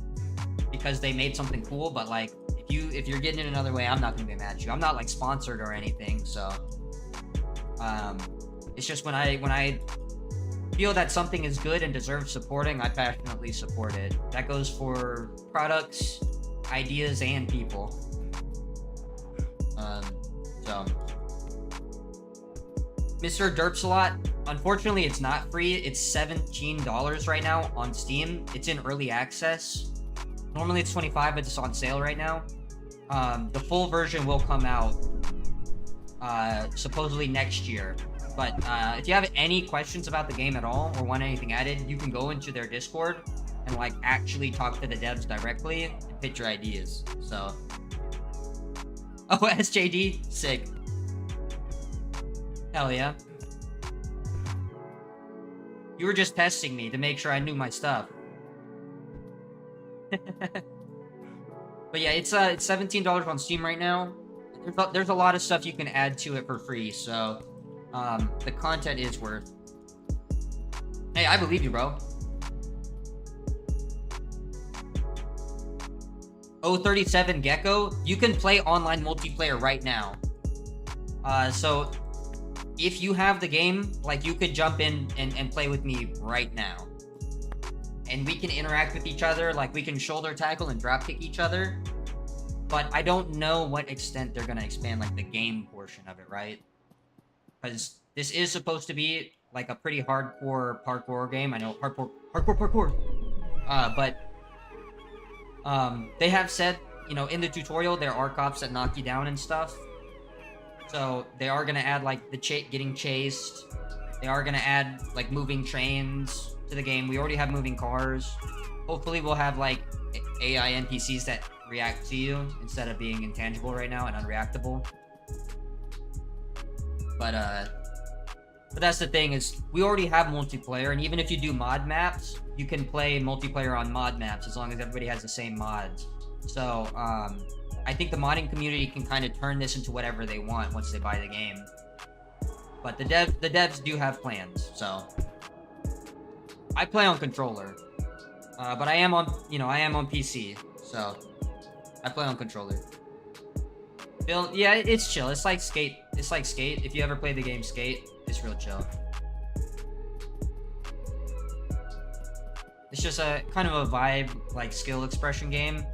because they made something cool, but like if you're getting it another way, I'm not gonna be mad at you. I'm not like sponsored or anything, so it's just when I feel that something is good and deserves supporting, I passionately support it. That goes for products, ideas, and people. So Mr. Derpsalot, Unfortunately, it's not free. It's $17 right now on Steam. It's in early access. Normally it's 25, but it's on sale right now. The full version will come out supposedly next year. But if you have any questions about the game at all or want anything added, you can go into their Discord and like actually talk to the devs directly and pitch your ideas. So, oh, SJD, sick. Hell yeah. You were just testing me to make sure I knew my stuff. But yeah, it's $17 on Steam right now. There's a lot of stuff you can add to it for free, so the content is worth. Hey, I believe you, bro. 037 Gecko, you can play online multiplayer right now. So if you have the game, like, you could jump in and play with me right now. And we can interact with each other, like, we can shoulder tackle and drop kick each other. But I don't know what extent they're gonna expand, like, the game portion of it, right? Because this is supposed to be, like, a pretty hardcore parkour game. I know, parkour. But they have said, you know, in the tutorial, there are cops that knock you down and stuff. So they are gonna add, like, the getting chased. They are gonna add, like, moving trains to the game. We already have moving cars. Hopefully we'll have, like, AI NPCs that react to you instead of being intangible right now and unreactable. But that's the thing, is we already have multiplayer, and even if you do mod maps, you can play multiplayer on mod maps as long as everybody has the same mods. So I think the modding community can kind of turn this into whatever they want once they buy the game. But the devs do have plans, so I play on controller, but I am on PC, so I play on controller. Bill, yeah, it's chill. It's like Skate. It's like Skate. If you ever play the game Skate, it's real chill. It's just a kind of a vibe, like, skill expression game.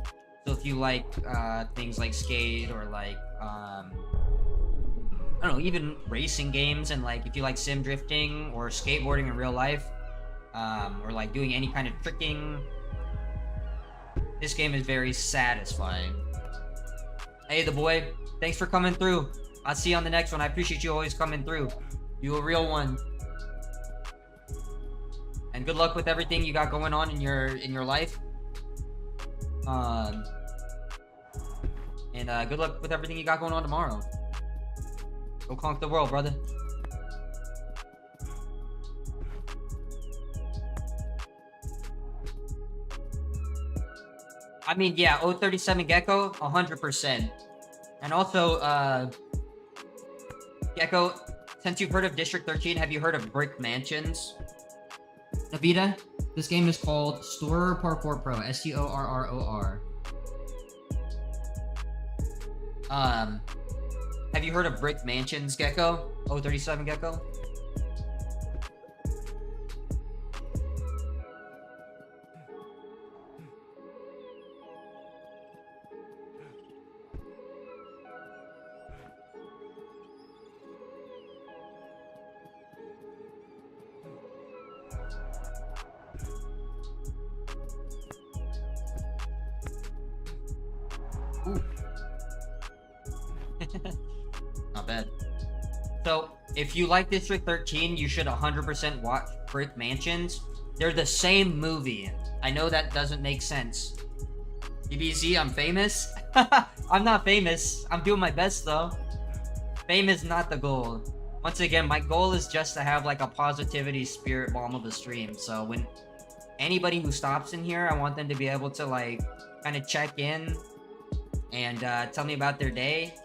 So if you like things like Skate, or like I don't know, even racing games, and like if you like sim drifting or skateboarding in real life, or like doing any kind of tricking, this game is very satisfying. Hey, the boy, thanks for coming through. I'll see you on the next one. I appreciate you always coming through. You a real one. And good luck with everything you got going on in your life. And good luck with everything you got going on tomorrow. Go conquer the world, brother. I mean, yeah, 037 Gecko, 100%. And also, Gecko, since you've heard of District 13, have you heard of Brick Mansions? Navita, this game is called Storer Parkour Pro, STORROR. Have you heard of Brick Mansions, Gecko? 037 Gecko? Not bad. So, if you like District 13, you should 100% watch Brick Mansions. They're the same movie. I know that doesn't make sense. DBZ, I'm famous? I'm not famous. I'm doing my best, though. Fame is not the goal. Once again, my goal is just to have, like, a positivity spirit bomb of the stream. So, when anybody who stops in here, I want them to be able to, like, kind of check in and tell me about their day,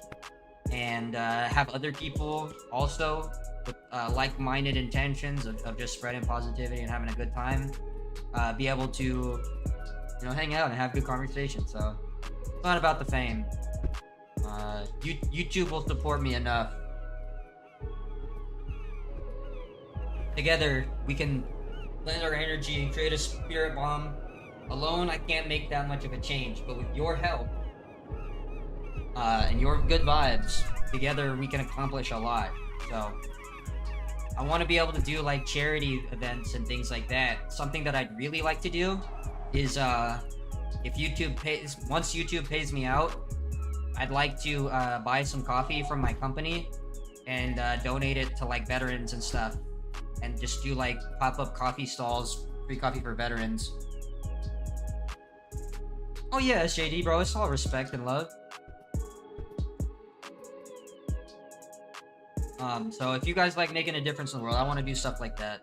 and have other people also with like-minded intentions of just spreading positivity and having a good time be able to, you know, hang out and have good conversation. So it's not about the fame. YouTube will support me enough. Together we can blend our energy and create a spirit bomb. Alone, I can't make that much of a change, but with your help and your good vibes, together we can accomplish a lot. So I want to be able to do like charity events and things like that. Something that I'd really like to do is if YouTube pays, once YouTube pays me out, I'd like to buy some coffee from my company and donate it to like veterans and stuff, and just do like pop-up coffee stalls, free coffee for veterans. Oh yeah, SJD, bro, it's all respect and love. So if you guys like making a difference in the world, I want to do stuff like that.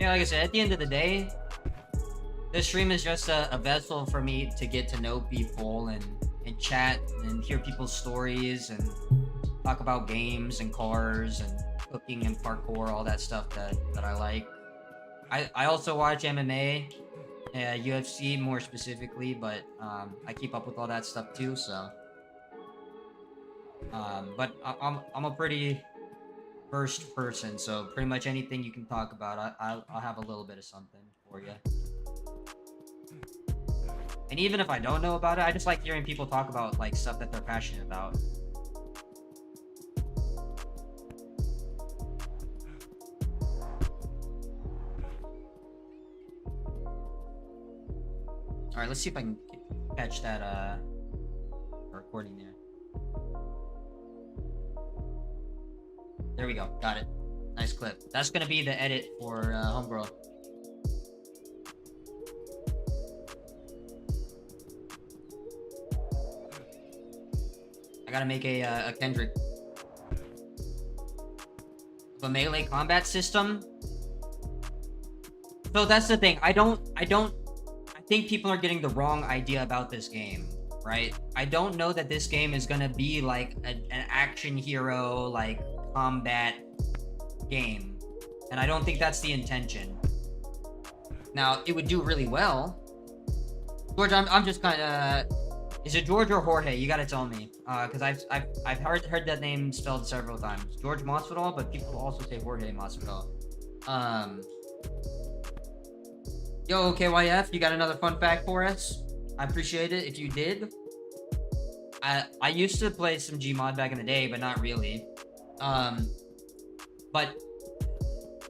Yeah, like I said, at the end of the day, this stream is just a vessel for me to get to know people and chat and hear people's stories and talk about games and cars and cooking and parkour, all that stuff that I like. I also watch MMA, UFC more specifically, but I keep up with all that stuff too, so. But I'm a pretty versed person, so pretty much anything you can talk about, I'll have a little bit of something for you. And even if I don't know about it, I just like hearing people talk about like stuff that they're passionate about. All right, let's see if I can catch that recording there. There we go, got it. Nice clip. That's gonna be the edit for Homegirl. I gotta make a Kendrick. The melee combat system. So that's the thing. I think people are getting the wrong idea about this game, right? I don't know that this game is gonna be like an action hero, like combat game, and I don't think that's the intention. Now, it would do really well. George, I'm just kind of. Is it George or Jorge? You gotta tell me, because I've heard that name spelled several times. George Masvidal, but people also say Jorge Masvidal. Yo, KYF, you got another fun fact for us? I appreciate it if you did. I used to play some Gmod back in the day, but not really. But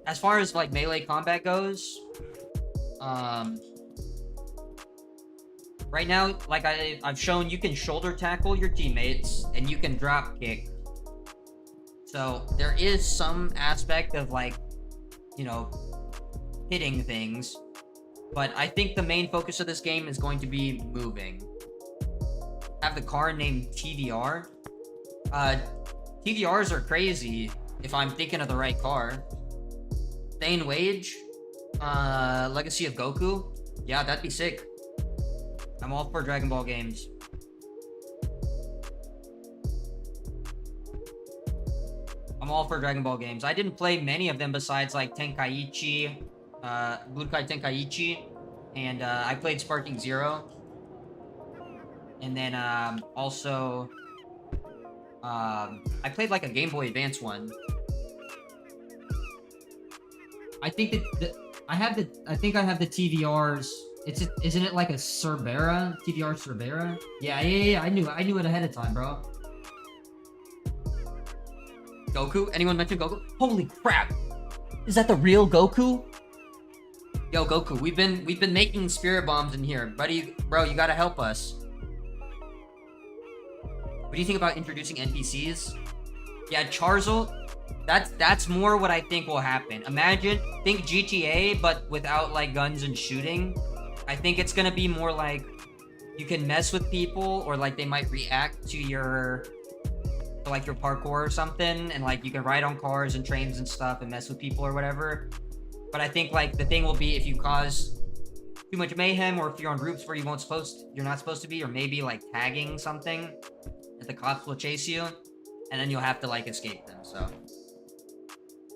as far as like melee combat goes, right now, like I've shown, you can shoulder tackle your teammates and you can drop kick. So there is some aspect of like, you know, hitting things. But I think the main focus of this game is going to be moving. I have the car named TVR. TVRs are crazy if I'm thinking of the right car. Thane Wage, Legacy of Goku. Yeah, that'd be sick. I'm all for Dragon Ball games. I'm all for Dragon Ball games. I didn't play many of them besides like Tenkaichi, Budokai Tenkaichi, and I played Sparking Zero. And then also I played like a Game Boy Advance one. I think that I think I have the TVRs. Isn't it like a Cerbera? TVR Cerbera? Yeah. I knew it ahead of time, bro. Goku? Anyone mention Goku? Holy crap! Is that the real Goku? Yo, Goku, we've been making spirit bombs in here, buddy. Bro, you gotta help us. What do you think about introducing NPCs? Yeah, Charizard. That's more what I think will happen. Think GTA, but without like guns and shooting. I think it's gonna be more like you can mess with people, or like they might react to your parkour or something, and like you can ride on cars and trains and stuff and mess with people or whatever. But I think like the thing will be if you cause too much mayhem, or if you're on routes where you're not supposed to be, or maybe like tagging something, that the cops will chase you, and then you'll have to like escape them. So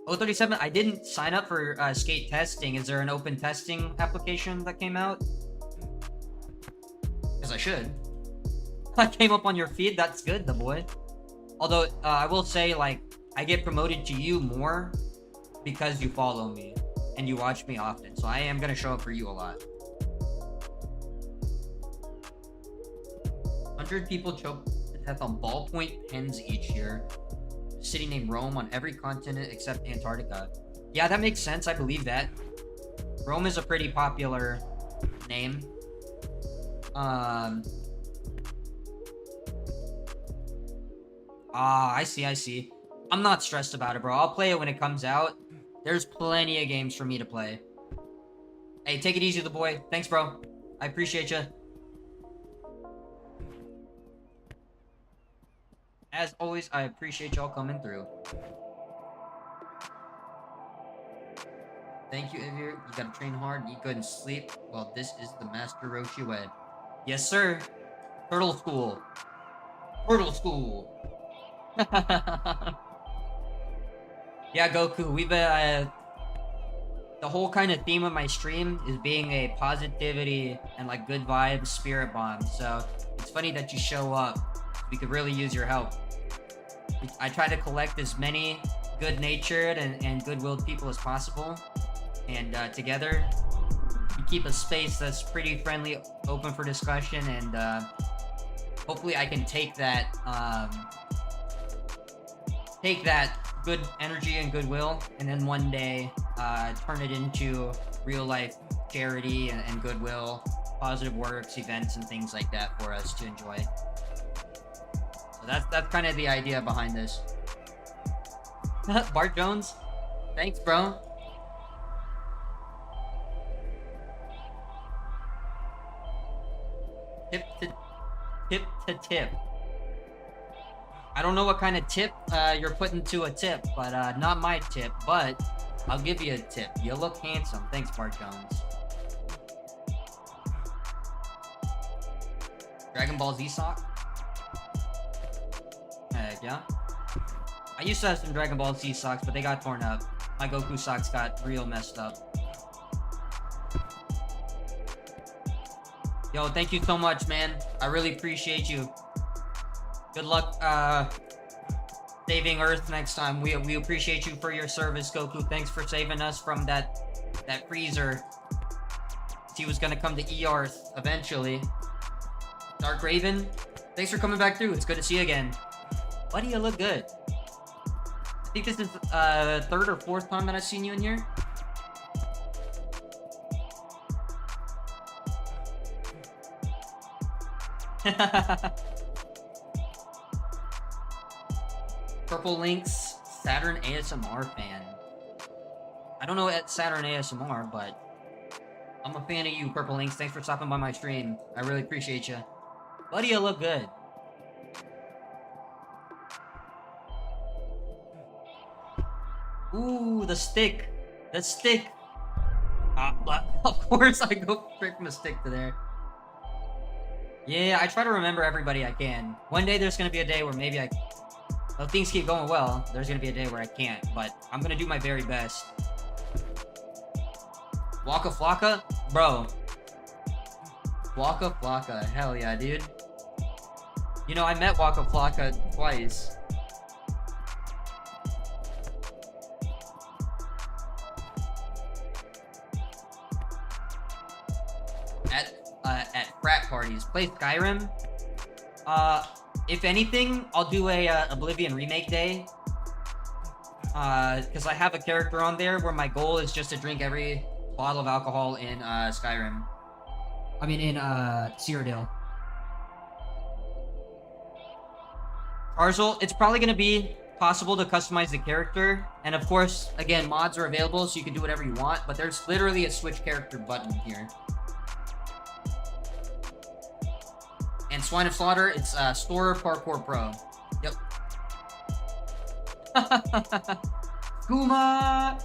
037, I didn't sign up for skate testing. Is there an open testing application that came out? Because I should. I came up on your feed. That's good, the boy. Although I will say, like, I get promoted to you more because you follow me and you watch me often. So I am gonna show up for you a lot. 100 people choke the have on ballpoint pens each year. A city named Rome on every continent except Antarctica. Yeah, that makes sense. I believe that. Rome is a pretty popular name. I see. I'm not stressed about it, bro. I'll play it when it comes out. There's plenty of games for me to play. Hey, take it easy, the boy. Thanks, bro. I appreciate you. As always, I appreciate y'all coming through. Thank you, Ivir. You gotta train hard, eat good, and sleep. Well, this is the Master Roshi way. Yes, sir. Turtle School. Turtle School. Yeah, Goku, we've the whole kind of theme of my stream is being a positivity and like good vibes spirit bomb. So it's funny that you show up. We could really use your help. I try to collect as many good-natured and good-willed people as possible, and together we keep a space that's pretty friendly, open for discussion, and hopefully I can take that good energy and goodwill, and then one day turn it into real-life charity and goodwill, positive works, events, and things like that for us to enjoy. So that's kind of the idea behind this. Bart Jones, thanks, bro. Tip to tip. I don't know what kind of tip you're putting to a tip, but not my tip, but I'll give you a tip. You look handsome. Thanks, Bart Jones. Dragon Ball Z sock? Heck yeah. I used to have some Dragon Ball Z socks, but they got torn up. My Goku socks got real messed up. Yo, thank you so much, man. I really appreciate you. Good luck saving Earth next time. We appreciate you for your service, Goku. Thanks for saving us from that freezer. He was gonna come to E-Earth eventually. Dark Raven, thanks for coming back through. It's good to see you again. Buddy, you look good. I think this is third or fourth time that I've seen you in here. Purple Links, Saturn ASMR fan. I don't know at Saturn ASMR, but I'm a fan of you, Purple Links. Thanks for stopping by my stream. I really appreciate you. Buddy, you look good. Ooh, the stick. The stick. Of course I go straight from the stick to there. Yeah, I try to remember everybody I can. One day there's gonna be a day where maybe if things keep going well, there's gonna be a day where I can't, but I'm gonna do my very best. Waka Flocka? Bro. Waka Flocka. Hell yeah, dude. You know, I met Waka Flocka twice. At frat parties. Play Skyrim. If anything, I'll do a Oblivion remake day. Because I have a character on there where my goal is just to drink every bottle of alcohol in Skyrim. I mean, in Cyrodiil. Tarzal, it's probably gonna be possible to customize the character, and of course, again, mods are available, so you can do whatever you want. But there's literally a switch character button here. And Swine of Slaughter, it's Store Parkour Pro. Yep. Kuma!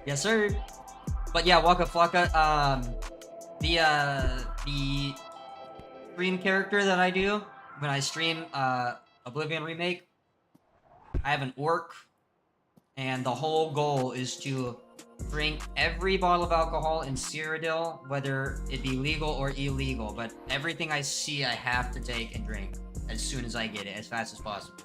Yes, sir. But yeah, Waka Flocka, the stream character that I do when I stream Oblivion Remake, I have an orc, and the whole goal is to drink every bottle of alcohol in Cyrodiil, whether it be legal or illegal, but everything I see I have to take and drink as soon as I get it, as fast as possible.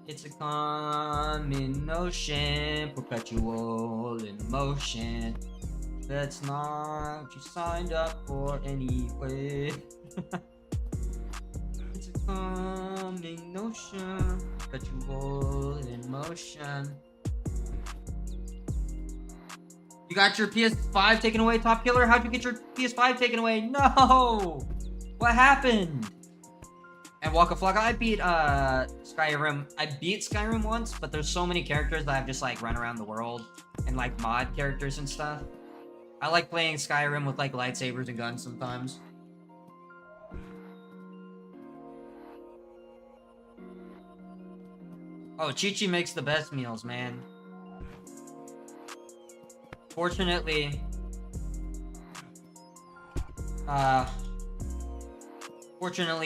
It's a common notion, perpetual in motion. That's not what you signed up for anyway. It's a calming notion, perpetual in motion. You got your PS5 taken away, Top Killer? How'd you get your PS5 taken away? No! What happened? And Waka Flocka, I beat Skyrim. I beat Skyrim once, but there's so many characters that I've just like run around the world and like mod characters and stuff. I like playing Skyrim with like lightsabers and guns sometimes. Oh, Chi-Chi makes the best meals, man. Fortunately,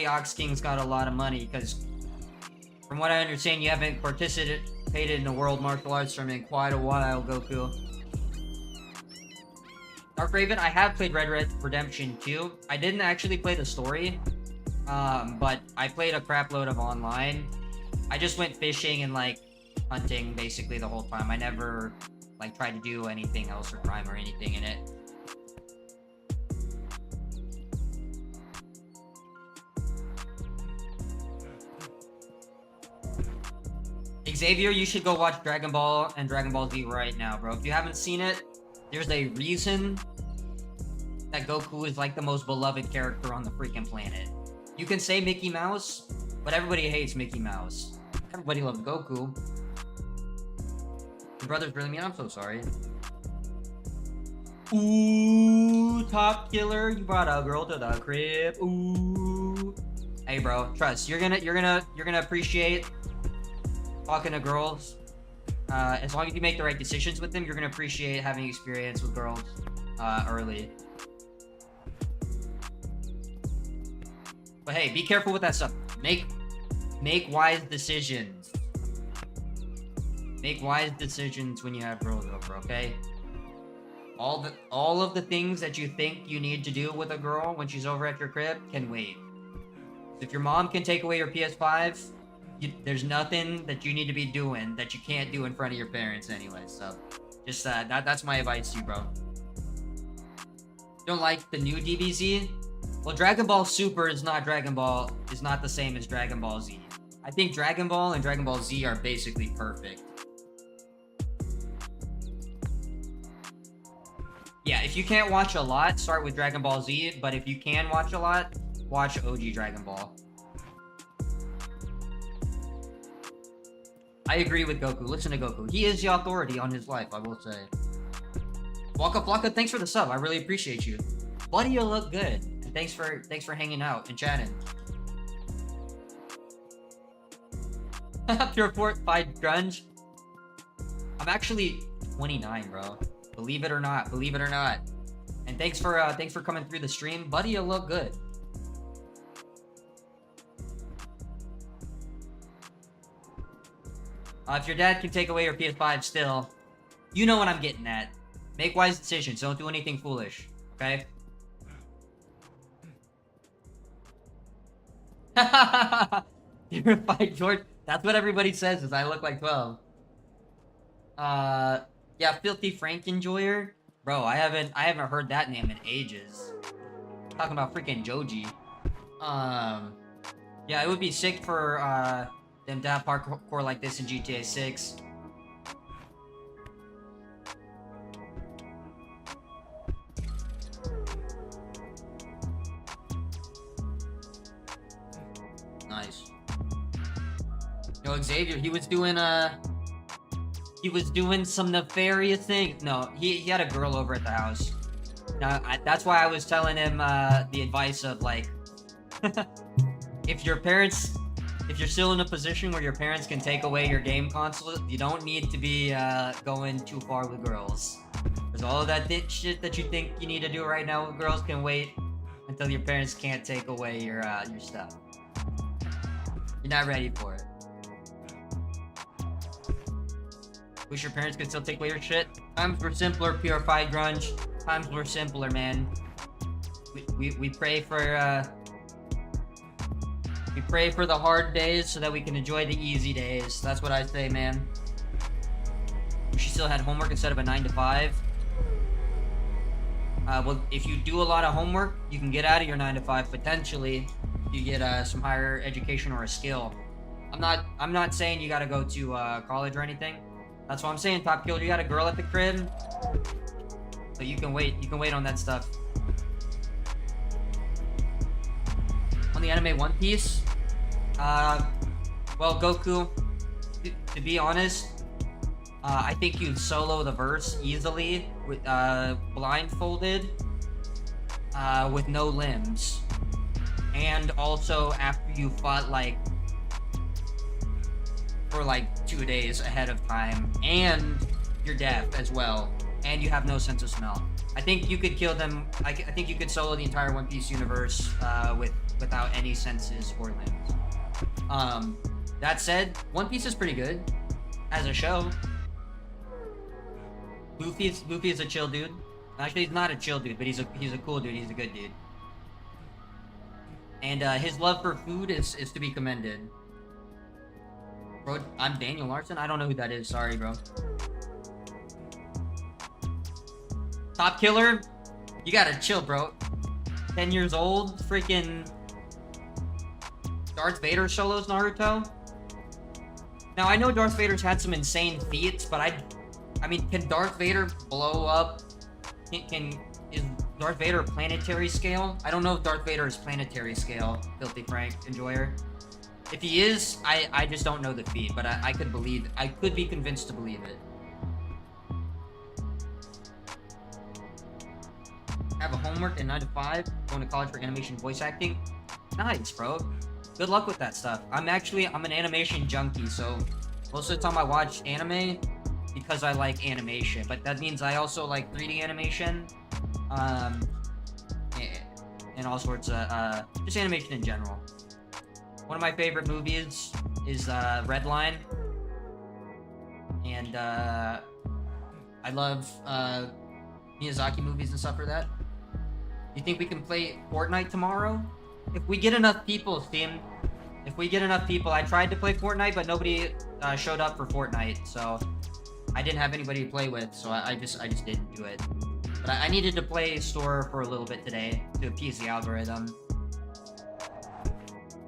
Ox King's got a lot of money, because from what I understand, you haven't participated in a World Martial Arts Tournament in quite a while, Goku. Dark Raven, I have played Red Red Redemption 2. I didn't actually play the story, but I played a crap load of online. I just went fishing and, like, hunting, basically, the whole time. I never, like, tried to do anything else or crime or anything in it. Xavier, you should go watch Dragon Ball and Dragon Ball Z right now, bro. If you haven't seen it, there's a reason that Goku is like the most beloved character on the freaking planet. You can say Mickey Mouse, but everybody hates Mickey Mouse. Everybody loves Goku. Your brother's really mean. I'm so sorry. Ooh, Top Killer, you brought a girl to the crib. Ooh. Hey, bro, trust. You're gonna appreciate talking to girls. As long as you make the right decisions with them, you're gonna appreciate having experience with girls early. But hey, be careful with that stuff. Make wise decisions. Make wise decisions when you have girls over, okay? All of the things that you think you need to do with a girl when she's over at your crib can wait. If your mom can take away your PS5, there's nothing that you need to be doing that you can't do in front of your parents anyway. So, just that's my advice to you, bro. Don't like the new DBZ? Well, Dragon Ball Super is not the same as Dragon Ball Z. I think Dragon Ball and Dragon Ball Z are basically perfect. Yeah, if you can't watch a lot, start with Dragon Ball Z, but if you can watch a lot, watch OG Dragon Ball. I agree with Goku. Listen to Goku. He is the authority on his life, I will say. Waka Flocka, thanks for the sub. I really appreciate you. Buddy, you look good. And thanks for hanging out and chatting. Pure Fortified Grunge. I'm actually 29, bro. Believe it or not. Believe it or not. And thanks for coming through the stream. Buddy, you look good. If your dad can take away your PS5 still, you know what I'm getting at. Make wise decisions. Don't do anything foolish. Okay? You're fine, George. That's what everybody says is I look like 12. Yeah, Filthy Frank Enjoyer. Bro, I haven't heard that name in ages. Talking about freaking Joji. Yeah, it would be sick for them to have parkour like this in GTA 6. Nice. Yo, Xavier, he was doing some nefarious thing. No, he had a girl over at the house. Now, that's why I was telling him the advice of, like, if you're still in a position where your parents can take away your game console, you don't need to be going too far with girls. Because all of that shit that you think you need to do right now with girls can wait until your parents can't take away your stuff. You're not ready for it. Wish your parents could still take away your shit. Times were simpler, Purified Grunge. Times were simpler, man. We pray for the hard days so that we can enjoy the easy days. That's what I say, man. Wish you still had homework instead of a 9 to 5. Well, if you do a lot of homework, you can get out of your 9 to 5 potentially. You get some higher education or a skill. I'm not saying you gotta go to college or anything. That's what I'm saying, Top Killer. You got a girl at the crib, so you can wait. You can wait on that stuff. On the anime One Piece, well, Goku. To be honest, I think you'd solo the verse easily with blindfolded, with no limbs, and also after you fought like for like 2 days ahead of time, and you're deaf as well, and you have no sense of smell. I think you could kill them. I think you could solo the entire One Piece universe without any senses or limbs. That said, One Piece is pretty good as a show. Luffy is a chill dude. Actually, he's not a chill dude, but he's a cool dude. He's a good dude. And his love for food is to be commended. Bro, I'm Daniel Larson. I don't know who that is. Sorry, bro. Top Killer, you gotta chill, bro. 10 years old, freaking Darth Vader solos Naruto. Now, I know Darth Vader's had some insane feats, but I mean, can Darth Vader blow up? Is Darth Vader planetary scale? I don't know if Darth Vader is planetary scale, Filthy Frank Enjoyer. If he is, I just don't know the feat, but I could be convinced to believe it. Have a homework at 9 to 5, going to college for animation voice acting. Nice, bro. Good luck with that stuff. I'm an animation junkie, so most of the time I watch anime because I like animation, but that means I also like 3D animation, and all sorts of, just animation in general. One of my favorite movies is Red Line, and I love Miyazaki movies and stuff for that. You think we can play Fortnite tomorrow? If we get enough people, Steam. If we get enough people, I tried to play Fortnite, but nobody showed up for Fortnite, so I didn't have anybody to play with, so I just didn't do it. But I needed to play Store for a little bit today to appease the algorithm.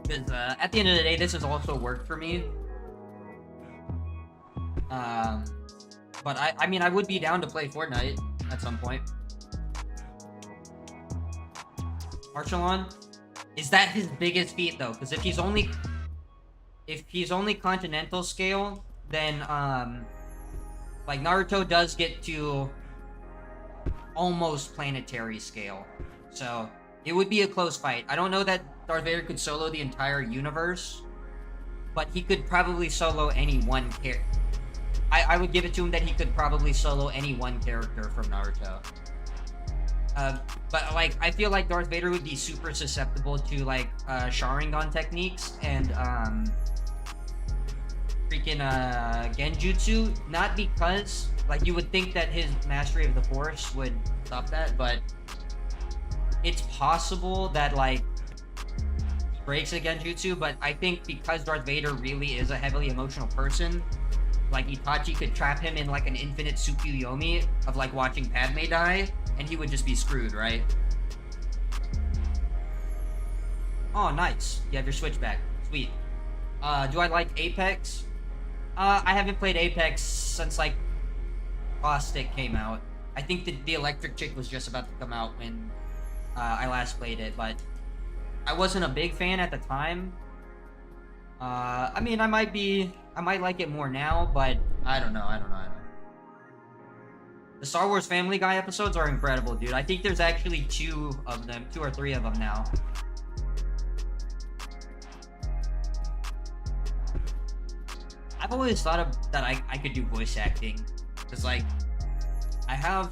Because at the end of the day, this has also worked for me. But I mean, I would be down to play Fortnite at some point. Archelon, is that his biggest feat though? Because if he's only continental scale, then like Naruto does get to almost planetary scale, so it would be a close fight. I don't know that Darth Vader could solo the entire universe, but he could probably solo any one character. I would give it to him that he could probably solo any one character from Naruto. But like, I feel like Darth Vader would be super susceptible to like Sharingan techniques and freaking Genjutsu. Not because like you would think that his mastery of the Force would stop that, but it's possible that like he breaks a Genjutsu. But I think because Darth Vader really is a heavily emotional person, like Itachi could trap him in like an infinite Tsukuyomi of like watching Padme die, and he would just be screwed, right? Oh, nice. You have your switchback. Sweet. Do I like Apex? I haven't played Apex since like Caustic came out. I think the electric chick was just about to come out when I last played it, but I wasn't a big fan at the time. I mean, I might like it more now, but I don't know. The Star Wars Family Guy episodes are incredible, dude. I think there's actually 2 or 3 of them now. I've always thought that I could do voice acting, because like I have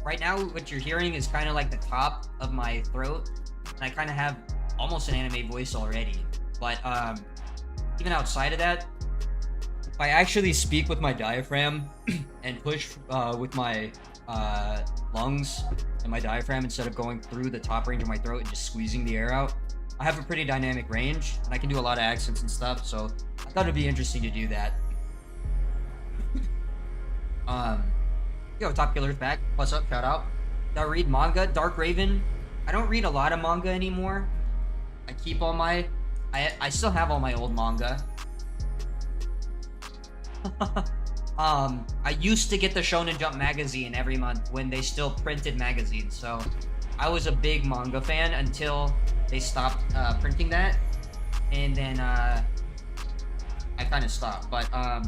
right now what you're hearing is kind of like the top of my throat, and I kind of have almost an anime voice already. But even outside of that, if I actually speak with my diaphragm and push with my lungs and my diaphragm instead of going through the top range of my throat and just squeezing the air out, I have a pretty dynamic range, and I can do a lot of accents and stuff, so I thought it'd be interesting to do that. Yo, Top Killer's back. What's up? Shout out. that read manga. Dark Raven. I don't read a lot of manga anymore. I keep all my... I still have all my old manga. I used to get the Shonen Jump magazine every month when they still printed magazines, so I was a big manga fan until they stopped printing that, and then I kind of stopped. But a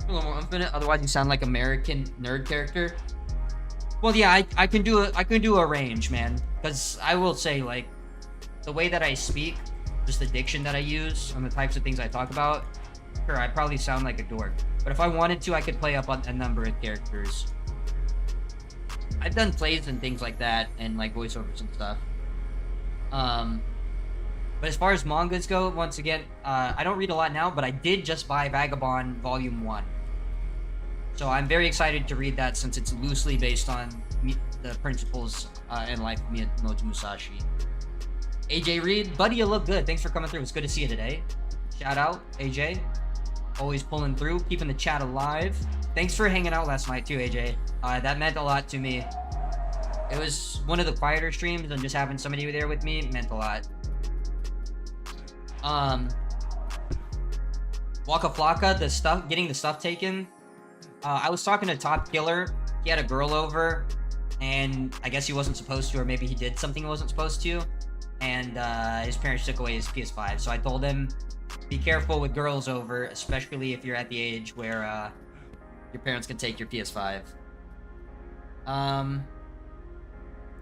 little more infinite, otherwise you sound like American nerd character. Well, yeah, I can do a range, man, because I will say, like, the way that I speak, just the diction that I use, and the types of things I talk about. Sure, I probably sound like a dork, but if I wanted to, I could play up on a number of characters. I've done plays and things like that, and like voiceovers and stuff. But as far as mangas go, once again, I don't read a lot now, but I did just buy Vagabond Volume 1. So I'm very excited to read that since it's loosely based on the principles and life of Miyamoto Musashi. AJ Reed, buddy, you look good. Thanks for coming through. It's good to see you today. Shout out, AJ. Always pulling through, keeping the chat alive. Thanks for hanging out last night too, AJ. That meant a lot to me. It was one of the quieter streams, and just having somebody there with me meant a lot. Waka Flocka, getting the stuff taken. I was talking to Top Killer. He had a girl over, and I guess he wasn't supposed to, or maybe he did something he wasn't supposed to. And his parents took away his PS5. So I told him, be careful with girls over, especially if you're at the age where your parents can take your PS5. Have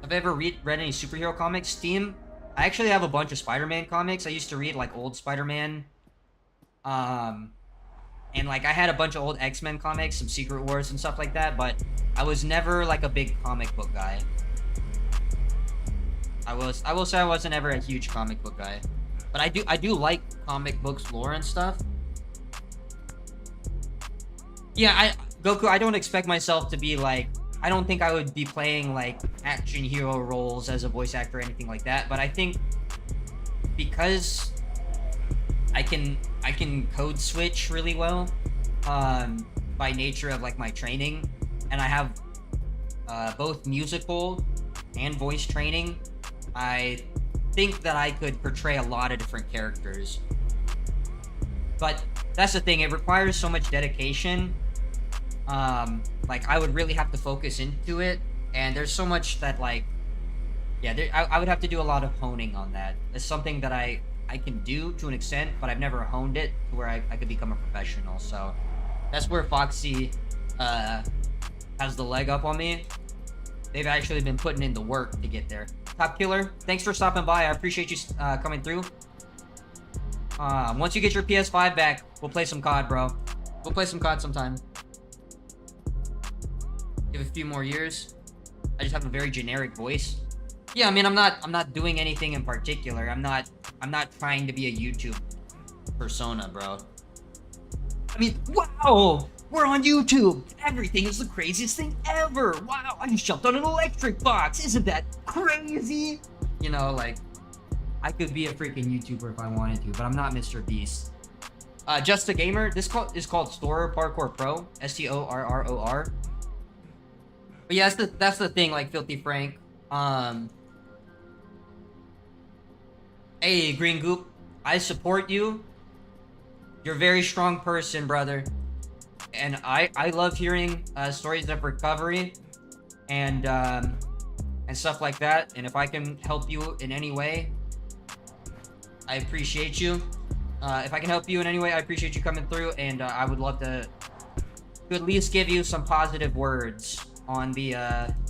I ever read any superhero comics? Steam? I actually have a bunch of Spider-Man comics. I used to read like old Spider-Man. And like I had a bunch of old X-Men comics, some Secret Wars and stuff like that, but I was never like a big comic book guy. I will say I wasn't ever a huge comic book guy. But I do like comic books lore and stuff. Yeah, Goku, I don't expect myself to be like, I don't think I would be playing like action hero roles as a voice actor or anything like that, but I think because I can code switch really well by nature of like my training, and I have both musical and voice training, I think that I could portray a lot of different characters. But that's the thing, it requires so much dedication. Like I would really have to focus into it, and there's so much that like, yeah, I would have to do a lot of honing on that. It's something that I can do to an extent, but I've never honed it to where I could become a professional. So that's where Foxy has the leg up on me. They've actually been putting in the work to get there. Top Killer, thanks for stopping by. I appreciate you coming through. Once you get your PS5 back, we'll play some COD, bro. We'll play some COD sometime. Give a few more years. I just have a very generic voice. Yeah, I mean, I'm not doing anything in particular. I'm not trying to be a YouTube persona, bro. I mean, wow! We're on YouTube! Everything is the craziest thing ever! Wow, I just jumped on an electric box! Isn't that crazy? You know, like, I could be a freaking YouTuber if I wanted to, but I'm not Mr. Beast. Just a Gamer, this is called Storer Parkour Pro. STORROR. But yeah, that's the thing, like, Filthy Frank. Hey, Green Goop, I support you. You're a very strong person, brother. And I love hearing stories of recovery and stuff like that. And if I can help you in any way, I appreciate you. If I can help you in any way, I appreciate you coming through. And I would love to at least give you some positive words on the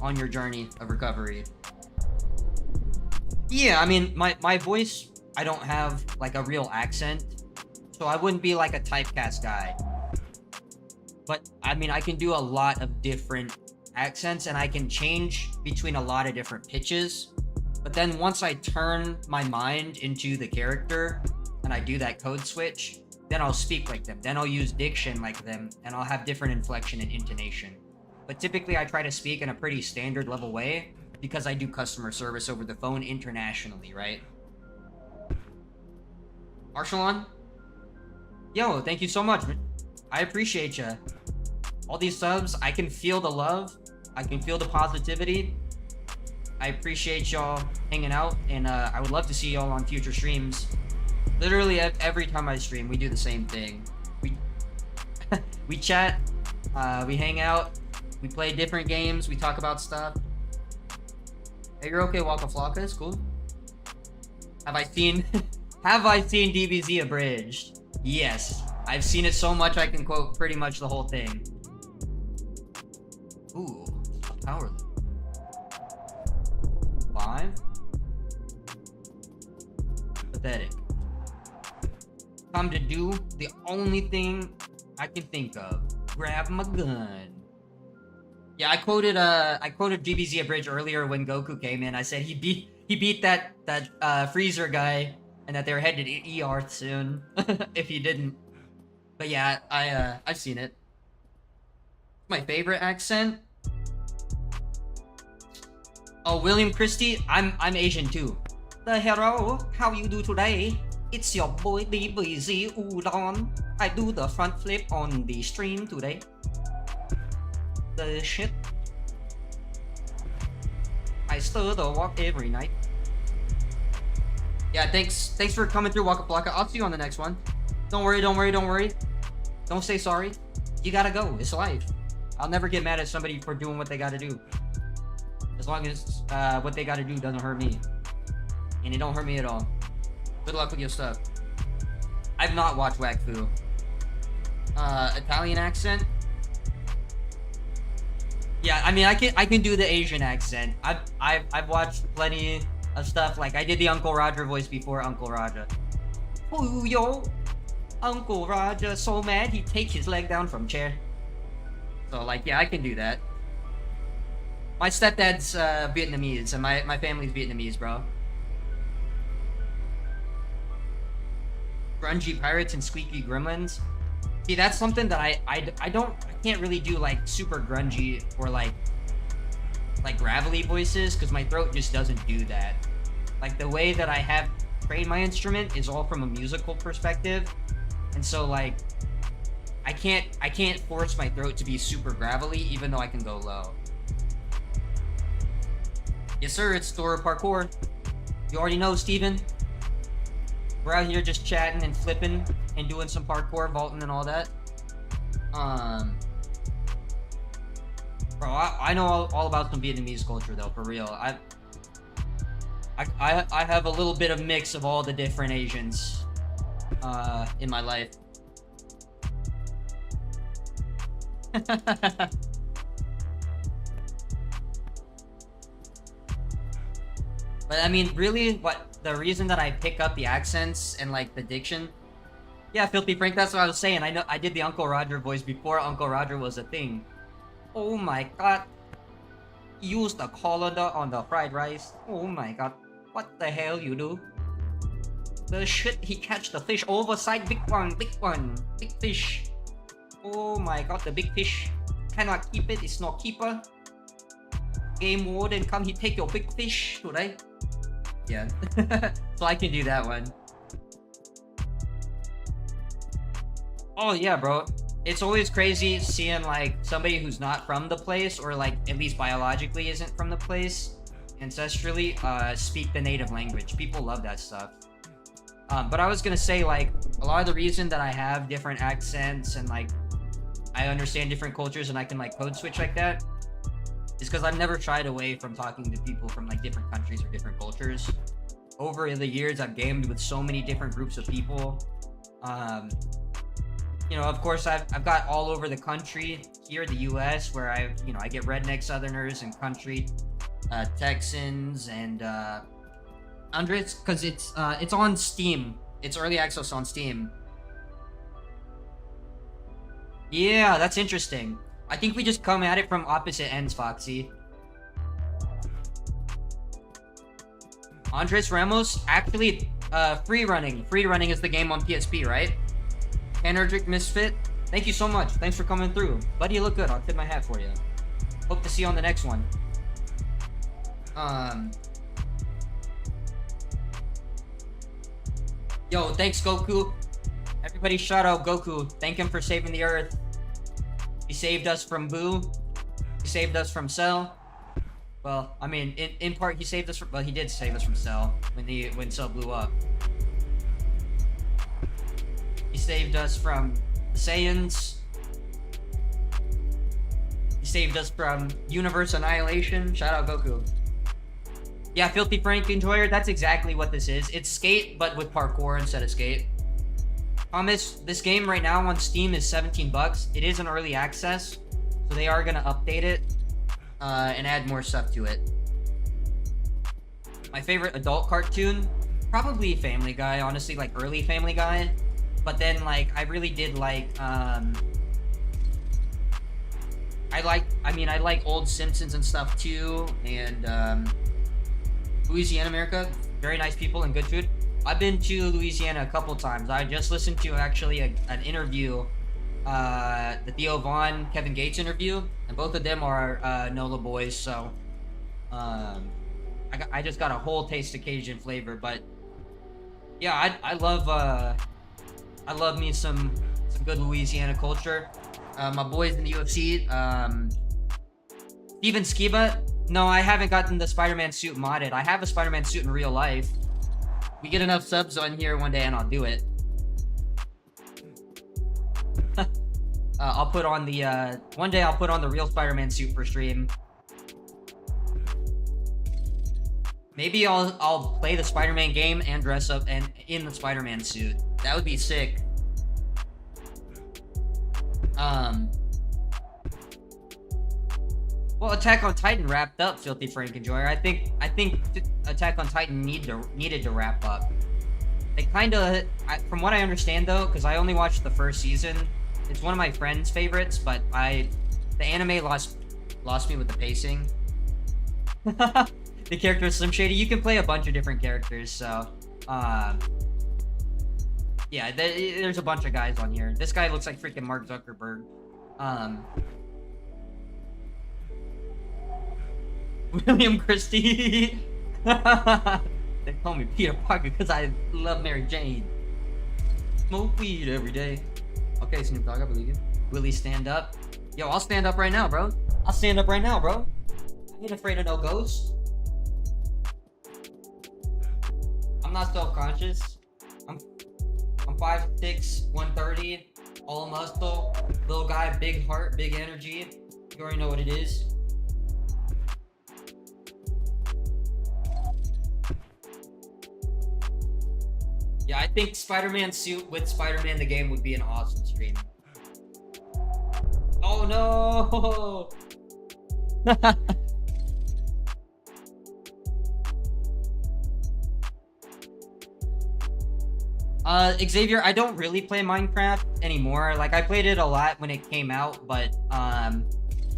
on your journey of recovery. Yeah, I mean, my voice, I don't have like a real accent, so I wouldn't be like a typecast guy. But I mean, I can do a lot of different accents, and I can change between a lot of different pitches. But then once I turn my mind into the character and I do that code switch, then I'll speak like them. Then I'll use diction like them, and I'll have different inflection and intonation. But typically I try to speak in a pretty standard level way because I do customer service over the phone internationally, right? Arshalon? Yo, thank you so much. I appreciate you. All these subs, I can feel the love. I can feel the positivity. I appreciate y'all hanging out, and I would love to see y'all on future streams. Literally every time I stream, we do the same thing. We chat, we hang out, we play different games, we talk about stuff. Hey, you're okay, Waka Flocka? It's cool. Have I seen DBZ abridged? Yes, I've seen it so much I can quote pretty much the whole thing. Ooh, a power loop. 5. Pathetic. Time to do the only thing I can think of. Grab my gun. Yeah, I quoted DBZ Abridge earlier when Goku came in. I said he beat that Freezer guy, and that they were headed to ER soon. If he didn't. But yeah, I've seen it. My favorite accent. Oh, William Christie. I'm Asian too. The hero, how you do today? It's your boy DBZUDON. I do the front flip on the stream today. The shit. I stir the wok every night. Yeah, thanks for coming through, Waka Flocka. I'll see you on the next one. Don't worry. Don't say sorry. You gotta go. It's life. I'll never get mad at somebody for doing what they gotta do. As long as what they gotta do doesn't hurt me. And it don't hurt me at all. Good luck with your stuff. I've not watched Wakfu. Italian accent? Yeah, I mean I can do the Asian accent. I've watched plenty of stuff. Like I did the Uncle Roger voice before Uncle Roger. Oh yo, Uncle Roger so mad he take his leg down from chair. So like yeah, I can do that. My stepdad's Vietnamese and my family's Vietnamese, bro. Grungy pirates and squeaky gremlins. See, that's something that I can't really do like super grungy or like gravelly voices because my throat just doesn't do that. Like the way that I have trained my instrument is all from a musical perspective, and so like I can't force my throat to be super gravelly even though I can go low. Yes sir, it's Thor Parkour. You already know, Steven. We're out here just chatting and flipping and doing some parkour, vaulting and all that. Bro, I know all about some Vietnamese culture though, for real. I have a little bit of mix of all the different Asians in my life. But I mean, really, the reason that I pick up the accents and like the diction, yeah, Filthy Frank, that's what I was saying. I know I did the Uncle Roger voice before Uncle Roger was a thing. Oh my god. Use the colander on the fried rice. Oh my god. What the hell you do? The shit, he catch the fish overside. Big one. Big fish. Oh my god, the big fish. Cannot keep it, it's not keeper. Game warden come, he take your big fish today. Yeah. So I can do that one. Oh yeah, bro. It's always crazy seeing like somebody who's not from the place, or like at least biologically isn't from the place, ancestrally, speak the native language. People love that stuff. But I was gonna say, like, a lot of the reason that I have different accents and like I understand different cultures and I can like code switch like that is because I've never shied away from talking to people from like different countries or different cultures. Over the years, I've gamed with so many different groups of people. You know, of course, I've got all over the country here, the U.S., where I get redneck Southerners and country Texans and Andres, because it's on Steam. It's early access on Steam. Yeah, that's interesting. I think we just come at it from opposite ends, Foxy. Andres Ramos, actually, Free Running is the game on PSP, right? Energetic Misfit, thank you so much. Thanks for coming through. Buddy, you look good. I'll tip my hat for you. Hope to see you on the next one. Yo, thanks, Goku. Everybody shout out Goku. Thank him for saving the Earth. He saved us from Boo. He saved us from Cell. Well, I mean, in part he saved us from, well, he did save us from Cell when Cell blew up. He saved us from the Saiyans. He saved us from universe annihilation. Shout out Goku. Yeah, Filthy Frank Enjoyer, that's exactly what this is. It's Skate, but with parkour instead of Skate. Thomas, this game right now on Steam is 17 bucks. It is an early access, so they are gonna update it and add more stuff to it. My favorite adult cartoon, probably Family Guy, honestly, like early Family Guy. But then, like, I really did like, I like old Simpsons and stuff too, and Louisiana, America, very nice people and good food. I've been to Louisiana a couple times. I just listened to actually an interview, the Theo Von, Kevin Gates interview, and both of them are NOLA boys, so I just got a whole taste of Cajun flavor. But yeah, I love me some good Louisiana culture. My boys in the UFC, Steven Skiba. No, I haven't gotten the Spider-Man suit modded. I have a Spider-Man suit in real life. We get enough subs on here one day and I'll do it. I'll put on the, one day I'll put on the real Spider-Man suit for stream. Maybe I'll play the Spider-Man game and dress up and in the Spider-Man suit. That would be sick. Well, Attack on Titan wrapped up, Filthy Frank Enjoyer. I think Attack on Titan needed to wrap up. They kind of, from what I understand though, because I only watched the first season, it's one of my friend's favorites, but the anime lost me with the pacing. The character is Slim Shady. You can play a bunch of different characters, so yeah, there's a bunch of guys on here. This guy looks like freaking Mark Zuckerberg. William Christie. They call me Peter Parker because I love Mary Jane. Smoke weed every day. Okay, Snoop Dogg, I believe you. Willie, stand up. Yo, I'll stand up right now, bro. I'll stand up right now, bro. I ain't afraid of no ghosts. I'm not self-conscious. I'm 5'6", 130, all muscle, little guy, big heart, big energy. You already know what it is. Yeah, I think Spider-Man suit with Spider-Man the game would be an awesome stream. Oh no! Xavier, I don't really play Minecraft anymore. Like, I played it a lot when it came out, but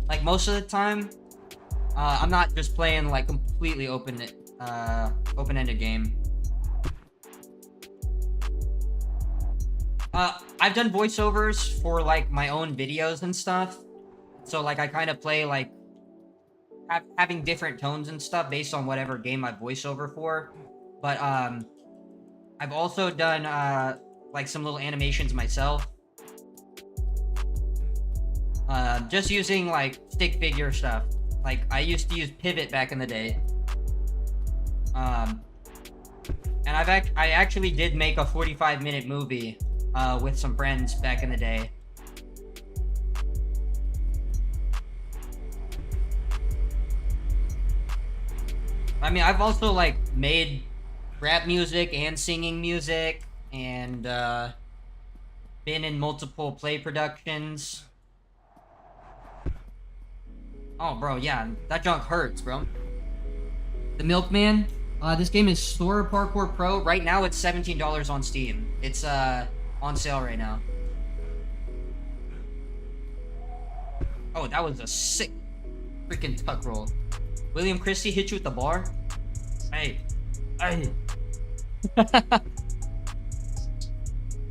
like most of the time, I'm not just playing like completely open-ended game. I've done voiceovers for like my own videos and stuff, so like I kind of play like having different tones and stuff based on whatever game I voiceover for. But I've also done like some little animations myself, just using like stick figure stuff. Like I used to use Pivot back in the day, and I actually did make a 45-minute movie with some friends back in the day. I mean, I've also like made rap music and singing music, and been in multiple play productions. Oh, bro, yeah, that junk hurts, bro. The Milkman. This game is Store Parkour Pro. Right now, it's $17 on Steam. It's on sale right now. Oh, that was a sick freaking tuck roll. William Christie hit you with the bar? Hey. Hey.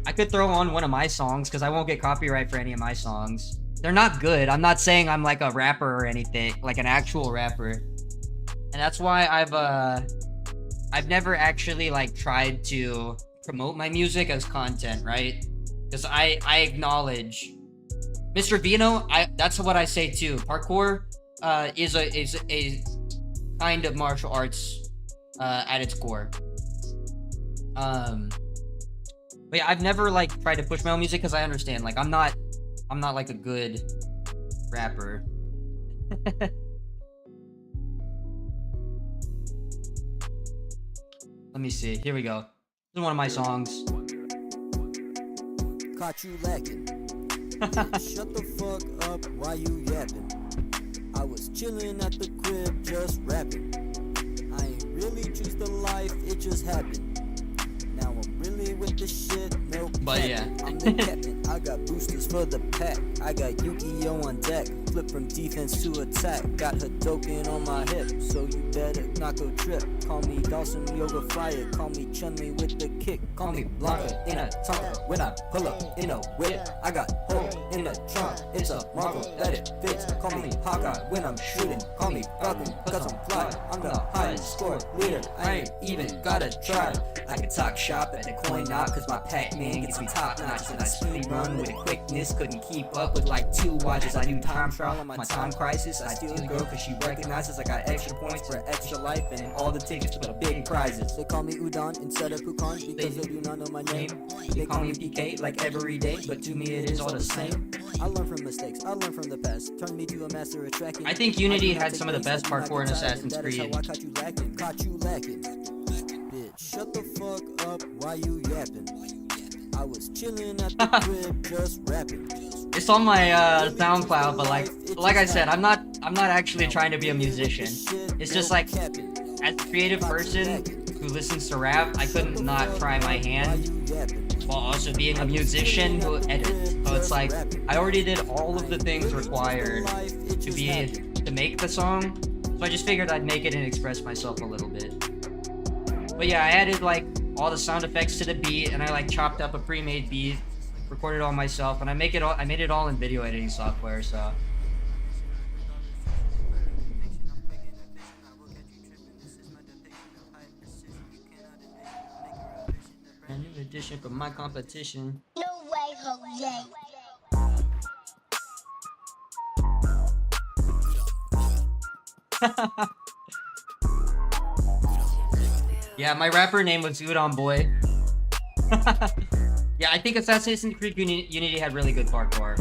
I could throw on one of my songs because I won't get copyright for any of my songs. They're not good. I'm not saying I'm like a rapper or anything, like an actual rapper. And that's why I've never actually like tried to promote my music as content, right? Because I acknowledge Mr. Vino, that's what I say too. Parkour, is a kind of martial arts at its core. But yeah, I've never like tried to push my own music because I understand, like, I'm not like a good rapper. Let me see. Here we go. This is one of my songs. Caught you lacking. Shut the fuck up while you yapping. I was chilling at the crib just rapping. I ain't really choose the life, it just happened. Now I'm really with the shit, no But yeah. I'm the captain, I got boosters for the pack. I got Yu-Gi-Oh on deck, flip from defense to attack. Got Hadoken on my hip, so you better not go trip. Call me Dawson Yoga Fire, call me Chun-Li with the kick. Call me Blanca in a Tonka, when I pull up in a whip. I got hole in the trunk, it's a marvel that it fits. Call me Hawkeye when I'm shooting, call me Falcon cause I'm fly. I'm the highest score leader, I ain't even gotta try. I can talk shop at the coin knock cause my Pac-Man gets me top notch. And I speed run with a quickness, couldn't keep up with like 2 watches. I do time trial on my time crisis. I steal a girl cause she recognizes I got extra points for extra life and all the tickets for the big prizes. They call me Udon instead of Pukon because they do not know my name. They call me PK like every day, but to me it is all the same. I learn from mistakes, I learn from the past. Turn me to a master of tracking. I think Unity had some of the best parkour in Assassin's Creed. I caught you lacking, caught you lacking. Bitch, shut the fuck up while you yapping. I was chilling at the crib just rapping. It's on my SoundCloud, but like I said, I'm not actually trying to be a musician. It's just like, as a creative person who listens to rap, I couldn't not try my hand while also being a musician who edits. So it's like, I already did all of the things required to make the song, so I just figured I'd make it and express myself a little bit. But yeah, I added like all the sound effects to the beat, and I like chopped up a pre-made beat, recorded it all myself, and I made it all in video editing software, so. A new edition for my competition. No way, Jose. Yeah, my rapper name was Udon Boy. Yeah, I think Assassin's Creed Unity had really good parkour.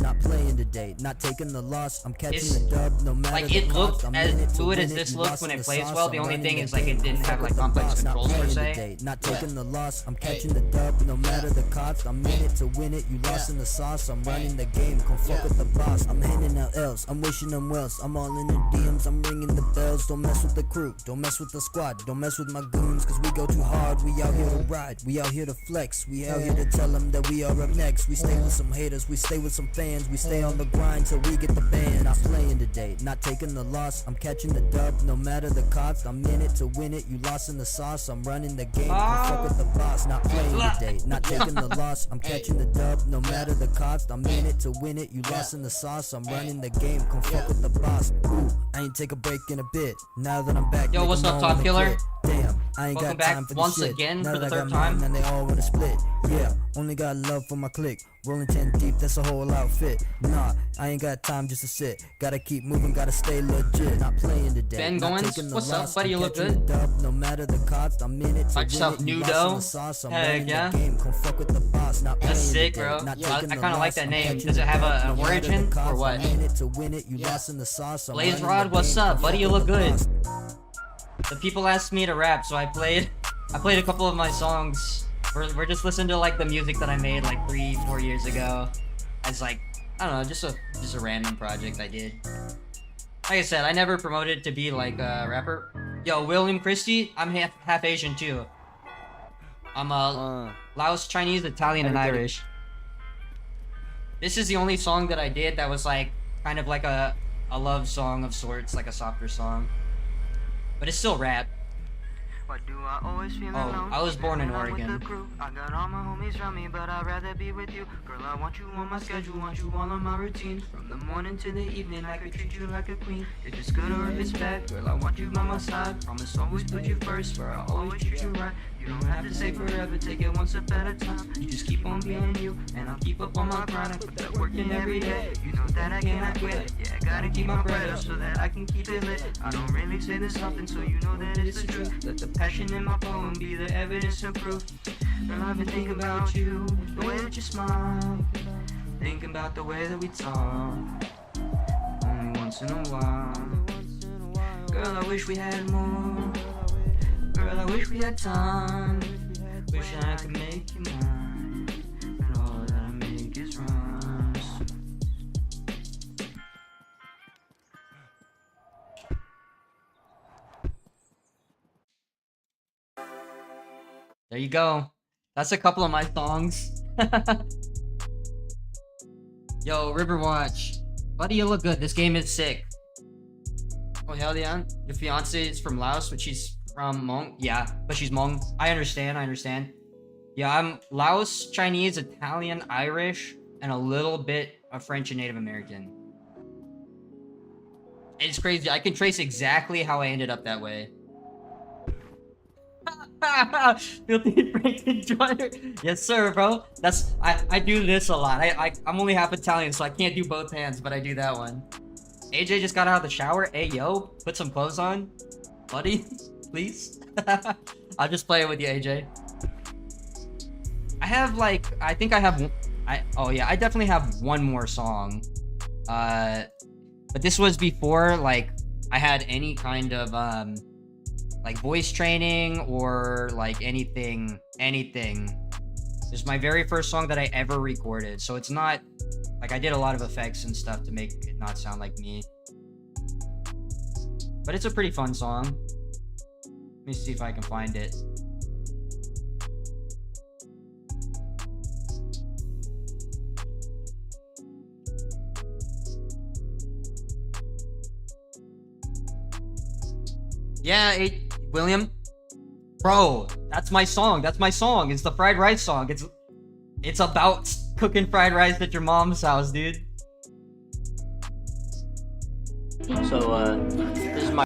Not playing today, not taking the loss. I'm catching the dub, no matter like it looked as fluid as this looks when it plays well. The only thing is like it didn't have like complex controls per se. Not taking the loss, I'm catching the dub, no matter the cost. I'm in it to win it, you lost in the sauce. I'm running the game, come fuck with the boss. I'm handing out L's, I'm wishing them wells. I'm all in the DMs, I'm ringing the bells. Don't mess with the crew, don't mess with the squad, don't mess with my goons, cause we go too hard. We out here to ride, we out here to flex, we out here to tell them that we are up next. We stay with some haters, we stay with some fans, we stay on the grind till we get the ban. Not playing today, not taking the loss. I'm catching the dub, no matter the cost. I'm in it to win it, you lost in the sauce. I'm running the game, come fuck with the boss. Not playing today, not taking the loss. I'm catching the dub, no matter the cost. I'm in it to win it, you lost in the sauce. I'm running the game, come fuck with the boss. Ooh, I ain't take a break in a bit. Now that I'm back, yo, what's up, Top Killer? Damn, I ain't Welcome got back time for once this shit. again Now for the that I third got mine, time. and they all wanna split. Yeah, only got love for my clique. Rolling 10 deep, that's a whole outfit. Nah, I ain't got time just to sit. Gotta keep moving, gotta stay legit. Not playing today. Ben Goins, what's up, buddy? You look good. No matter the cost, I'm in it to Like yourself, Nudo. Heck yeah. That's sick, bro. I kind of like that name. Does it have an origin or what? Blaze Rod, what's up, buddy? You look good. The people asked me to rap, so I played a couple of my songs. We're just listening to like the music that I made like 3-4 years ago. As like, I don't know, just a random project I did. Like I said, I never promoted to be like a rapper. Yo, William Christie, I'm half Asian too. I'm Laos, Chinese, Italian, and Irish. This is the only song that I did that was like kind of like a love song of sorts, like a softer song. But it's still rap. Why do I always feel Oh, I was born in Oregon. I got all my homies around me, but I'd rather be with you. Girl, I want you on my schedule, want you all on my routine. From the morning to the evening, I could treat you like a queen. If it's good or if it's bad, girl, I want you by my side. Promise always put you first, where I always treat you right. You don't have to say forever, take it one step at a time. You just keep on being you, and I'll keep up on my grind. I put that work in every day. You know that I cannot quit. Yeah, I gotta keep my bread up so that I can keep it lit. I don't really say this often, so you know that it's the truth. Let the passion in my poem be the evidence and proof. Girl, I've been thinking about you, the way that you smile, thinking about the way that we talk, only once in a while. Girl, I wish we had more. Girl, I wish we had time. Wish I could make you mine, and all that I make is rhymes. There you go. That's a couple of my songs. Yo, Riverwatch. Buddy, you look good. This game is sick. Oh, hell yeah. Your fiance is from Laos, but she's from Hmong. Yeah, but she's Hmong. I understand. Yeah, I'm Laos, Chinese, Italian, Irish, and a little bit of French and Native American. It's crazy. I can trace exactly how I ended up that way. Filthy Frank Enjoyer. Yes, sir, bro. That's I do this a lot. I'm only half Italian, so I can't do both hands, but I do that one. AJ just got out of the shower. Hey, yo, put some clothes on, buddy, please. I'll just play it with you, AJ. I have like, I think I have, oh yeah, I definitely have one more song. But this was before like I had any kind of like voice training or like anything. This is my very first song that I ever recorded, so it's not like I did a lot of effects and stuff to make it not sound like me. But it's a pretty fun song. Let me see if I can find it. Yeah, William. Bro, that's my song. It's the fried rice song. It's about cooking fried rice at your mom's house, dude. So, this is my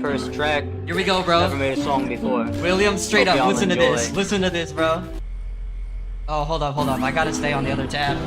first track. Here we go, bro. Never made a song before. William, straight Hope up, y'all listen to enjoy. this. Listen to this, bro. Oh, hold up. I gotta stay on the other tab.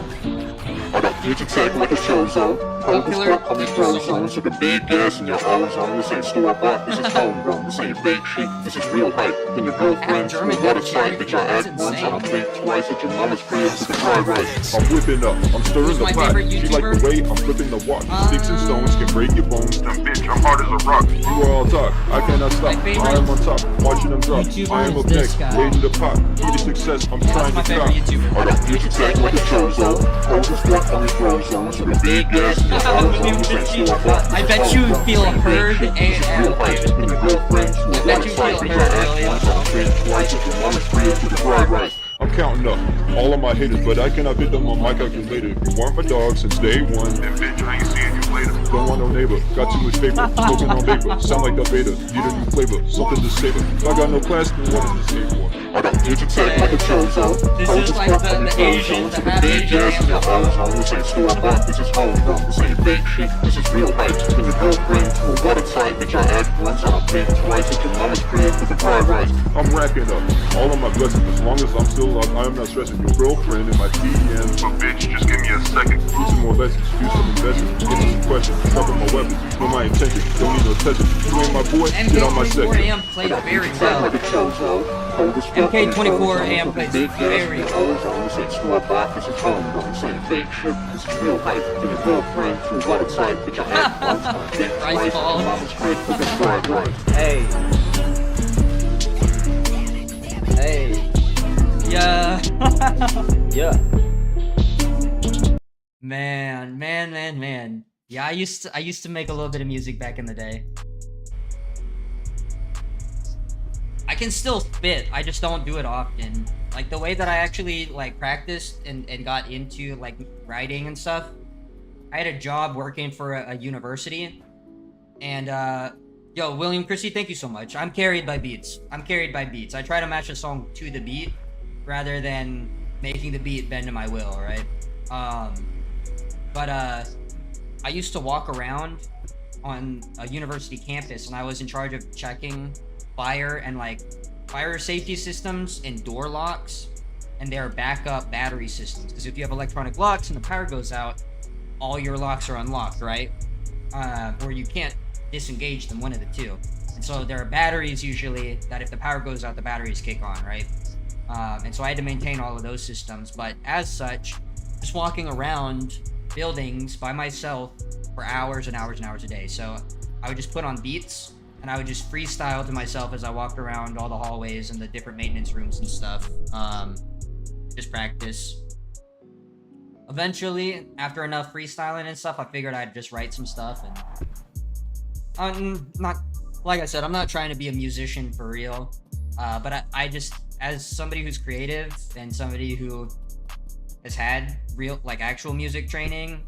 You can take like a show zone. Hold this Killer, stuff on these thank you throw so zones. With a big gas in your ozone. This ain't store bought, this is homegrown. This ain't fake shit, this is real hype. Then your girlfriend, German what it's military, like. That y'all that's act once, insane. I'll think twice. At your mama's crib, with the fried rice. I'm whipping up, I'm stirring Who's the my pot. favorite She like YouTuber? the way I'm flipping the wok. Sticks and stones can break your bones. Damn bitch, I'm hard as a rock. You all talk, I cannot stop. My favorite I am on top, watching them drop. YouTuber I am is up this next, guy. waiting to pop. Key to success, I'm That's trying my to favorite cop. YouTuber. You can take like a show zone. Hold this stuff on these throw zones. With a big gas in your ozone. This ain't store bought. I bet you feel heard Real AF. hype. Then your girlfriend, I bet you feel that y'all heard, act William. once, I'll think twice. At your mama's crib, with the fried rice. I'm counting up all of my haters, but I cannot fit them on my calculator. You weren't my dog since day one. And bitch, I ain't seeing you later. Don't want no neighbor, got too much paper, smoking on paper, sound like the beta, need a new flavor, something to savor. If I got no class, then what is this here for? You can take like a show zone. This Hold is this like stuff the on these throw Asian, zones. the With a half big Asian gas in your anthem. ozone. This ain't store bought, this is homegrown. This ain't fake shit, this is real hype. Then your girlfriend, what it's like. That y'all act once, I'll think twice. At your mama's crib, with the fried rice. I'm racking up all of my blessings, as long as I'm still up, I am not stressing. Your girlfriend and my DMs. But bitch, just give me a second. Teach some more lessons, do some investing, answer some questions, sharpen my weapons, know my intention, don't need no testing. You ain't my boy, get on my section. MK24AM played very well. MK24 AM plays very well. This ain't store bought, this is homegrown. This ain't fake shit, this is real hype. Then your girlfriend, what it's like. That y'all act once, I'll think Rice twice. At balls. your mama's crib, with the fried rice. Hey. Hey. Yeah. Yeah. Man. Yeah, I used to make a little bit of music back in the day. I can still spit, I just don't do it often. Like the way that I actually like practiced and got into like writing and stuff. I had a job working for a university, and yo, William Chrissy, thank you so much. I'm carried by beats. I try to match a song to the beat rather than making the beat bend to my will, right? But I used to walk around on a university campus, and I was in charge of checking fire and like fire safety systems and door locks and their backup battery systems. Because if you have electronic locks and the power goes out, all your locks are unlocked, right? Or you can't disengage them, one of the two. And so there are batteries usually that if the power goes out, the batteries kick on, right? And so I had to maintain all of those systems. But as such, just walking around buildings by myself for hours and hours and hours a day. So I would just put on beats and I would just freestyle to myself as I walked around all the hallways and the different maintenance rooms and stuff. Just practice. Eventually, after enough freestyling and stuff, I figured I'd just write some stuff. And not, like I said, I'm not trying to be a musician for real. But I just, as somebody who's creative and somebody who has had real, like, actual music training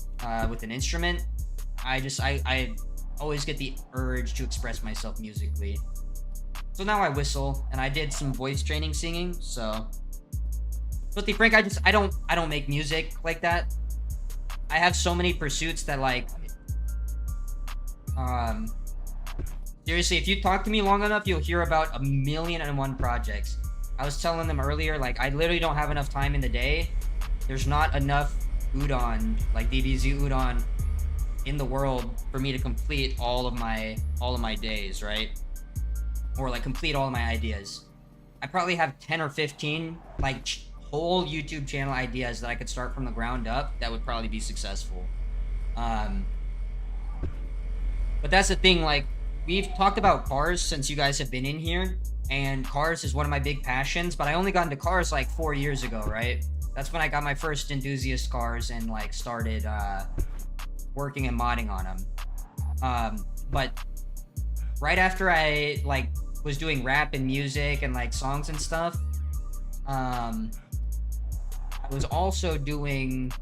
with an instrument, I always get the urge to express myself musically. So now I whistle, and I did some voice training singing, so. But to be frank, I don't make music like that. I have so many pursuits that, like, seriously, if you talk to me long enough, you'll hear about 1,000,001 projects. I was telling them earlier, like, I literally don't have enough time in the day. There's not enough udon, like DBZUDON, in the world for me to complete all of my days, right? Or like complete all of my ideas. I probably have 10 or 15 like whole YouTube channel ideas that I could start from the ground up that would probably be successful. But that's the thing, like, we've talked about cars since you guys have been in here, and cars is one of my big passions, but I only got into cars like 4 years ago, right? That's when I got my first enthusiast cars and like started working and modding on them. But right after I like was doing rap and music and like songs and stuff, I was also doing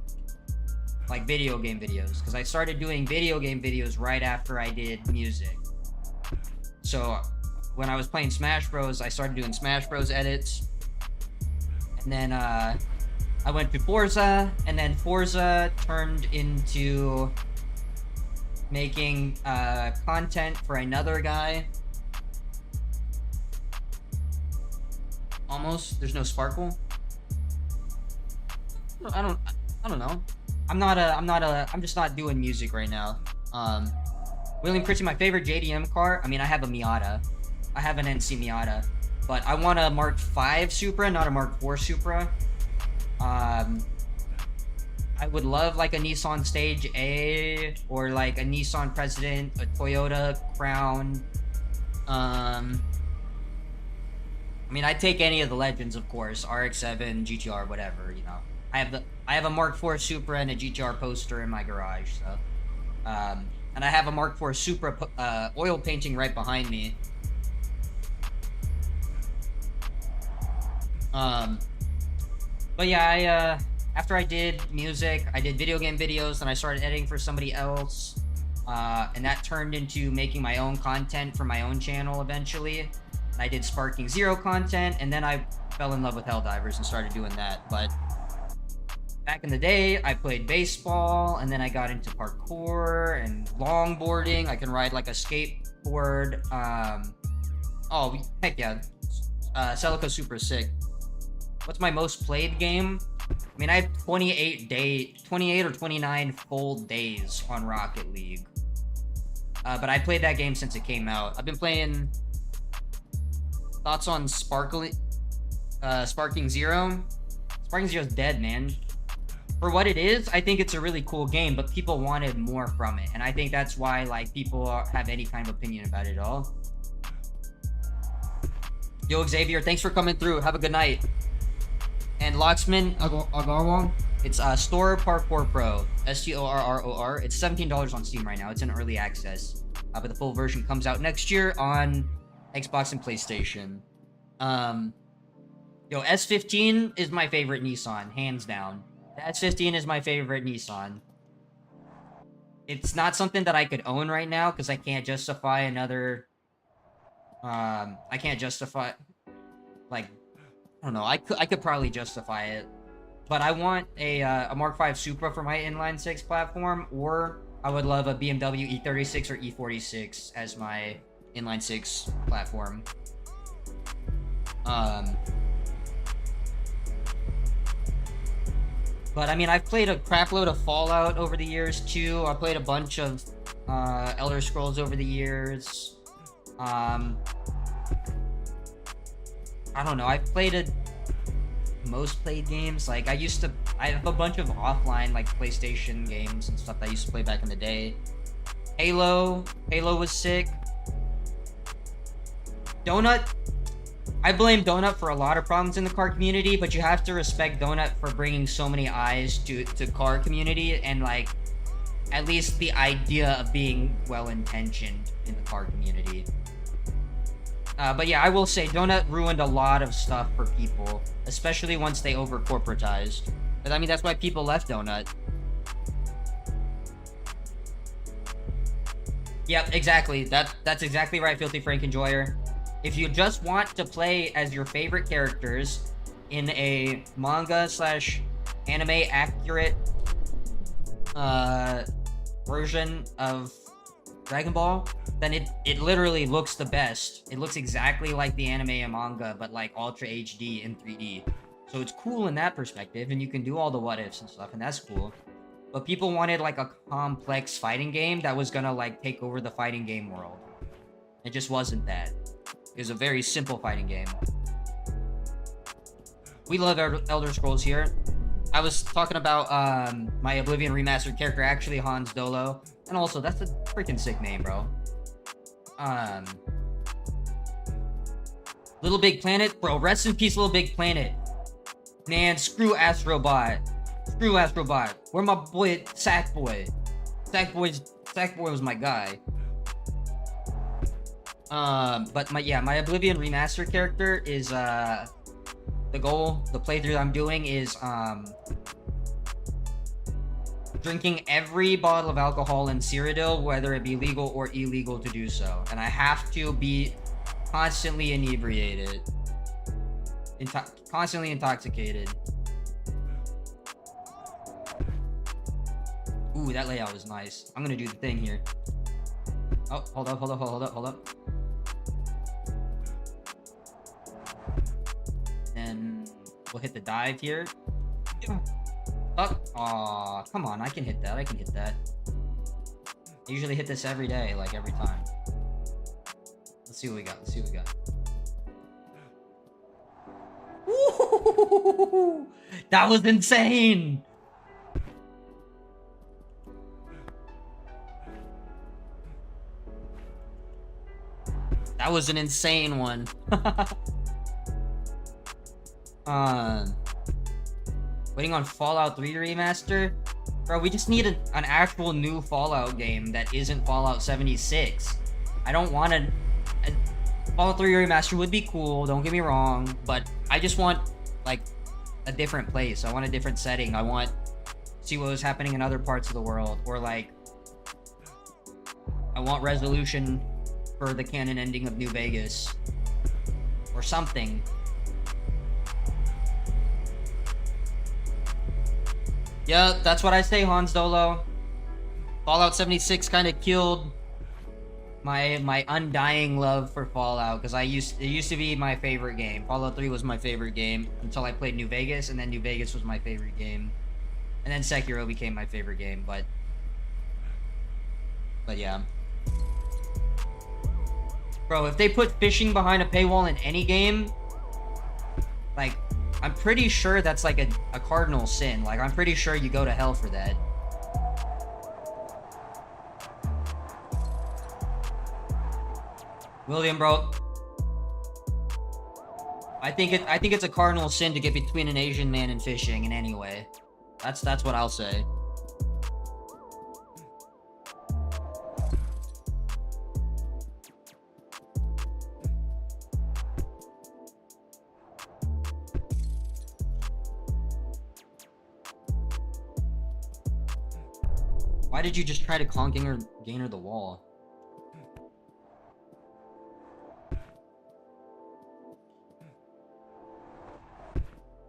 like video game videos, because I started doing video game videos right after I did music. So when I was playing Smash Bros, I started doing Smash Bros edits, and then I went to Forza, and then Forza turned into making content for another guy. Almost. There's no sparkle. I don't know. I'm just not doing music right now. William Christie, my favorite JDM car. I mean, I have a Miata. I have an NC Miata, but I want a Mark V Supra, not a Mark IV Supra. I would love like a Nissan Stage A, or like a Nissan President, a Toyota Crown. I mean, I'd take any of the legends, of course, RX-7, GTR, whatever, you know. I have a Mark IV Supra and a GTR poster in my garage, so. And I have a Mark IV Supra oil painting right behind me. But yeah, after I did music, I did video game videos, and I started editing for somebody else. And that turned into making my own content for my own channel eventually. And I did Sparking Zero content, and then I fell in love with Helldivers and started doing that. But back in the day, I played baseball, and then I got into parkour and longboarding. I can ride like a skateboard. Oh, heck yeah. Celica Super sick. What's my most played game? I mean, I have 28 or 29 full days on Rocket League. But I played that game since it came out. I've been playing... Thoughts on Sparking Zero? Sparking Zero's dead, man. For what it is, I think it's a really cool game, but people wanted more from it. And I think that's why, like, people have any kind of opinion about it all. Yo, Xavier, thanks for coming through. Have a good night. And Locksman Agarwal, it's Store Parkour Pro, STORROR. It's $17 on Steam right now. It's in early access, but the full version comes out next year on Xbox and PlayStation. Yo, S15 is my favorite Nissan, hands down. The S15 is my favorite Nissan. It's not something that I could own right now because I can't justify another. I can't justify, like. I don't know, I could probably justify it, but I want a Mark V Supra for my inline 6 platform, or I would love a BMW E36 or E46 as my inline 6 platform. But I mean, I've played a crapload of Fallout over the years too. I played a bunch of Elder Scrolls over the years. I don't know. I've played most played games. Like I have a bunch of offline like PlayStation games and stuff that I used to play back in the day. Halo was sick. Donut, I blame Donut for a lot of problems in the car community, but you have to respect Donut for bringing so many eyes to car community and like at least the idea of being well-intentioned in the car community. But yeah, I will say Donut ruined a lot of stuff for people, especially once they over-corporatized. But I mean, that's why people left Donut. Yep, exactly. That's exactly right, Filthy Frank Enjoyer. If you just want to play as your favorite characters in a manga/anime accurate version of Dragon Ball, then it literally looks the best. It looks exactly like the anime and manga, but like Ultra HD in 3D. So it's cool in that perspective, and you can do all the what ifs and stuff, and that's cool. But people wanted like a complex fighting game that was gonna like take over the fighting game world. It just wasn't that. It was a very simple fighting game. We love Elder Scrolls here. I was talking about my Oblivion Remastered character, actually Hans Dolo. And also, that's a freaking sick name, bro. Little Big Planet? Bro, rest in peace, Little Big Planet. Man, screw Astrobot. Screw Astrobot. Where my boy, Sackboy? Sackboy was my guy. But my Oblivion Remastered character is, the playthrough I'm doing is, drinking every bottle of alcohol in Cyrodiil, whether it be legal or illegal to do so. And I have to be constantly inebriated. Constantly intoxicated. Ooh, that layout was nice. I'm gonna do the thing here. Oh, hold up. Then we'll hit the dive here. Oh, aw, come on, I can hit that. I usually hit this every day, like every time. Let's see what we got. Woo! That was insane! That was an insane one. Waiting on Fallout 3 remaster? Bro, we just need an actual new Fallout game that isn't Fallout 76. I don't want a Fallout 3 remaster would be cool, don't get me wrong, but I just want, like, a different place. I want a different setting. I want to see what was happening in other parts of the world, or, like, I want resolution for the canon ending of New Vegas, or something. Yeah, that's what I say, Hans Dolo. Fallout 76 kind of killed my undying love for Fallout, because it used to be my favorite game. Fallout 3 was my favorite game until I played New Vegas, and then New Vegas was my favorite game. And then Sekiro became my favorite game, but yeah. Bro, if they put fishing behind a paywall in any game, like, I'm pretty sure that's like a cardinal sin. Like, I'm pretty sure you go to hell for that. William, bro. I think it's a cardinal sin to get between an Asian man and fishing in any way. That's what I'll say. Why did you just try to gainer the wall?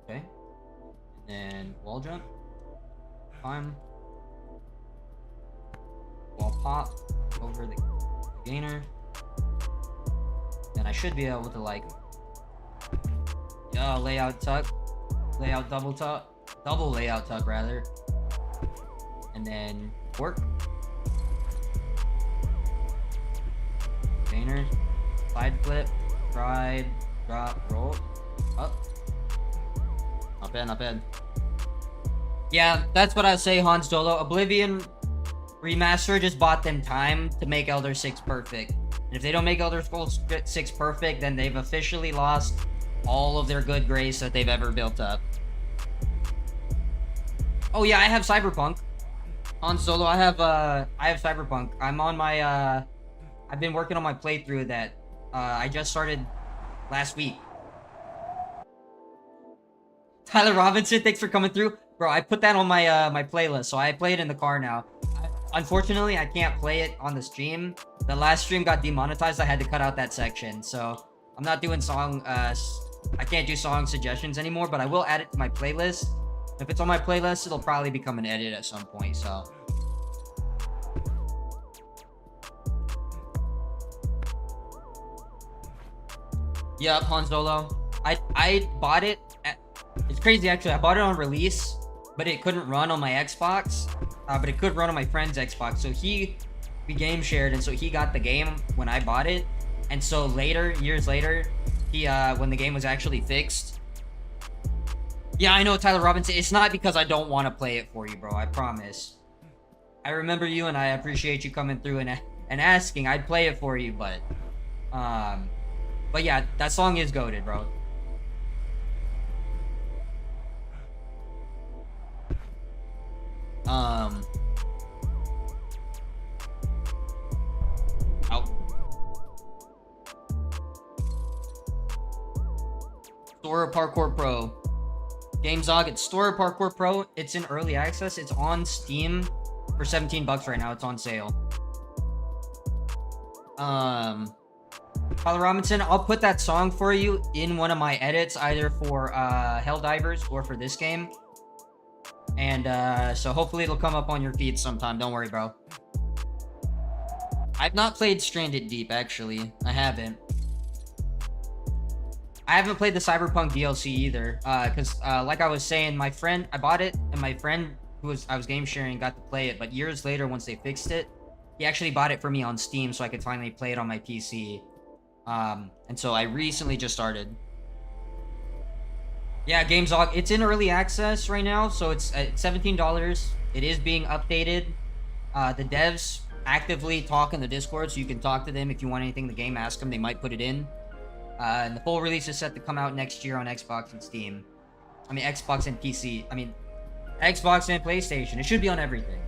Okay. And then wall jump. Climb. Wall pop over the gainer. Then I should be able to, like, layout tuck. Layout double tuck. Double layout tuck, rather. And then work. Gainer. Side flip. Ride. Drop. Roll. Up. Not bad, not bad. Yeah, that's what I say, Hans Dolo. Oblivion Remaster just bought them time to make Elder 6 perfect. And if they don't make Elder Scrolls 6 perfect, then they've officially lost all of their good grace that they've ever built up. Oh yeah, I have Cyberpunk. Han Solo, I have Cyberpunk. I'm on my I've been working on my playthrough of that. I just started last week. Tyler Robinson, thanks for coming through. Bro, I put that on my my playlist, so I play it in the car now. Unfortunately, I can't play it on the stream. The last stream got demonetized. I had to cut out that section, so I'm not doing song I can't do song suggestions anymore, but I will add it to my playlist. If it's on my playlist, it'll probably become an edit at some point, so. Yep, Han Solo. I bought it at, it's crazy actually. I bought it on release, but it couldn't run on my Xbox. But it could run on my friend's Xbox. So we game shared, and so he got the game when I bought it. And so later, years later, he when the game was actually fixed. Yeah, I know, Tyler Robinson. It's not because I don't want to play it for you, bro. I promise. I remember you, and I appreciate you coming through and asking. I'd play it for you, but yeah, that song is goated, bro. Out. Store Parkour Pro. GameZog, it's Store Parkour Pro. It's in early access. It's on Steam for $17 right now. It's on sale. Tyler Robinson, I'll put that song for you in one of my edits, either for Helldivers or for this game. And so hopefully it'll come up on your feed sometime. Don't worry, bro. I've not played Stranded Deep, actually. I haven't. I haven't played the Cyberpunk DLC either. Because like I was saying, my friend, I bought it, and my friend I was game sharing got to play it. But years later, once they fixed it, he actually bought it for me on Steam so I could finally play it on my PC. And so I recently just started. Yeah, GameZog, it's in early access right now, so it's $17. It is being updated. The devs actively talk in the Discord, so you can talk to them if you want anything in the game, ask them, they might put it in. And the full release is set to come out next year on Xbox and Steam. I mean, Xbox and PC. I mean, Xbox and PlayStation. It should be on everything.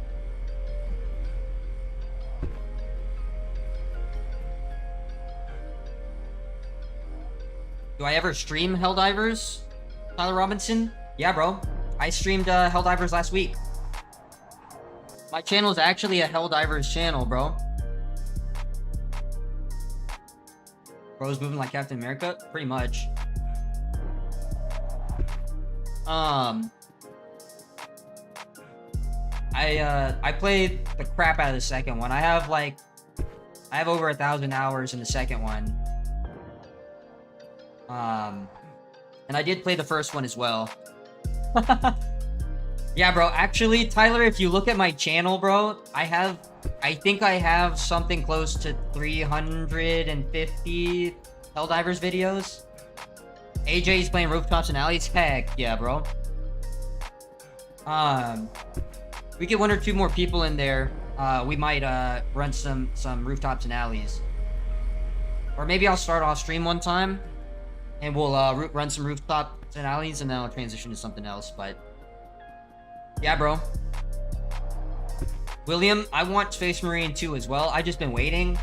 Do I ever stream Helldivers? Tyler Robinson? Yeah, bro. I streamed Helldivers last week. My channel is actually a Helldivers channel, bro. Bro's moving like Captain America? Pretty much. I played the crap out of the second one. I have over 1,000 hours in the second one. And I did play the first one as well. Yeah, bro. Actually, Tyler, if you look at my channel, bro, I think I have something close to 350 Helldivers videos. AJ's playing Rooftops and Alleys. Heck yeah, bro. We get 1 or 2 more people in there. We might run some Rooftops and Alleys. Or maybe I'll start off stream one time. And we'll run some Rooftops and Alleys, and then I'll transition to something else, but... Yeah, bro. William, I want Space Marine 2 as well. I just been waiting.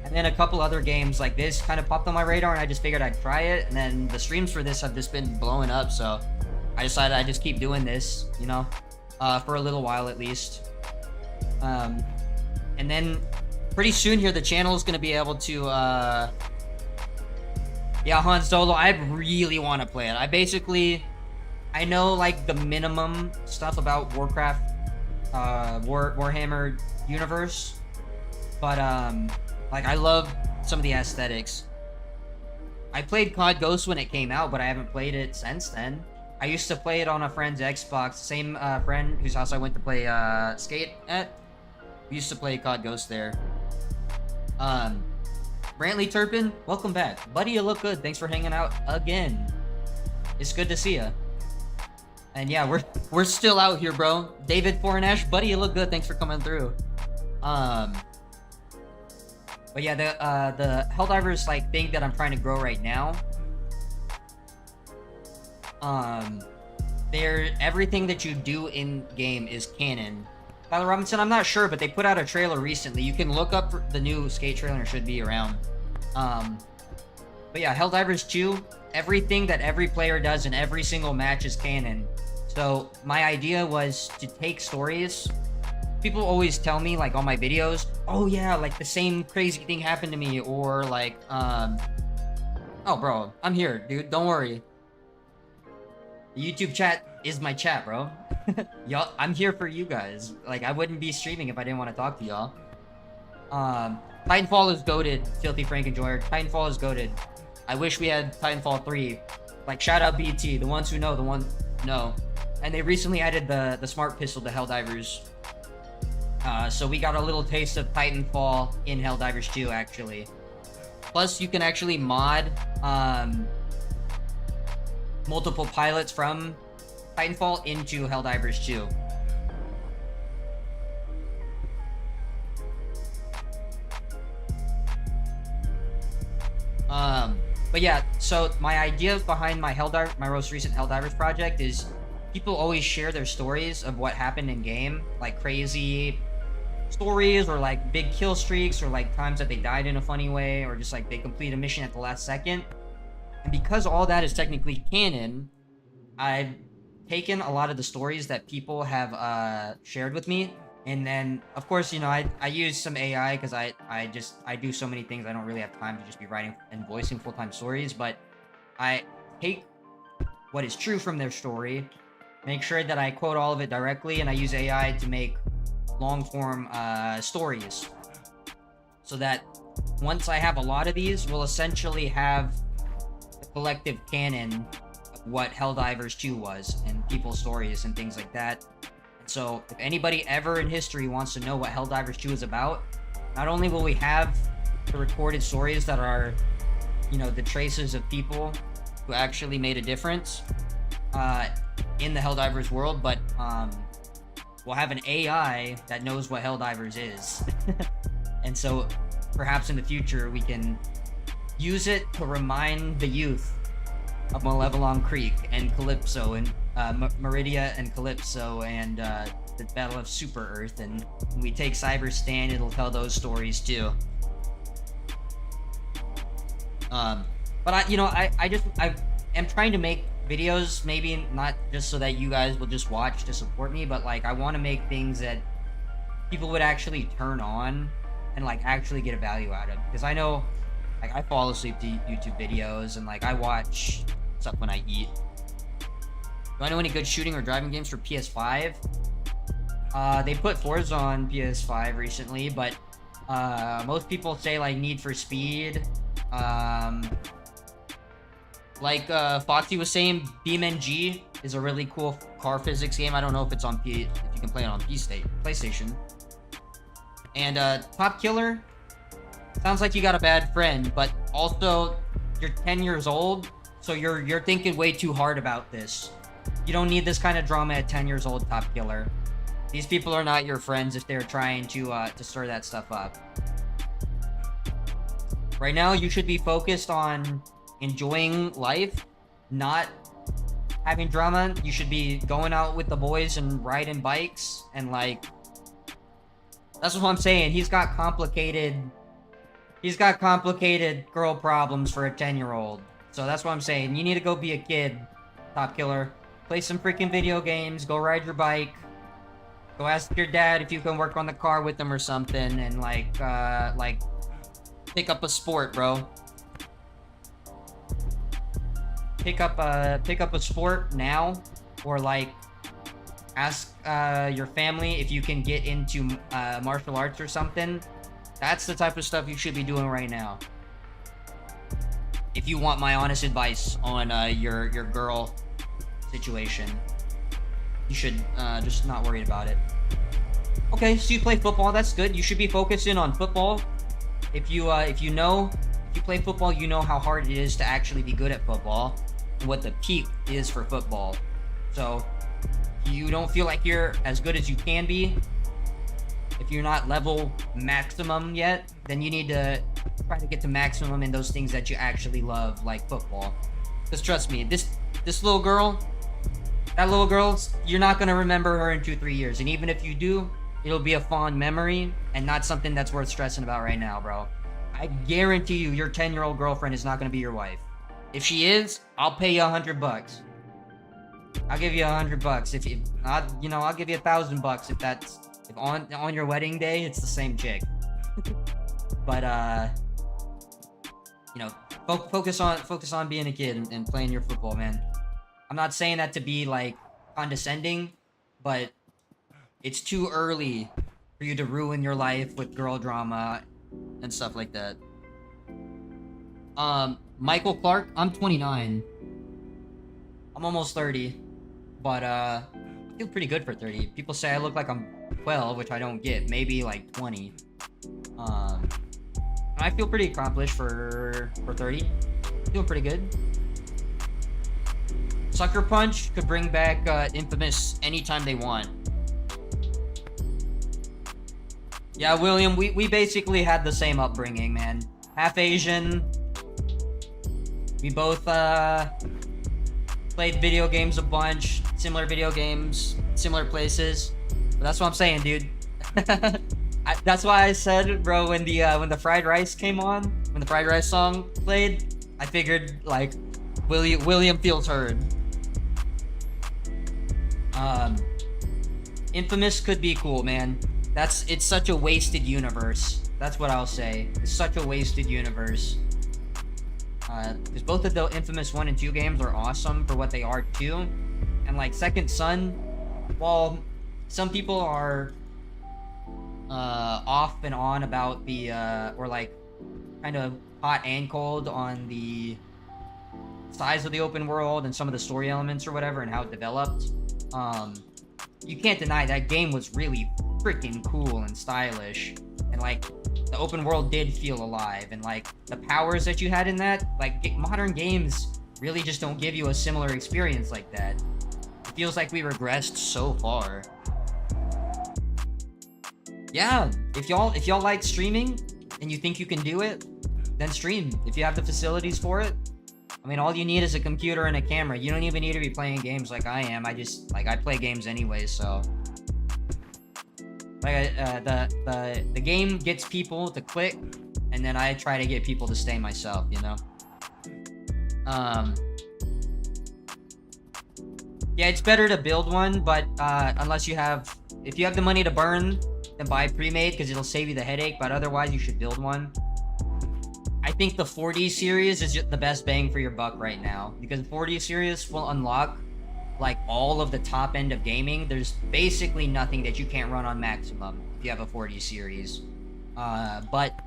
And then a couple other games like this kind of popped on my radar, and I just figured I'd try it. And then the streams for this have just been blowing up, so... I decided I'd just keep doing this, you know? For a little while, at least. And then... Pretty soon here, the channel is going to be able to, Yeah, Han Solo, I really want to play it. I know, like, the minimum stuff about Warcraft, Warhammer universe. But, like, I love some of the aesthetics. I played COD Ghost when it came out, but I haven't played it since then. I used to play it on a friend's Xbox. Same friend whose house I went to play skate at. We used to play COD Ghost there. Brantley Turpin, welcome back. Buddy, you look good. Thanks for hanging out again. It's good to see ya. And yeah, we're still out here, bro. David Fornash, buddy, you look good. Thanks for coming through. But yeah, the Helldivers like thing that I'm trying to grow right now. Everything that you do in game is canon. Tyler Robinson, I'm not sure, but they put out a trailer recently. You can look up the new skate trailer, should be around. But yeah, Helldivers 2, everything that every player does in every single match is canon. So my idea was to take stories. People always tell me, like, on my videos, oh yeah, like the same crazy thing happened to me, or like, oh bro, I'm here, dude, don't worry. The YouTube chat is my chat, bro. Y'all, I'm here for you guys. Like, I wouldn't be streaming if I didn't want to talk to y'all. Titanfall is goated, Filthy Frank Enjoyer. Titanfall is goated. I wish we had Titanfall 3. Like, shout out BT, the ones who know, the ones know. And they recently added the smart pistol to Helldivers. So we got a little taste of Titanfall in Helldivers 2, actually. Plus, you can actually mod multiple pilots from Titanfall into Helldivers 2. But yeah, so my idea behind my most recent Helldivers project is people always share their stories of what happened in game, like crazy stories or like big kill streaks or like times that they died in a funny way or just like they complete a mission at the last second. And because all that is technically canon, I've taken a lot of the stories that people have shared with me, and then of course, you know, I use some AI because I do so many things. I don't really have time to just be writing and voicing full-time stories, but I take what is true from their story, make sure that I quote all of it directly, and I use AI to make long-form stories, so that once I have a lot of these, we'll essentially have a collective canon of what Helldivers 2 was and people's stories and things like that. So if anybody ever in history wants to know what Helldivers 2 is about, not only will we have the recorded stories that are, you know, the traces of people who actually made a difference in the Helldivers world, but we'll have an AI that knows what Helldivers is. And so perhaps in the future we can use it to remind the youth of Malevelon Creek and Calypso and Meridia and Calypso and the Battle of Super Earth, and when we take Cyber Stand, it'll tell those stories too. But I am trying to make videos, maybe not just so that you guys will just watch to support me, but like I want to make things that people would actually turn on and like actually get a value out of, because I know like I fall asleep to YouTube videos and like I watch stuff when I eat. Do I know any good shooting or driving games for PS5? They put Forza on PS5 recently, but most people say like Need for Speed. Like Foxy was saying, BeamNG is a really cool car physics game. I don't know if it's on if you can play it on PlayStation. And Top Killer, sounds like you got a bad friend, but also you're 10 years old, so you're thinking way too hard about this. You don't need this kind of drama at 10 years old, Top Killer. These people are not your friends if they're trying to stir that stuff up. Right now, you should be focused on enjoying life, not having drama. You should be going out with the boys and riding bikes and like, that's what I'm saying. He's got complicated girl problems for a 10-year-old. So that's what I'm saying. You need to go be a kid, Top Killer. Play some freaking video games, go ride your bike, go ask your dad if you can work on the car with him or something, and like pick up a sport, bro. Pick up a sport now, or like ask your family if you can get into martial arts or something. That's the type of stuff you should be doing right now. If you want my honest advice on your girl situation. You should just not worry about it. Okay, so you play football. That's good. You should be focusing on football. If you play football, you know how hard it is to actually be good at football and what the peak is for football. So you don't feel like you're as good as you can be. If you're not level maximum yet, then you need to try to get to maximum in those things that you actually love, like football. Because trust me, this little girl, that little girl, you're not gonna remember her in 2-3 years. And even if you do, it'll be a fond memory and not something that's worth stressing about right now, bro. I guarantee you, your 10-year-old girlfriend is not gonna be your wife. If she is, I'll pay you $100. I'll give you $100 if you, I'll give you $1,000 if on your wedding day it's the same chick. But focus on being a kid and playing your football, man. I'm not saying that to be like condescending, but it's too early for you to ruin your life with girl drama and stuff like that. Michael Clark, I'm 29. I'm almost 30, but I feel pretty good for 30. People say I look like I'm 12, which I don't get. Maybe like 20. I feel pretty accomplished for 30. Feeling pretty good. Sucker Punch could bring back Infamous anytime they want. Yeah, William, we basically had the same upbringing, man. Half Asian. We both played video games a bunch, similar video games, similar places. But that's what I'm saying, dude. That's why I said, bro, when the fried rice came on, when the fried rice song played, I figured like William feels heard. Infamous could be cool, man. It's such a wasted universe. That's what I'll say. It's such a wasted universe. Because both of the Infamous 1 and 2 games are awesome for what they are too. And like Second Son, while some people are off and on about the or like kind of hot and cold on the size of the open world and some of the story elements or whatever and how it developed, you can't deny that game was really freaking cool and stylish, and like the open world did feel alive, and like the powers that you had in that, like modern games really just don't give you a similar experience like that. It feels like we regressed so far. Yeah, if y'all like streaming and you think you can do it, then stream. If you have the facilities for it. I mean, all you need is a computer and a camera. You don't even need to be playing games like I am. I play games anyway, so like the game gets people to click, and then I try to get people to stay myself, you know. Yeah, it's better to build one, but if you have the money to burn, then buy pre-made because it'll save you the headache. But otherwise, you should build one. I think the 4D series is just the best bang for your buck right now, because 4D series will unlock like all of the top end of gaming. There's basically nothing that you can't run on maximum if you have a 4D series. But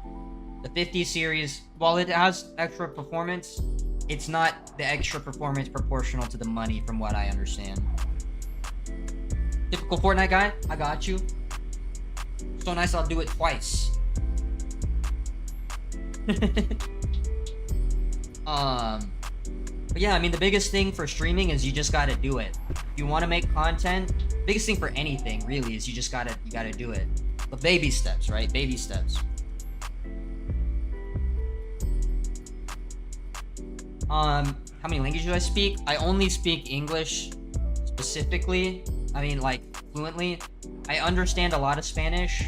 the 50 series, while it has extra performance, it's not the extra performance proportional to the money, from what I understand. Typical Fortnite guy, I got you. So nice, I'll do it twice. But yeah, I mean, the biggest thing for streaming is you just gotta do it. If you want to make content, biggest thing for anything really is you gotta do it. But baby steps, right? Baby steps. How many languages do I speak? I only speak English specifically. I mean, like, fluently. I understand a lot of Spanish,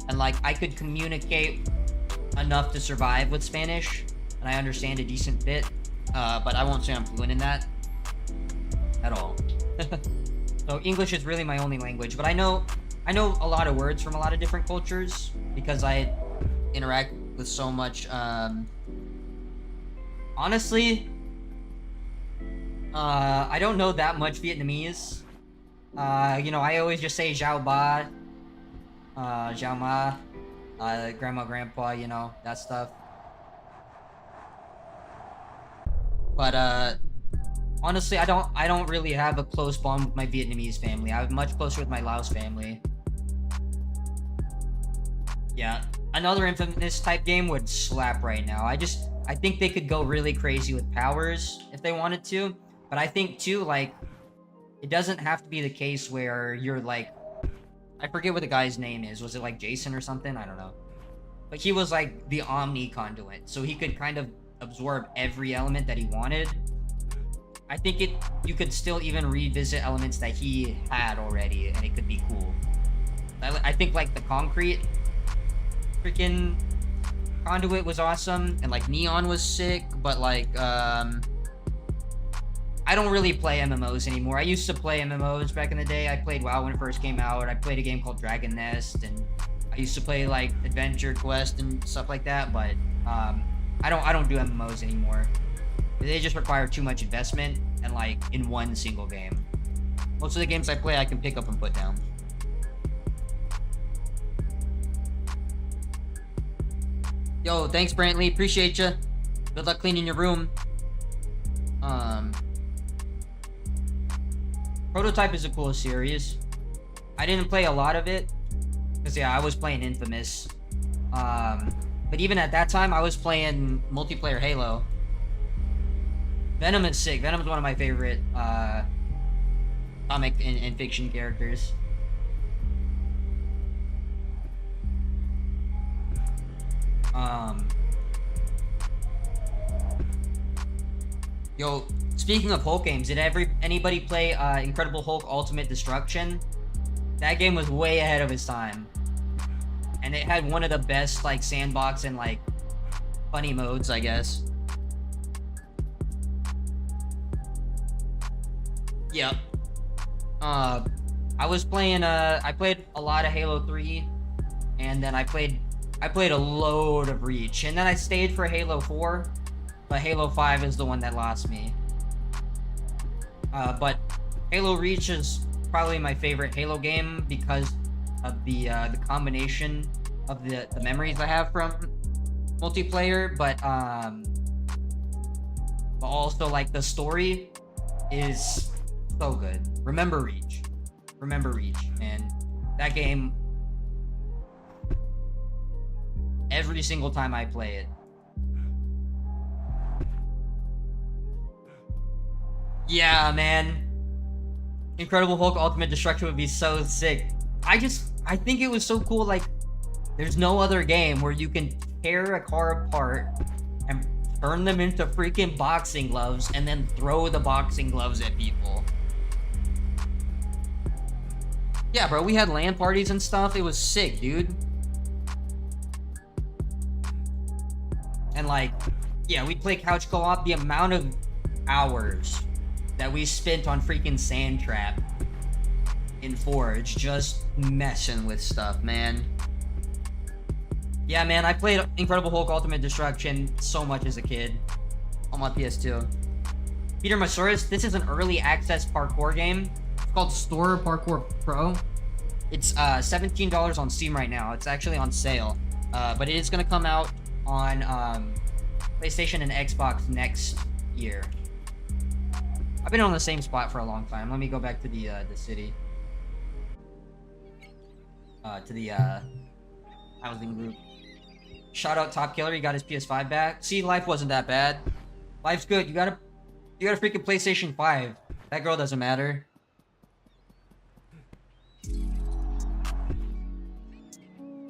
and like I could communicate enough to survive with Spanish, and I understand a decent bit, but I won't say I'm fluent in that at all. So English is really my only language, but I know a lot of words from a lot of different cultures because I interact with so much. Honestly, I don't know that much Vietnamese. I always just say Zhao Ba, Zhao Ma, grandma, grandpa, that stuff. But Honestly, I don't really have a close bond with my Vietnamese family. I'm much closer with my Laos family. Yeah, another Infamous type game would slap right now. I think they could go really crazy with powers if they wanted to, but I think too, like, it doesn't have to be the case where you're like, I forget what the guy's name is. Was it like Jason or something? I don't know. But he was like the Omni conduit, so he could kind of absorb every element that he wanted. I think you could still even revisit elements that he had already, and it could be cool. I think like the concrete freaking conduit was awesome, and like neon was sick, but like I don't really play MMOs anymore. I used to play MMOs back in the day. I played WoW when it first came out. I played a game called Dragon Nest, and I used to play like Adventure Quest and stuff like that, but I don't do MMOs anymore. They just require too much investment and like in one single game. Most of the games I play I can pick up and put down. Yo, thanks Brantley, appreciate you. Good luck cleaning your room. Prototype is a cool series. I didn't play a lot of it because yeah, I was playing Infamous. But even at that time, I was playing multiplayer Halo. Venom is sick. Venom is one of my favorite comic and fiction characters. Yo, speaking of Hulk games, did anybody play Incredible Hulk Ultimate Destruction? That game was way ahead of its time. And it had one of the best like sandbox and like funny modes, I guess. Yep. I was playing I played a lot of Halo 3, and then I played a load of Reach, and then I stayed for Halo 4, but Halo 5 is the one that lost me. But Halo Reach is probably my favorite Halo game because of the combination of the memories I have from multiplayer, but also like the story is so good. Remember Reach, and that game, every single time I play it. Yeah, man. Incredible Hulk Ultimate Destruction would be so sick. I think it was so cool, like, there's no other game where you can tear a car apart and turn them into freaking boxing gloves and then throw the boxing gloves at people. Yeah, bro, we had LAN parties and stuff. It was sick, dude. And like, yeah, we'd play couch co-op. The amount of hours that we spent on freaking Sand Trap in Forge just messing with stuff, man. Yeah, man, I played Incredible Hulk Ultimate Destruction so much as a kid on my PS2. Peter Masaurus, this is an early access parkour game. It's called Store Parkour Pro. It's $17 on Steam right now. It's actually on sale, but it is gonna come out on PlayStation and Xbox next year. I've been on the same spot for a long time. Let me go back to the city. To the housing group. Shout out Top Killer, he got his PS5 back. See, life wasn't that bad. Life's good. You got a freaking PlayStation 5. That girl doesn't matter.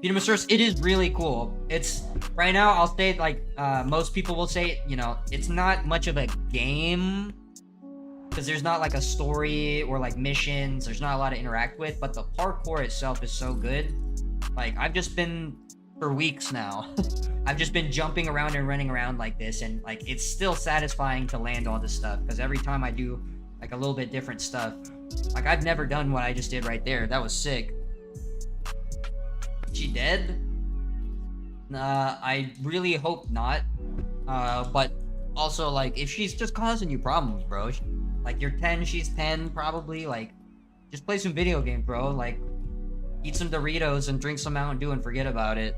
Peter Masaurus, it is really cool. It's right now, I'll say, like most people will say, you know, it's not much of a game because there's not like a story or like missions. There's not a lot to interact with, but the parkour itself is so good. Like, I've just been, for weeks now, I've just been jumping around and running around like this, and like it's still satisfying to land all this stuff because every time I do like a little bit different stuff, like I've never done what I just did right there. That was sick. She dead? I really hope not. But also, like, if she's just causing you problems, bro, like, you're 10, she's 10, probably, like, just play some video games, bro, like, eat some Doritos and drink some Mountain Dew and forget about it.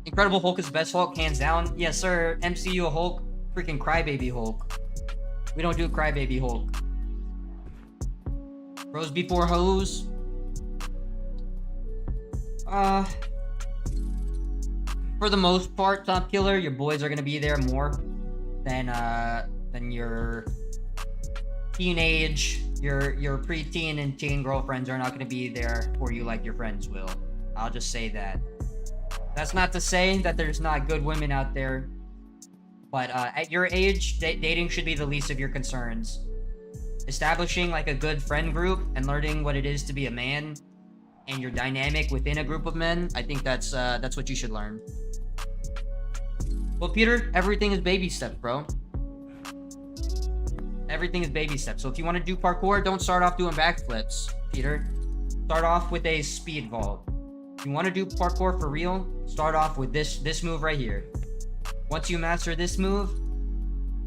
Incredible Hulk is the best Hulk, hands down. Yes, sir. MCU Hulk freaking Crybaby Hulk. We don't do Crybaby Hulk. Bros before hoes. For the most part, Top Killer, your boys are gonna be there more than your teenage, your preteen and teen girlfriends are not gonna be there for you like your friends will. I'll just say that. That's not to say that there's not good women out there, but at your age, dating should be the least of your concerns. Establishing like a good friend group and learning what it is to be a man and your dynamic within a group of men, I think that's what you should learn. Well, Peter, everything is baby steps, bro. Everything is baby steps. So if you want to do parkour, don't start off doing backflips, Peter. Start off with a speed vault. If you want to do parkour for real, start off with this move right here. Once you master this move,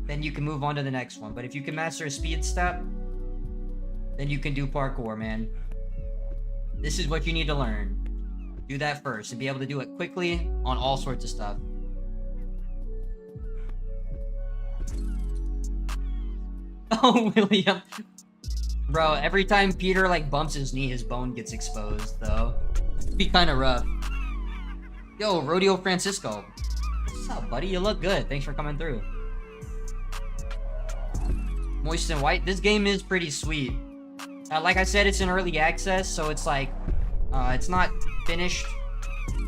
then you can move on to the next one. But if you can master a speed step, then you can do parkour, man. This is what you need to learn. Do that first and be able to do it quickly on all sorts of stuff. Oh, William. Bro, every time Peter like bumps his knee, his bone gets exposed, though. It'd be kind of rough. Yo, Rodeo Francisco. What's up, buddy? You look good. Thanks for coming through. Moist and White. This game is pretty sweet. Like I said, it's in early access, so it's like, it's not finished.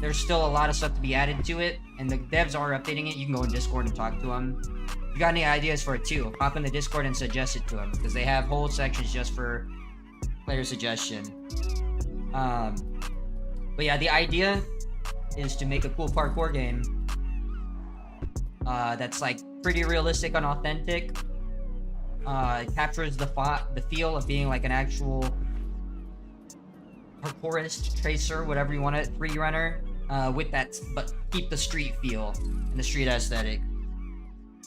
There's still a lot of stuff to be added to it, and the devs are updating it. You can go in Discord and talk to them. If you got any ideas for it too, hop in the Discord and suggest it to them, because they have whole sections just for player suggestion. But yeah, the idea is to make a cool parkour game that's like pretty realistic and authentic. It captures the feel of being like an actual parkourist, tracer, whatever you want it, free runner, with that, but keep the street feel and the street aesthetic.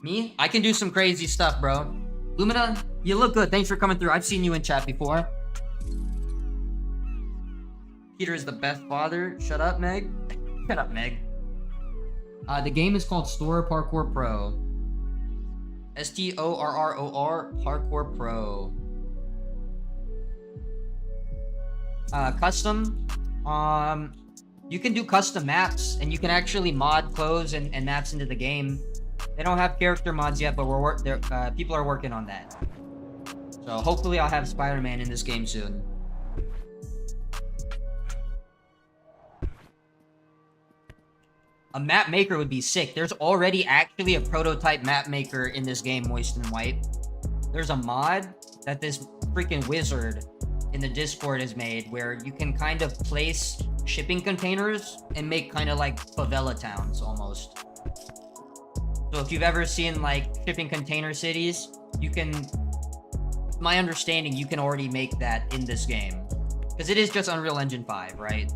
Me? I can do some crazy stuff, bro. Lumina, you look good. Thanks for coming through. I've seen you in chat before. Peter is the best father. Shut up, Meg. Shut up, Meg. The game is called Store Parkour Pro. STORROR Parkour Pro. Custom. You can do custom maps, and you can actually mod clothes and maps into the game. They don't have character mods yet, but people are working on that. So hopefully I'll have Spider-Man in this game soon. A map maker would be sick. There's already actually a prototype map maker in this game, Moist and White. There's a mod that this freaking wizard in the Discord has made where you can kind of place shipping containers and make kind of like favela towns almost. So if you've ever seen like shipping container cities, you can, my understanding, you can already make that in this game. Because it is just Unreal Engine 5, right?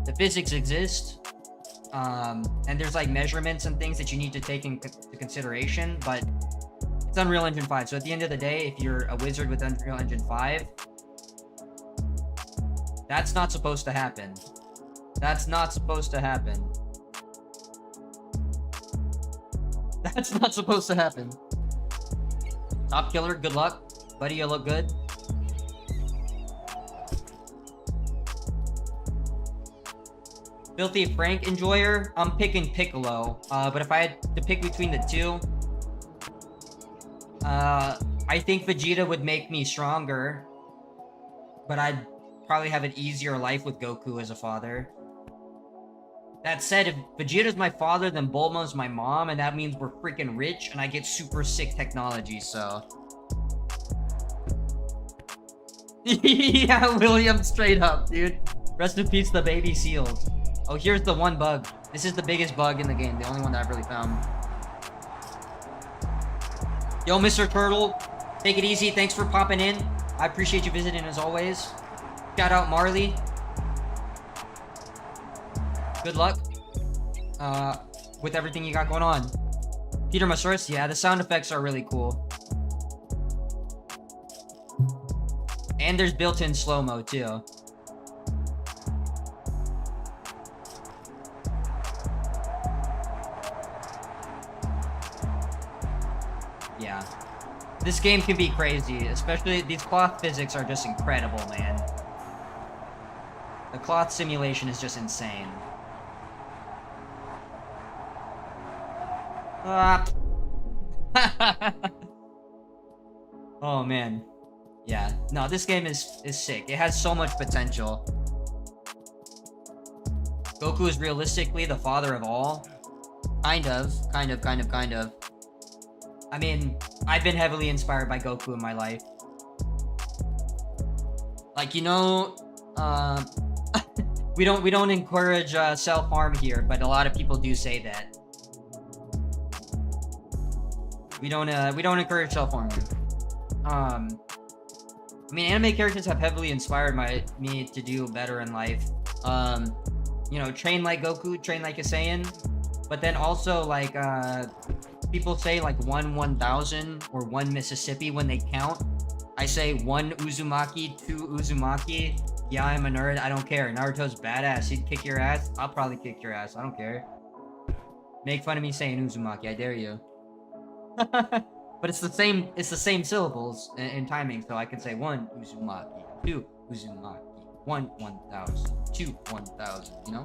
The physics exist. And there's like measurements and things that you need to take into consideration, but it's Unreal Engine 5. So at the end of the day, if you're a wizard with Unreal Engine 5, that's not supposed to happen. That's not supposed to happen. That's not supposed to happen. Top Killer, good luck. Buddy, you look good. Filthy Frank Enjoyer, I'm picking Piccolo. But if I had to pick between the two, I think Vegeta would make me stronger, but I'd probably have an easier life with Goku as a father. That said, if Vegeta's my father, then Bulma's my mom, and that means we're freaking rich, and I get super sick technology, so... Yeah, William, straight up, dude. Rest in peace, the baby seals. Oh, here's the one bug. This is the biggest bug in the game, the only one that I've really found. Yo, Mr. Turtle, take it easy. Thanks for popping in. I appreciate you visiting as always. Shout out Marley. Good luck with everything you got going on. Peter Masoris, yeah, the sound effects are really cool. And there's built-in slow-mo too. This game can be crazy, especially these cloth physics are just incredible, man. The cloth simulation is just insane. Oh man. Yeah. No, this game is sick. It has so much potential. Goku is realistically the father of all. Kind of. I mean, I've been heavily inspired by Goku in my life. Like, you know, we don't encourage self-harm here, but a lot of people do say that. We don't encourage self-harm. I mean, anime characters have heavily inspired me to do better in life. You know, train like Goku, train like a Saiyan, but then also like people say like 1,000 or 1 Mississippi when they count. I say 1 Uzumaki, 2 Uzumaki. Yeah, I'm a nerd. I don't care. Naruto's badass. He'd kick your ass. I'll probably kick your ass. I don't care. Make fun of me saying Uzumaki. I dare you. But it's the same syllables in timing, so I can say 1 Uzumaki, 2 Uzumaki, 1,000, 2 1,000, you know?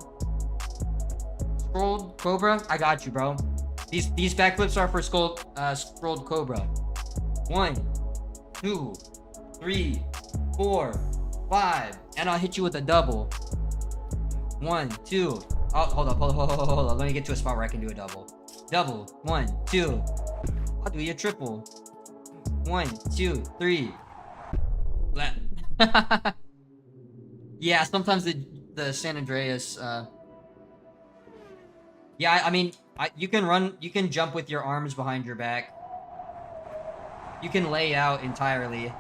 Scrolled Cobra, I got you, bro. These backflips are for scrolled Cobra. 1, 2, 3, 4, 5, and I'll hit you with a double. 1, 2. Oh, hold up. Let me get to a spot where I can do a double. Double. 1, 2. I'll do you a triple. 1, 2, 3. Yeah, sometimes the San Andreas. Yeah, I mean, you can jump with your arms behind your back. You can lay out entirely.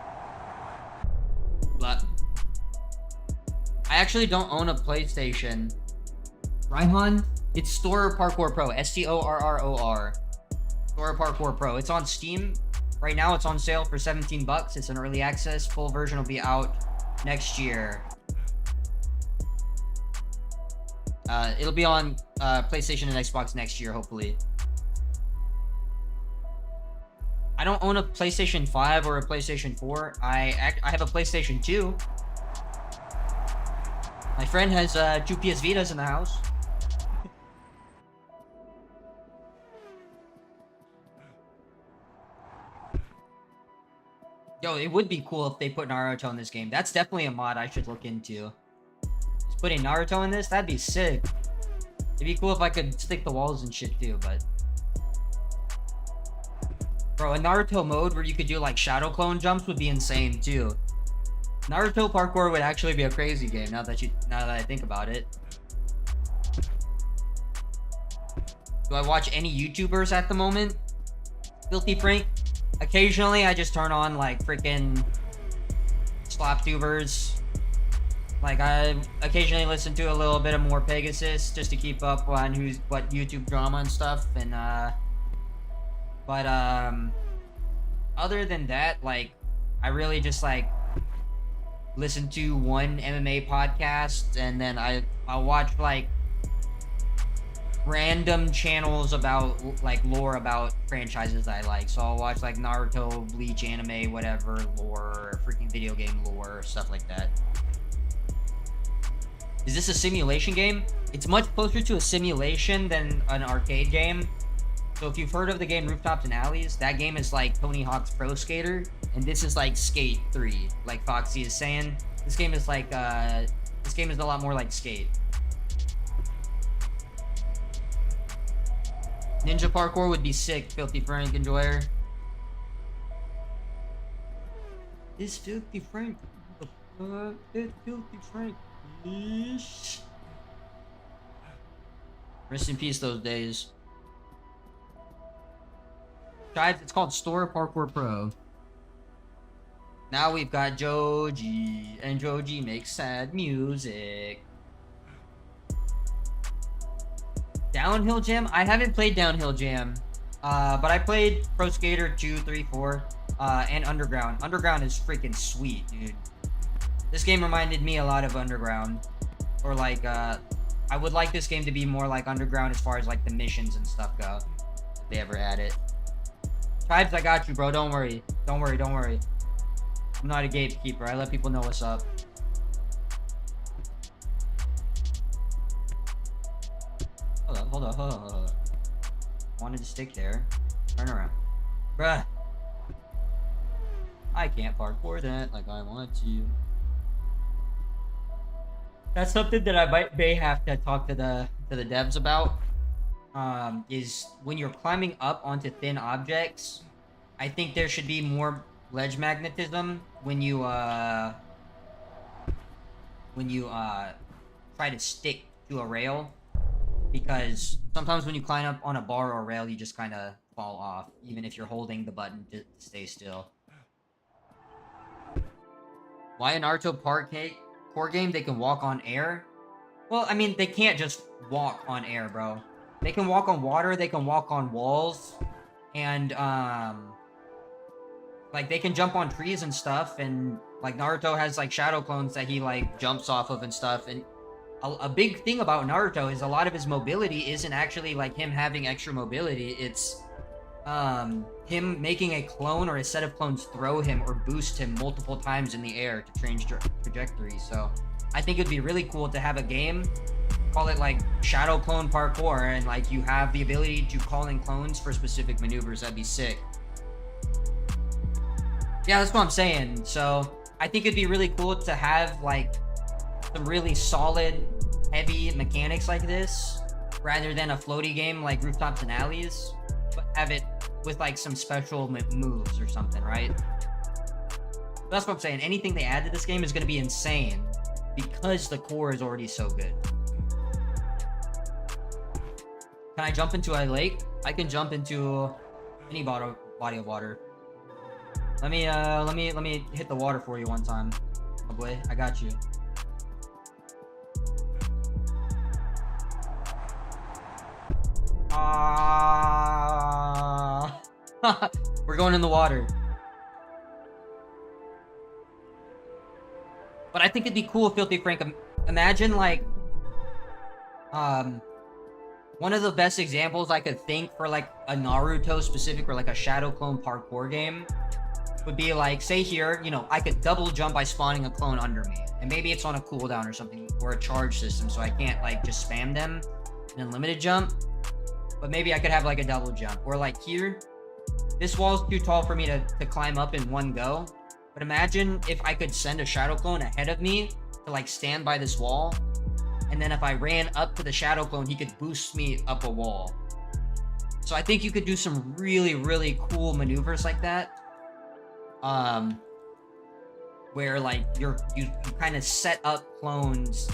But I actually don't own a PlayStation. Raihan, it's Store Parkour Pro. STORROR. Store Parkour Pro. It's on Steam. Right now it's on sale for $17. It's an early access. Full version will be out next year. It'll be on PlayStation and Xbox next year, hopefully. I don't own a PlayStation 5 or a PlayStation 4. I have a PlayStation 2. My friend has 2 PS Vitas in the house. Yo, it would be cool if they put Naruto in this game. That's definitely a mod I should look into. Just putting Naruto in this, that'd be sick. It'd be cool if I could stick the walls and shit too, but... Bro, a Naruto mode where you could do like shadow clone jumps would be insane too. Naruto parkour would actually be a crazy game now that I think about it. Do I watch any YouTubers at the moment? Filthy Frank? Occasionally, I just turn on like freaking Sloptubers. Like I occasionally listen to a little bit of more Pegasus just to keep up on what YouTube drama and stuff. And but other than that, like I really just like listen to one MMA podcast, and then I'll watch like random channels about like lore about franchises I like. So I'll watch like Naruto, Bleach, anime, whatever lore, freaking video game lore, stuff like that. Is this a simulation game? It's much closer to a simulation than an arcade game. So if you've heard of the game Rooftops and Alleys, that game is like Tony Hawk's Pro Skater, and this is like Skate 3, like Foxy is saying. This game is like this game is a lot more like Skate. Ninja parkour would be sick, Filthy Frank Enjoyer. Is Filthy Frank? It's Filthy Frank. Eesh. Rest in peace those days. Guys, it's called Store Parkour Pro. Now we've got Joji, and Joji makes sad music. Downhill Jam? I haven't played Downhill Jam, but I played Pro Skater 2, 3, 4, and Underground. Underground is freaking sweet, dude. This game reminded me a lot of Underground. Or like, I would like this game to be more like Underground as far as like the missions and stuff go. If they ever had it. Tribes, I got you, bro. Don't worry. Don't worry, don't worry. I'm not a gatekeeper. I let people know what's up. Hold on. Wanted to stick there. Turn around. Bruh. I can't parkour that like I want to. That's something that I may have to talk to the devs about. Is when you're climbing up onto thin objects, I think there should be more ledge magnetism when you try to stick to a rail, because sometimes when you climb up on a bar or a rail, you just kind of fall off, even if you're holding the button to stay still. Why a Naruto parkour game? They can walk on air? Well, I mean, they can't just walk on air, bro. They can walk on water, they can walk on walls, and, like, they can jump on trees and stuff, and, like, Naruto has, like, shadow clones that he, like, jumps off of and stuff, and a big thing about Naruto is a lot of his mobility isn't actually, like, him having extra mobility, it's, him making a clone or a set of clones throw him or boost him multiple times in the air to change trajectory. So I think it'd be really cool to have a game, call it like Shadow Clone Parkour, and like you have the ability to call in clones for specific maneuvers. That'd be sick. Yeah, that's what I'm saying. So I think it'd be really cool to have like some really solid, heavy mechanics like this, rather than a floaty game like Rooftops and Alleys, but have it with like some special moves or something, right? That's what I'm saying. Anything they add to this game is going to be insane because the core is already so good. Can I jump into a lake? I can jump into any body of water. Let me hit the water for you one time. Oh boy, I got you. We're going in the water. But I think it'd be cool, Filthy Frank. Imagine like, one of the best examples I could think for like a Naruto specific or like a Shadow Clone Parkour game would be like, say here, you know, I could double jump by spawning a clone under me, and maybe it's on a cooldown or something, or a charge system, so I can't like just spam them and unlimited jump. But maybe I could have like a double jump, or like here, this wall's too tall for me to climb up in one go. But imagine if I could send a shadow clone ahead of me to like stand by this wall, and then if I ran up to the shadow clone, he could boost me up a wall. So I think you could do some really, really cool maneuvers like that. Where like you kind of set up clones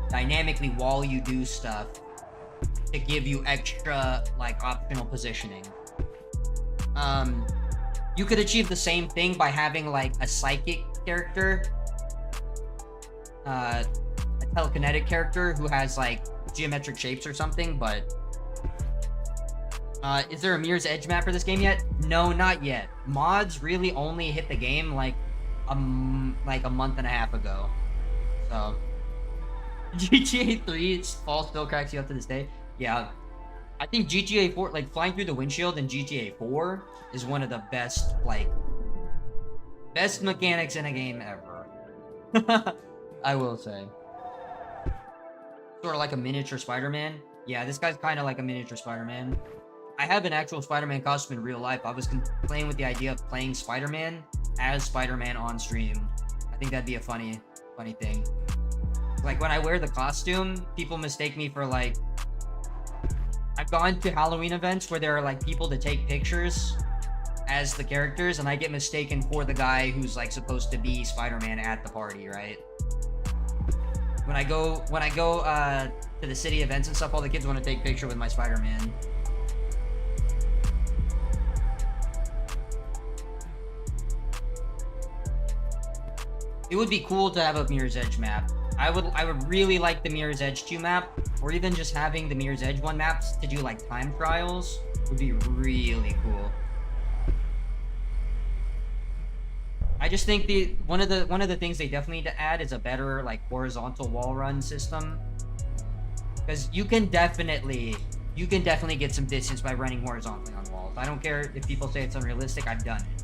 dynamically while you do stuff to give you extra like optional positioning. You could achieve the same thing by having like a psychic character, a telekinetic character who has like geometric shapes or something, but is there a Mirror's Edge map for this game yet? No, not yet. Mods really only hit the game like a month and a half ago. So GTA 3 fall still cracks you up to this day. Yeah, I think GTA 4, like flying through the windshield in GTA 4 is one of the best mechanics in a game ever. I will say. Sort of like a miniature Spider-Man. Yeah, this guy's kind of like a miniature Spider-Man. I have an actual Spider-Man costume in real life. I was playing with the idea of playing Spider-Man as Spider-Man on stream. I think that'd be a funny thing. Like when I wear the costume, people mistake me for like... I've gone to Halloween events where there are like people to take pictures as the characters, and I get mistaken for the guy who's like supposed to be Spider-Man at the party, right? When I go to the city events and stuff, all the kids want to take a picture with my Spider-Man. It would be cool to have a Mirror's Edge map. I would really like the Mirror's Edge 2 map, or even just having the Mirror's Edge 1 maps to do like time trials would be really cool. I just think one of the things they definitely need to add is a better like horizontal wall run system, because you can definitely get some distance by running horizontally on walls. I don't care if people say it's unrealistic. I've done it.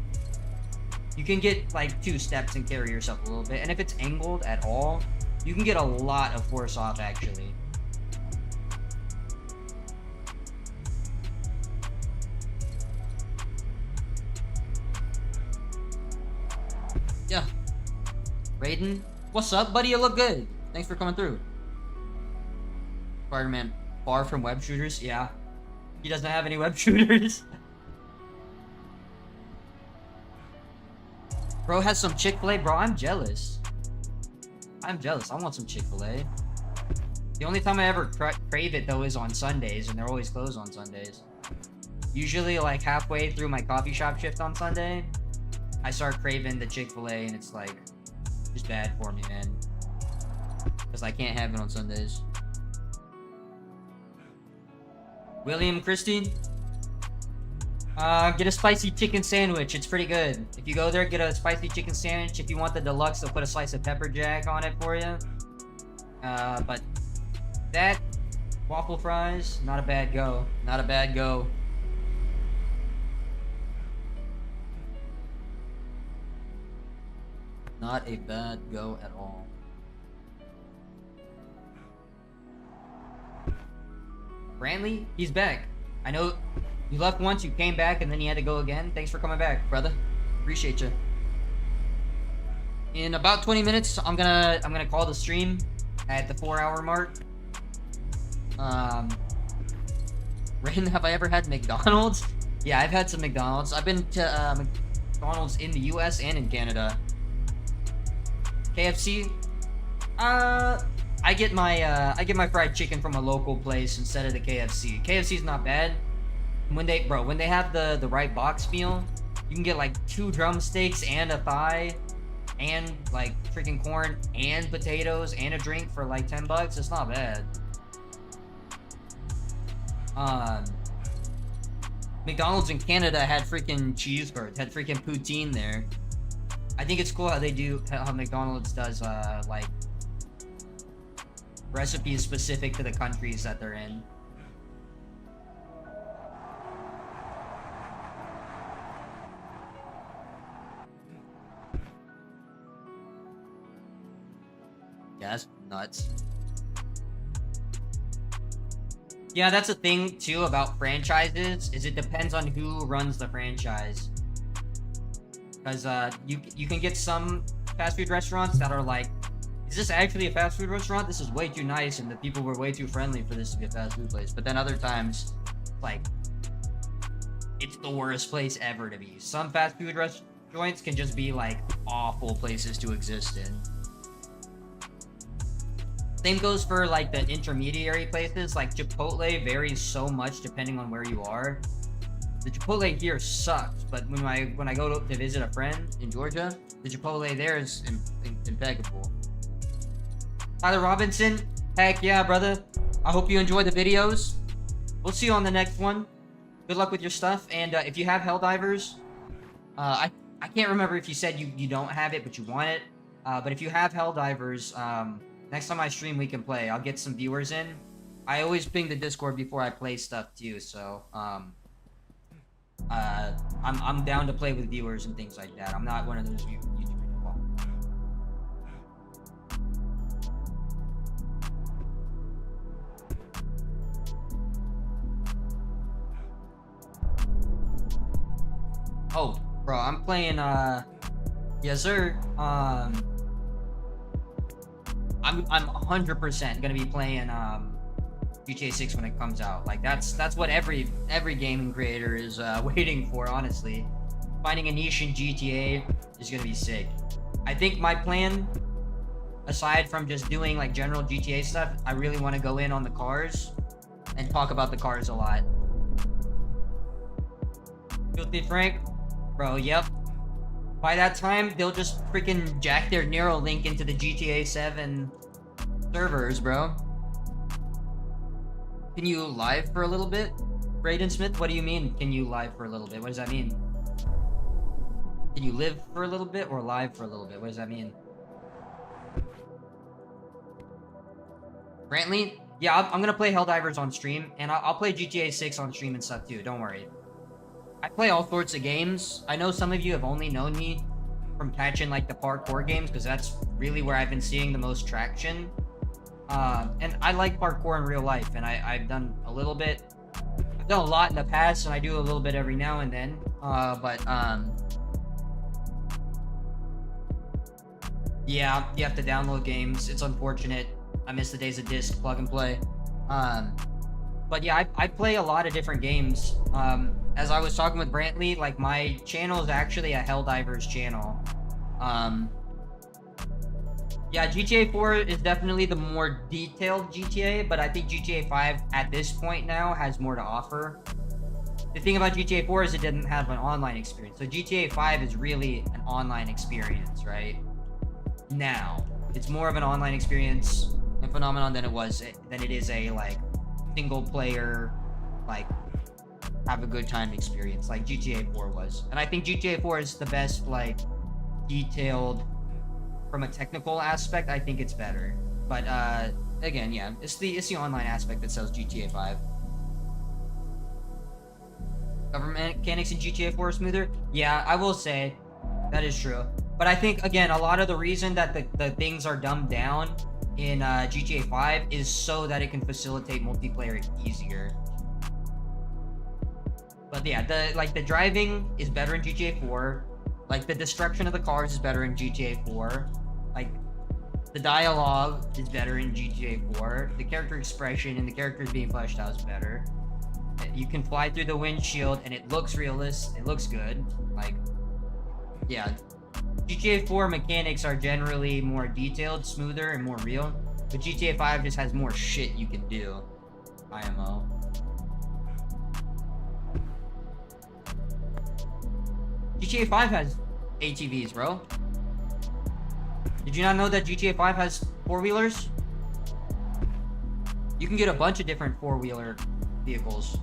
you can get like 2 steps and carry yourself a little bit. And if it's angled at all, you can get a lot of force off actually. Yeah. Raiden, what's up, buddy? You look good. Thanks for coming through. Spider-Man, far from web shooters? Yeah. He doesn't have any web shooters. Bro has some Chick-fil-A? Bro, I'm jealous. I'm jealous. I want some Chick-fil-A. The only time I ever crave it, though, is on Sundays, and they're always closed on Sundays. Usually, like, halfway through my coffee shop shift on Sunday, I start craving the Chick-fil-A, and it's, like, just bad for me, man. Because I can't have it on Sundays. William Christie? Get a spicy chicken sandwich. It's pretty good. If you go there, get a spicy chicken sandwich. If you want the deluxe, they'll put a slice of pepper jack on it for you. But that, waffle fries, not a bad go. Not a bad go. Not a bad go at all. Brantley, he's back. I know you left once, you came back, and then you had to go again. Thanks for coming back, brother. Appreciate you. In about 20 minutes, I'm gonna call the stream at the 4-hour mark. Rain, have I ever had McDonald's? Yeah, I've had some McDonald's. I've been to McDonald's in the US and in Canada. KFC? I get my fried chicken from a local place instead of the KFC. KFC's not bad. When they have the right box meal, you can get like 2 drumsticks and a thigh and like freaking corn and potatoes and a drink for like $10. It's not bad. McDonald's in Canada had freaking cheeseburgers, had freaking poutine there. I think it's cool how McDonald's does like recipes specific to the countries that they're in. Yeah, that's nuts. Yeah, that's a thing too about franchises, is it depends on who runs the franchise. Because you can get some fast food restaurants that are like, is this actually a fast food restaurant? This is way too nice, and the people were way too friendly for this to be a fast food place. But then other times, like, it's the worst place ever to be. Some fast food joints can just be like awful places to exist in. Same goes for like the intermediary places. Like Chipotle varies so much depending on where you are. The Chipotle here sucks, but when I go to visit a friend in Georgia, the Chipotle there is impeccable. Tyler Robinson, heck yeah, brother. I hope you enjoy the videos. We'll see you on the next one. Good luck with your stuff, and if you have Helldivers, I can't remember if you said you don't have it, but you want it. But if you have Helldivers, next time I stream, we can play. I'll get some viewers in. I always ping the Discord before I play stuff too, so I'm down to play with viewers and things like that. I'm not one of those YouTubers. Oh, bro, I'm playing, yes, sir. I'm 100% gonna be playing, GTA 6 when it comes out. Like, that's what every gaming creator is, waiting for, honestly. Finding a niche in GTA is gonna be sick. I think my plan, aside from just doing, like, general GTA stuff, I really want to go in on the cars and talk about the cars a lot. Filthy Frank? Bro, yep. By that time, they'll just freaking jack their Neuralink into the GTA 7 servers, bro. Can you live for a little bit? Braden Smith, what do you mean, can you live for a little bit? What does that mean? Can you live for a little bit or live for a little bit? What does that mean? Brantley? Yeah, I'm gonna play Helldivers on stream, and I'll play GTA 6 on stream and stuff too, don't worry. I play all sorts of games. I know some of you have only known me from catching like the parkour games, because that's really where I've been seeing the most traction. And I like parkour in real life, and I've done a little bit. I've done a lot in the past, and I do a little bit every now and then. Yeah, you have to download games. It's unfortunate. I miss the days of disc plug and play. But yeah, I play a lot of different games. As I was talking with Brantley, like my channel is actually a Helldivers channel. Yeah, GTA 4 is definitely the more detailed GTA, but I think GTA 5 at this point now has more to offer. The thing about GTA 4 is it didn't have an online experience. So GTA 5 is really an online experience, right? Now, it's more of an online experience and phenomenon than it is a like single player, like have a good time experience like GTA 4 was. And I think GTA 4 is the best, like detailed from a technical aspect. I think it's better. But again, yeah, it's the online aspect that sells GTA 5. Government mechanics in GTA 4 are smoother? Yeah, I will say that is true. But I think, again, a lot of the reason that the things are dumbed down in GTA 5 is so that it can facilitate multiplayer easier. But yeah, the driving is better in GTA 4. Like, the destruction of the cars is better in GTA 4. Like, the dialogue is better in GTA 4. The character expression and the characters being fleshed out is better. You can fly through the windshield and it looks realistic. It looks good. Like, yeah. GTA 4 mechanics are generally more detailed, smoother, and more real. But GTA 5 just has more shit you can do. IMO. GTA 5 has ATVs, bro. Did you not know that GTA 5 has four-wheelers? You can get a bunch of different four-wheeler vehicles.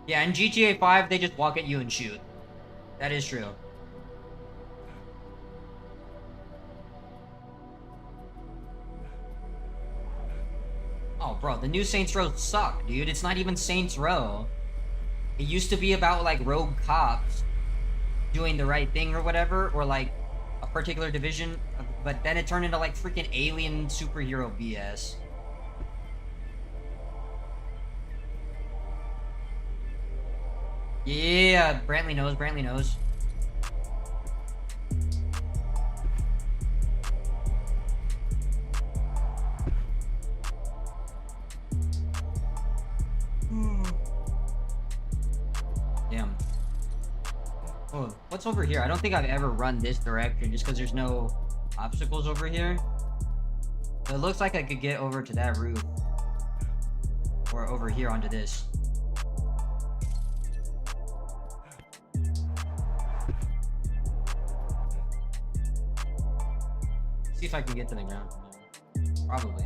Yeah, in GTA 5, they just walk at you and shoot. That is true. Oh, bro, the new Saints Row suck, dude. It's not even Saints Row. It used to be about, like, rogue cops doing the right thing or whatever, or, like, a particular division, but then it turned into, like, freaking alien superhero BS. Yeah, Brantley knows, Brantley knows. Damn. Oh, what's over here? I don't think I've ever run this direction just because there's no obstacles over here. It looks like I could get over to that roof. Or over here onto this. See if I can get to the ground from there. Probably.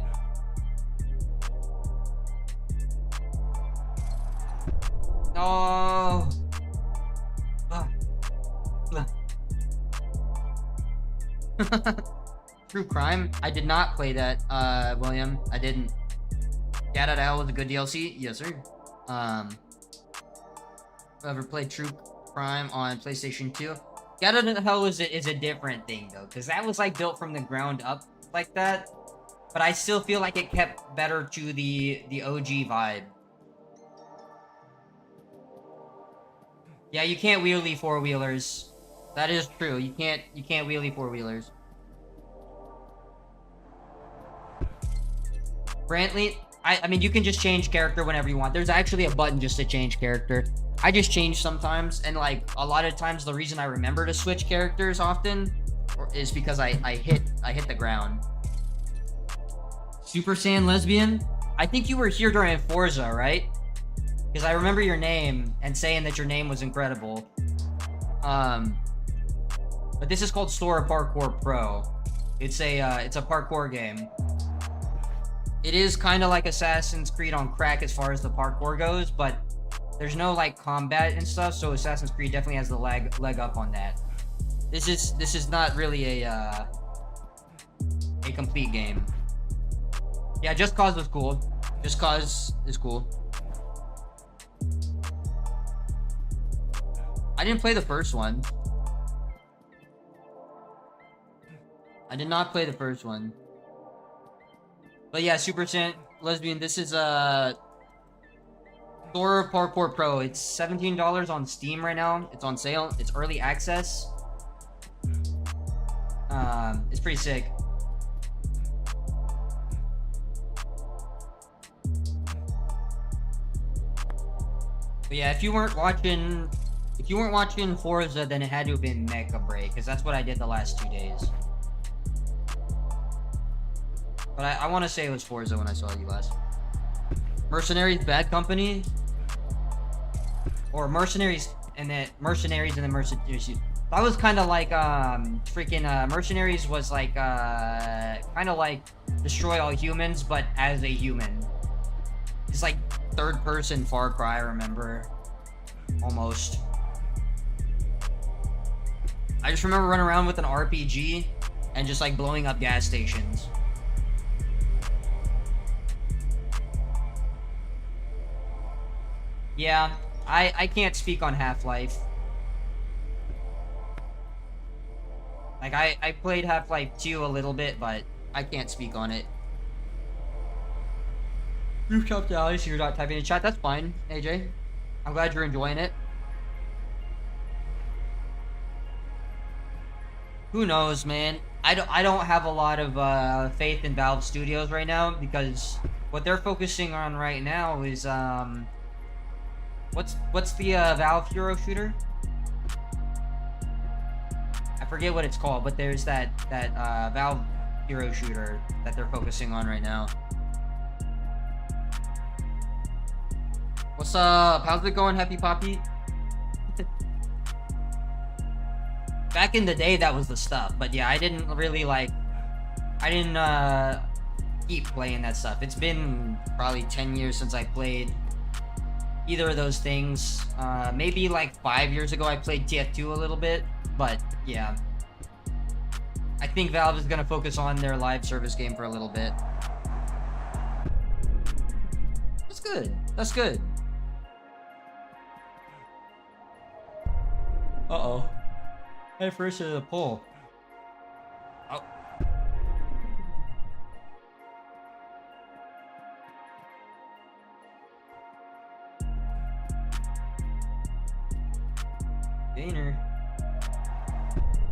No. True Crime? I did not play that, William. I didn't. Cat Out of Hell was a good DLC? Yes, sir. Ever played True Crime on PlayStation 2? Cat Out of Hell is a different thing, though, because that was, like, built from the ground up like that. But I still feel like it kept better to the OG vibe. Yeah, you can't wheelie four-wheelers. That is true. You can't wheelie four-wheelers. Brantley, I mean, you can just change character whenever you want. There's actually a button just to change character. I just change sometimes, and like a lot of times the reason I remember to switch characters often is because I hit the ground. Super Saiyan Lesbian? I think you were here during Forza, right? Because I remember your name and saying that your name was incredible. But this is called Sora Parkour Pro. It's a parkour game. It is kind of like Assassin's Creed on crack as far as the parkour goes, but there's no like combat and stuff, so Assassin's Creed definitely has the leg up on that. This is not really a complete game. Yeah, Just Cause was cool. Just cause is cool. I didn't play the first one. I did not play the first one. But yeah, Super Saiyan Lesbian, this is Thor Parkour Pro. It's $17 on Steam right now. It's on sale. It's early access. It's pretty sick. But yeah, if you weren't watching Forza, then it had to have been Mecha Break, because that's what I did the last 2 days. But I want to say it was Forza when I saw you last. Mercenaries Bad Company? Or Mercenaries and then Mercenaries. That was kind of like, Mercenaries was like, kind of like Destroy All Humans, but as a human. It's like third-person Far Cry, I remember. Almost. I just remember running around with an RPG and just like blowing up gas stations. Yeah, I can't speak on Half-Life. Like, I played Half-Life 2 a little bit, but I can't speak on it. Rooftop Dallas, you're not typing in chat. That's fine, AJ. I'm glad you're enjoying it. Who knows, man? I don't have a lot of faith in Valve Studios right now, because what they're focusing on right now is what's the Valve hero shooter? I forget what it's called, but there's that Valve hero shooter that they're focusing on right now. What's up? How's it going, Happy Poppy? Back in the day, that was the stuff. But yeah, I didn't keep playing that stuff. It's been probably 10 years since I played either of those things. Maybe like 5 years ago, I played TF2 a little bit. But yeah. I think Valve is going to focus on their live service game for a little bit. That's good. That's good. Uh-oh. Hey, first to the pull. Oh. Gainer.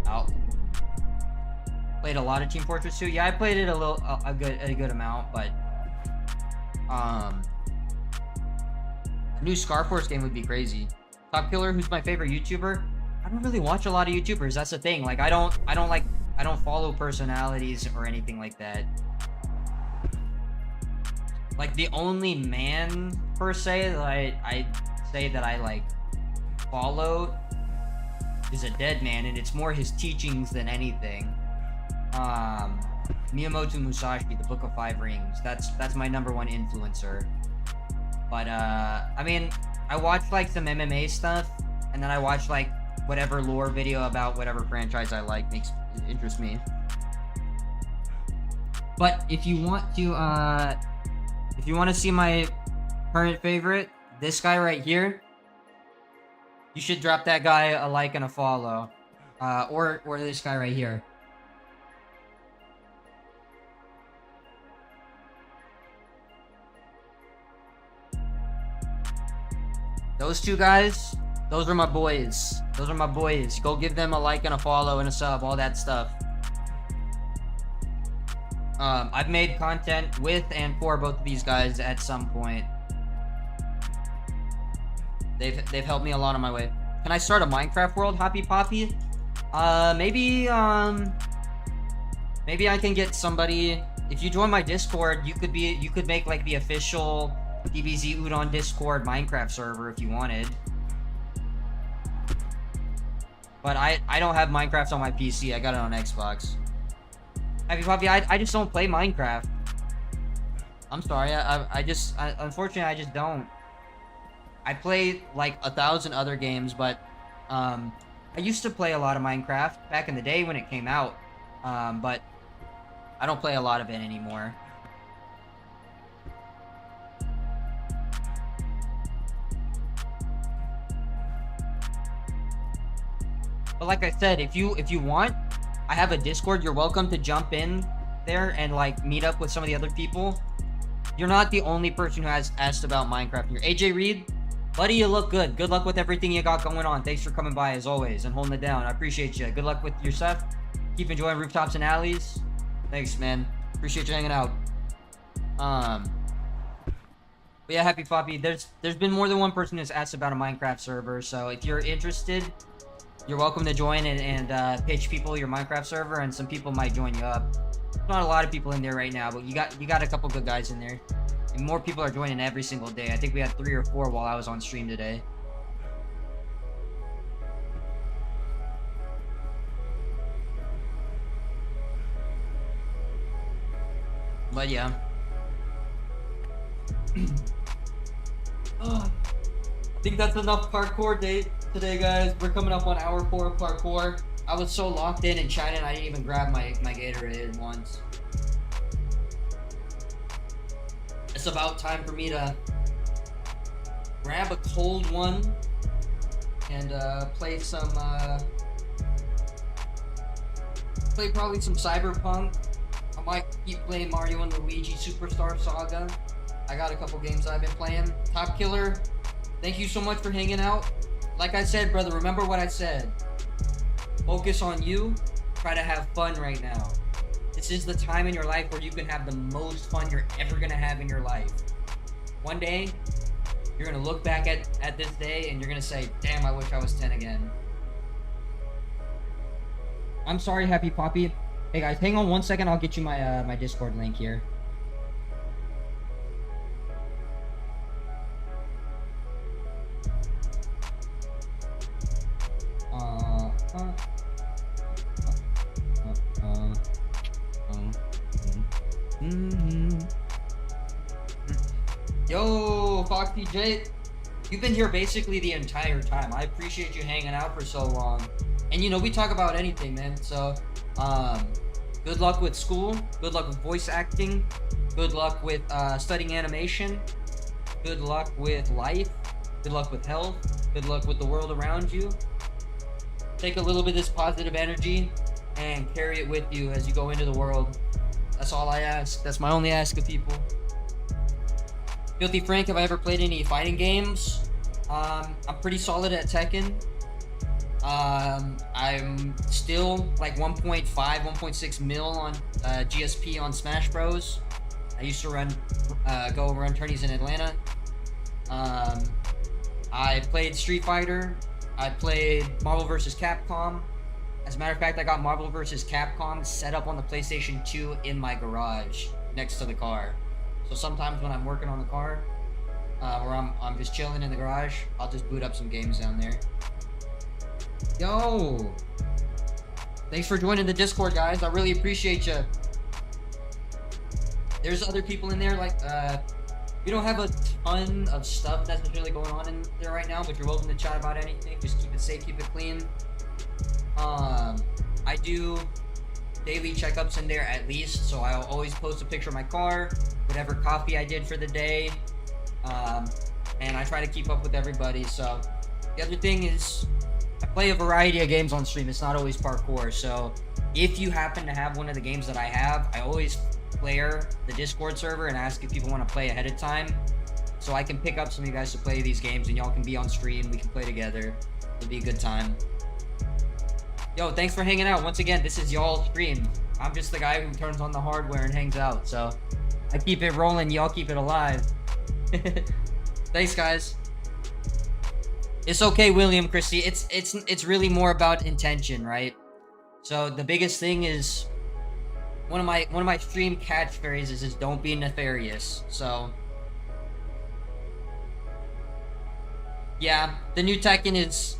Out. Played a lot of Team Fortress 2. Yeah, I played it a good amount, but a new Scarforce game would be crazy. Top Killer, who's my favorite YouTuber? I don't really watch a lot of YouTubers. That's the thing. Like, I don't follow personalities or anything like that. Like, the only man per se that I say that I like follow is a dead man, and it's more his teachings than anything. Miyamoto Musashi, the Book of Five Rings. That's my #1 influencer. But I mean, I watch like some MMA stuff, and then I watch like whatever lore video about whatever franchise I like interests me. But if you want to see my current favorite, this guy right here, you should drop that guy a like and a follow, or this guy right here. Those two guys, those are my boys. Those are my boys. Go give them a like and a follow and a sub, all that stuff. I've made content with and for both of these guys at some point. They've helped me a lot on my way. Can I start a Minecraft world, Happy Poppy? Maybe I can get somebody. If you join my Discord, you could make like the official DBZUDON Discord Minecraft server if you wanted. But I don't have Minecraft on my PC. I got it on Xbox. Happy Poppy, I just don't play Minecraft. I'm sorry. Unfortunately, I just don't. I play like 1,000 other games, but I used to play a lot of Minecraft back in the day when it came out. But I don't play a lot of it anymore. But like I said, if you want, I have a Discord. You're welcome to jump in there and like meet up with some of the other people. You're not the only person who has asked about Minecraft here. AJ Reed, buddy, you look good. Good luck with everything you got going on. Thanks for coming by as always and holding it down. I appreciate you. Good luck with your stuff. Keep enjoying rooftops and alleys. Thanks, man. Appreciate you hanging out. But yeah, Happy Poppy, there's been more than one person who's asked about a Minecraft server, so if you're interested, you're welcome to join and pitch people your Minecraft server, and some people might join you up. There's not a lot of people in there right now, but you got a couple good guys in there. And more people are joining every single day. I think we had 3 or 4 while I was on stream today. But yeah. I think that's enough parkour date today, guys. We're coming up on hour 4 of parkour. I was so locked in and chatting, I didn't even grab my Gatorade once. It's about time for me to grab a cold one and play some play probably some Cyberpunk. I might keep playing Mario and Luigi Superstar Saga. I got a couple games I've been playing. Top Killer, thank you so much for hanging out. Like I said, brother, remember what I said. Focus on you. Try to have fun right now. This is the time in your life where you can have the most fun you're ever gonna have in your life. One day, you're gonna look back at this day and you're gonna say, damn, I wish I was 10 again. I'm sorry, Happy Poppy. Hey guys, hang on one second, I'll get you my my Discord link here. Yo, Foxy J, you've been here basically the entire time. I appreciate you hanging out for so long. And you know, we talk about anything, man. So, good luck with school. Good luck with voice acting. Good luck with studying animation. Good luck with life. Good luck with health. Good luck with the world around you. Take a little bit of this positive energy and carry it with you as you go into the world. That's all I ask. That's my only ask of people. Filthy Frank, have I ever played any fighting games? I'm pretty solid at Tekken. I'm still like 1.5, 1.6 mil on GSP on Smash Bros. I used to go run tourneys in Atlanta. I played Street Fighter. I played Marvel vs. Capcom. As a matter of fact, I got Marvel vs. Capcom set up on the PlayStation 2 in my garage next to the car. So sometimes when I'm working on the car, or I'm just chilling in the garage, I'll just boot up some games down there. Yo! Thanks for joining the Discord, guys. I really appreciate you. There's other people in there, like, we don't have a ton of stuff necessarily going on in there right now, but you're welcome to chat about anything. Just keep it safe, keep it clean. I do daily checkups in there at least, so I'll always post a picture of my car, whatever coffee I did for the day, and I try to keep up with everybody. So the other thing is, I play a variety of games on stream. It's not always parkour, so if you happen to have one of the games that I have, I always clear the Discord server and ask if people want to play ahead of time, so I can pick up some of you guys to play these games and y'all can be on stream, we can play together. It'll be a good time. Yo, thanks for hanging out. Once again, this is y'all's stream. I'm just the guy who turns on the hardware and hangs out, so I keep it rolling, y'all keep it alive. Thanks, guys. It's okay, William Christie. It's really more about intention, right? So the biggest thing is one of my stream catchphrases is don't be nefarious. So yeah, the new Tekken is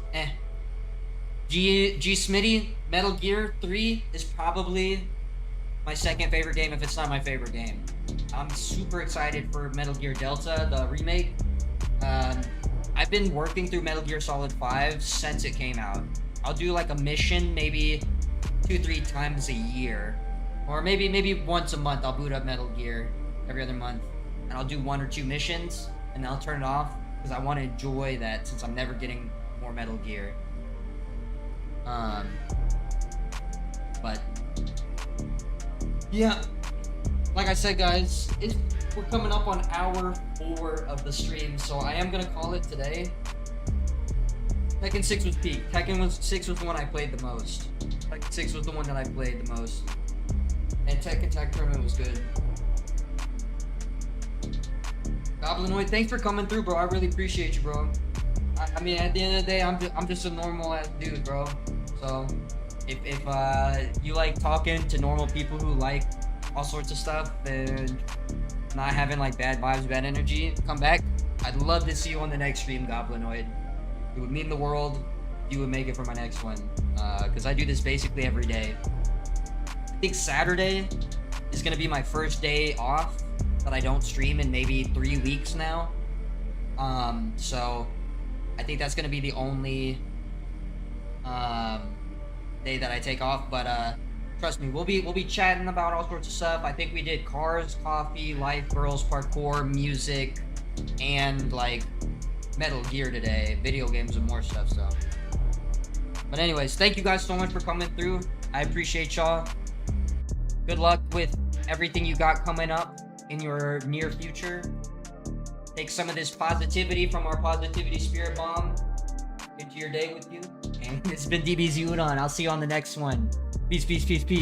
G Smitty, Metal Gear 3 is probably my second favorite game if it's not my favorite game. I'm super excited for Metal Gear Delta, the remake. I've been working through Metal Gear Solid 5 since it came out. I'll do like a mission maybe 2-3 times a year. Or maybe once a month I'll boot up Metal Gear every other month. And I'll do 1 or 2 missions and then I'll turn it off because I want to enjoy that since I'm never getting more Metal Gear. But yeah, like I said, guys, we're coming up on hour 4 of the stream, so I am gonna call it today. Tekken 6 was peak. Tekken 6 was the one I played the most. Tekken 6 was the one that I played the most. And Tekken Tag Tournament was good. Goblinoid, thanks for coming through, bro. I really appreciate you, bro. I mean, at the end of the day, I'm just a normal ass dude, bro. So if you like talking to normal people who like all sorts of stuff and not having like bad vibes, bad energy, come back. I'd love to see you on the next stream, Goblinoid. It would mean the world if you would make it for my next one, because I do this basically every day. I think Saturday is gonna be my first day off that I don't stream in maybe 3 weeks now. So I think that's gonna be the only day that I take off. But trust me, we'll be chatting about all sorts of stuff. I think we did cars, coffee, life, girls, parkour, music, and like Metal Gear today, video games and more stuff. So, but anyways, thank you guys so much for coming through. I appreciate y'all. Good luck with everything you got coming up in your near future. Take some of this positivity from our positivity spirit bomb into your day with you. And it's been DBZUDON. I'll see you on the next one. Peace, peace, peace, peace.